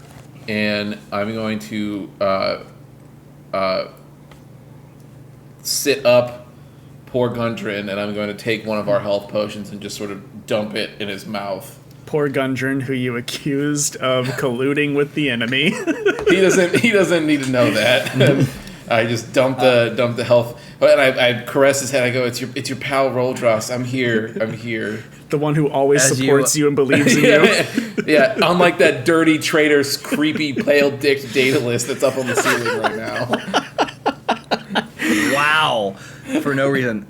and I'm going to sit up poor Gundren, and I'm going to take one of our health potions and just sort of dump it in his mouth. Poor Gundren, who you accused of colluding with the enemy. He doesn't need to know that. I just dump the health, and I caress his head. I go, "It's your pal Roldras. I'm here. The one who always As supports you and believes in you. Yeah, unlike that dirty traitor's creepy pale dick Daedalus that's up on the ceiling right now. Wow, for no reason.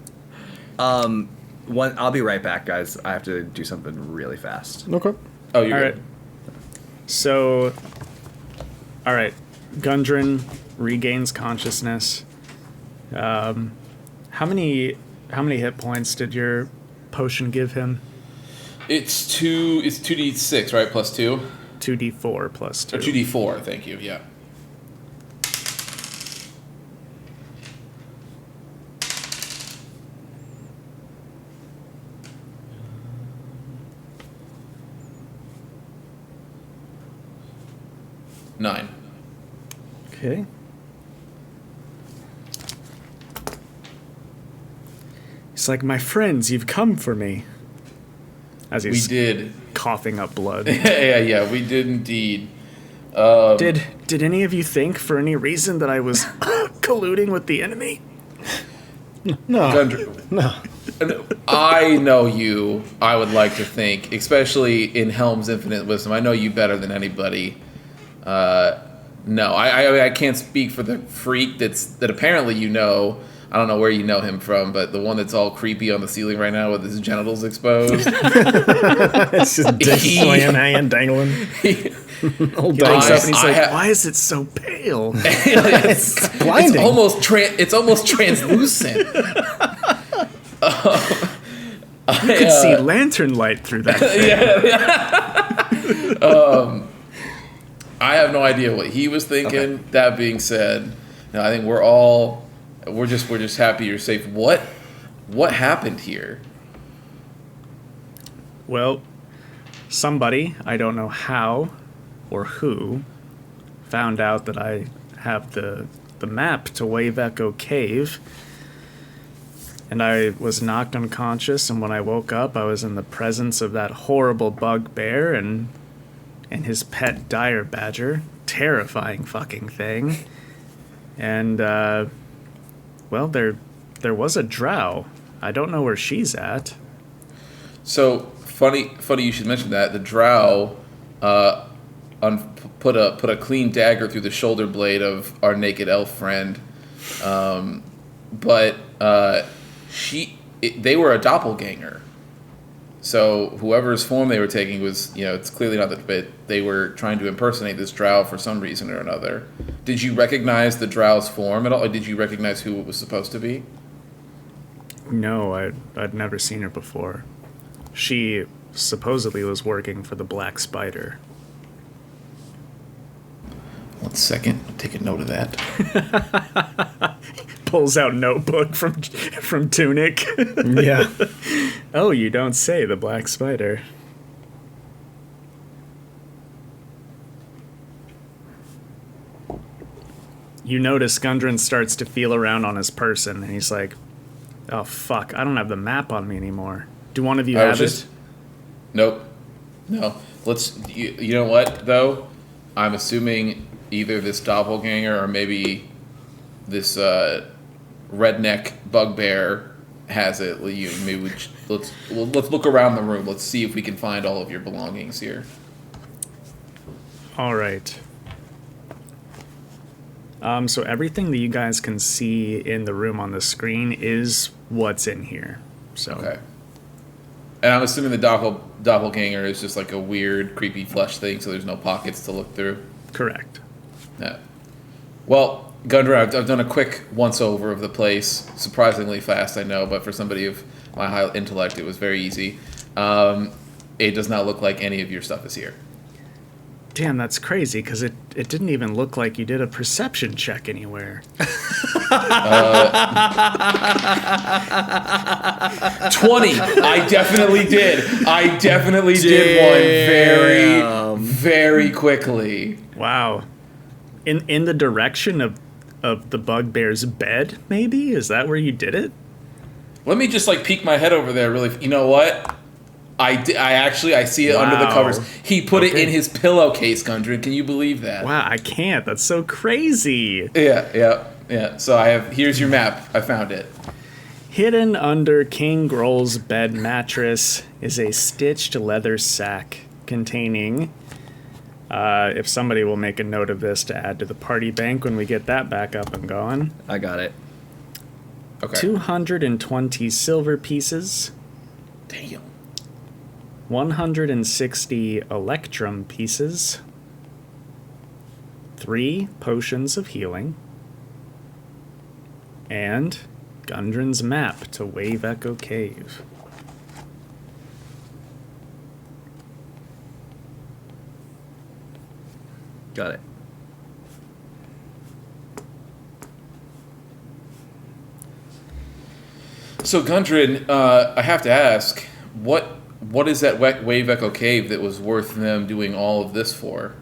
I'll be right back, guys. I have to do something really fast. Okay. Oh, you're All good. right. So, all right. Gundren regains consciousness. How many hit points did your potion give him? It's 2d6, right? Plus 2? 2d4 plus 2. Or 2d4, thank you, yeah. Nine. Okay. He's like, my friends, you've come for me. As We he's did. coughing up blood. Yeah, we did indeed. Did any of you think for any reason that I was colluding with the enemy? No. No. I know you, I would like to think, especially in Helm's infinite wisdom. I know you better than anybody. No, I can't speak for the freak that apparently you know. I don't know where you know him from, but the one that's all creepy on the ceiling right now with his genitals exposed. It's just dick swaying, dangling. Old He wakes dang up and he's like, I- why is it so pale? it's blinding. It's almost translucent. You could see lantern light through that thing. I have no idea what he was thinking. Okay. That being said, I think we're just happy you're safe. What happened here? Well, somebody, I don't know how or who, found out that I have the map to Wave Echo Cave. And I was knocked unconscious, and when I woke up, I was in the presence of that horrible bugbear and his pet dire badger. Terrifying fucking thing. And, well, there was a drow. I don't know where she's at. So, funny you should mention that. The drow put a clean dagger through the shoulder blade of our naked elf friend. But they were a doppelganger. So whoever's form they were taking was, it's clearly not that, but they were trying to impersonate this drow for some reason or another. Did you recognize the drow's form at all? Or did you recognize who it was supposed to be? No, I'd never seen her before. She supposedly was working for the Black Spider. 1 second, I'll take a note of that. Pulls out notebook from Tunic. Yeah. Oh, you don't say, the Black Spider. You notice Gundren starts to feel around on his person, and he's like, oh, fuck, I don't have the map on me anymore. Do one of you have it? Nope. No. You know what, though? I'm assuming either this doppelganger or maybe this redneck bugbear has it. Maybe let's look around the room. Let's see if we can find all of your belongings here. All right. So everything that you guys can see in the room on the screen is what's in here. So. Okay. And I'm assuming the doppelganger is just like a weird, creepy flesh thing, so there's no pockets to look through. Correct. Yeah. Well, Gundren, I've done a quick once-over of the place. Surprisingly fast, I know, but for somebody of my high intellect, it was very easy. It does not look like any of your stuff is here. Damn, that's crazy, because it didn't even look like you did a perception check anywhere. 20. I definitely did. I definitely did one very, very quickly. Wow. In the direction of the bugbear's bed, maybe? Is that where you did it? Let me just peek my head over there really. You know what? I see it under the covers. He put it in his pillowcase, Gundren. Can you believe that? Wow, I can't. That's so crazy. Yeah. Yeah. So here's your map. I found it. Hidden under King Groll's bed mattress is a stitched leather sack containing, if somebody will make a note of this to add to the party bank when we get that back up and going. I got it. Okay. 220 silver pieces, Damn. 160 electrum pieces, 3 potions of healing, and Gundren's map to Wave Echo Cave. Got it. So Gundren, I have to ask, what is that Wave Echo Cave that was worth them doing all of this for?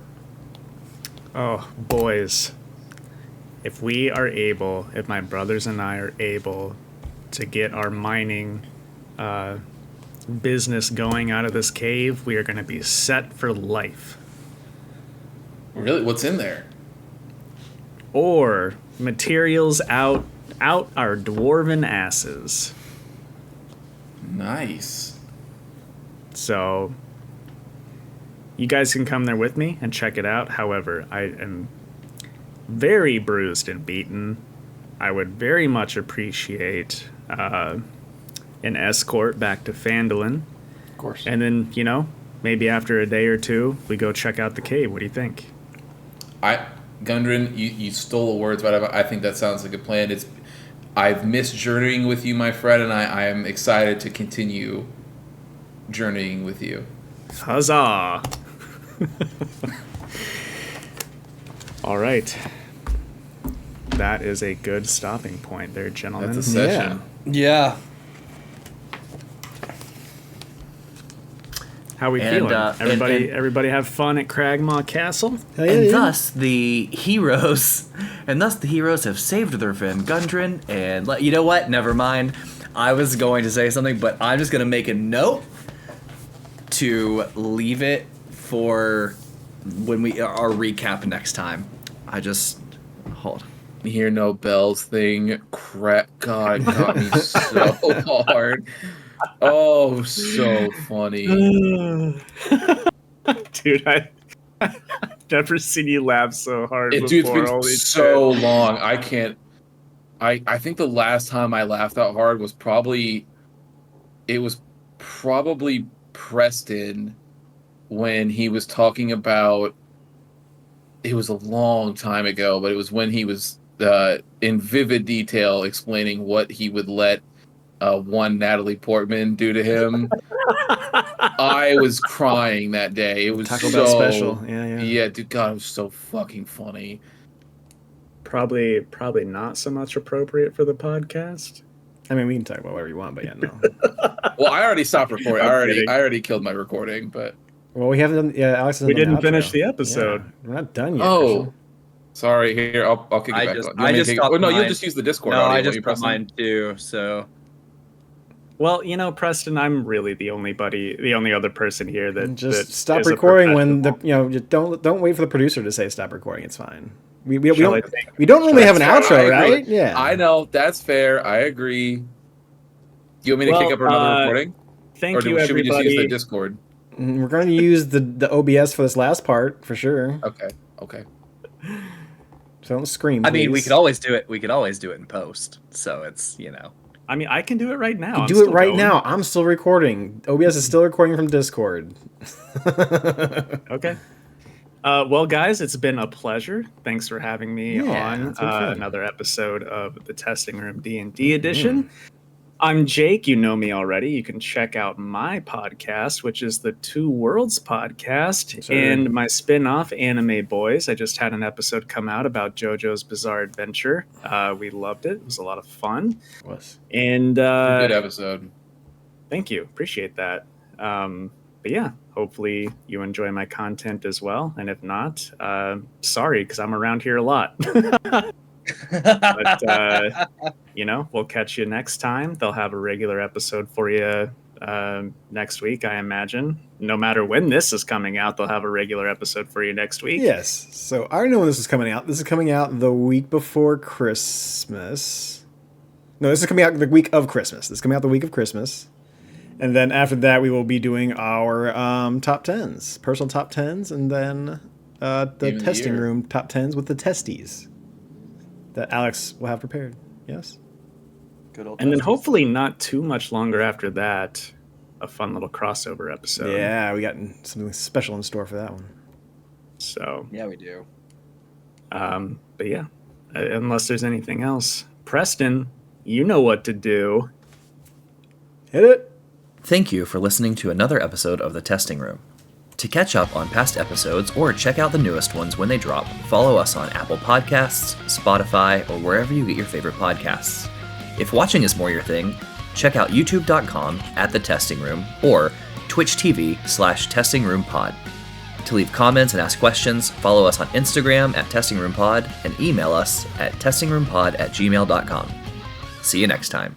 Oh, boys. If my brothers and I are able to get our mining business going out of this cave, we are going to be set for life. Really? What's in there? Or materials out our dwarven asses. Nice. So you guys can come there with me and check it out. However, I am very bruised and beaten. I would very much appreciate an escort back to Phandelver. Of course. And then, maybe after a day or two, we go check out the cave. What do you think? Gundren, you stole the words, but I think that sounds like a plan. I've missed journeying with you, my friend, and I am excited to continue journeying with you. Huzzah! All right. That is a good stopping point there, gentlemen. That's a session. Yeah. How we feeling? Everybody have fun at Cragmaw Castle? Thus the heroes have saved their friend Gundren. And you know what? Never mind. I was going to say something, but I'm just going to make a note to leave it for when our recap next time. Hold. You hear no bells thing. God, got me so hard. Oh, so funny. Dude, I've never seen you laugh so hard before. Dude, it's been so long. I can't. I think the last time I laughed that hard was probably Preston when he was talking about. It was a long time ago, but it was when he was in vivid detail explaining what he would let one Natalie Portman do to him. I was crying that day. It was Taco Bell special. Yeah, dude, God, it was so fucking funny. Probably not so much appropriate for the podcast. I mean, we can talk about whatever you want, but yeah, no. Well, I already stopped recording. I already killed my recording, but well, we haven't done. Yeah, Alex. We didn't finish the episode. Yeah, we're not done yet. Oh, Christian. sorry. Here, I'll kick it back. You'll just use the Discord. No, audio, I just got mine too. So. Well, Preston, I'm really the only other person here that just stop recording when don't wait for the producer to say stop recording. It's fine. We don't really have an outro, right? Yeah, I know that's fair. I agree. Do you want me to kick up another recording? Thank you, everybody. Should we just use the Discord? We're going to use the OBS for this last part for sure. Okay. So don't scream. I mean, we could always do it. We could always do it in post. So it's I mean, I can do it right now. Do it right now. I'm still recording. OBS is still recording from Discord. Okay. Well, guys, it's been a pleasure. Thanks for having me on another episode of the Testing Room D&D edition. I'm Jake. You know me already. You can check out my podcast, which is the Two Worlds podcast, and my spin-off, Anime Boys. I just had an episode come out about JoJo's Bizarre Adventure. We loved it. It was a lot of fun. It was. And good episode. Thank you. Appreciate that. But yeah, hopefully you enjoy my content as well. And if not, sorry, because I'm around here a lot. But, we'll catch you next time. They'll have a regular episode for you next week, I imagine. No matter when this is coming out, they'll have a regular episode for you next week. Yes. So I already know when this is coming out. This is coming out the week before Christmas. No, this is coming out the week of Christmas. This is coming out the week of Christmas. And then after that, we will be doing our top 10s, personal top 10s, and then the testing room top 10s with the testies that Alex will have prepared. Yes? Good old And then testies. hopefully not too much longer after that, a fun little crossover episode. Yeah, we got something special in store for that one. So, Yeah, we do. but yeah, unless there's anything else. Preston, you know what to do. Hit it! Thank you for listening to another episode of The Testing Room. To catch up on past episodes or check out the newest ones when they drop, follow us on Apple Podcasts, Spotify, or wherever you get your favorite podcasts. If watching is more your thing, check out youtube.com/thetestingroom or Twitch TV/testingroompod. To leave comments and ask questions, follow us on Instagram @testingroompod and email us at testingroompod@gmail.com. See you next time.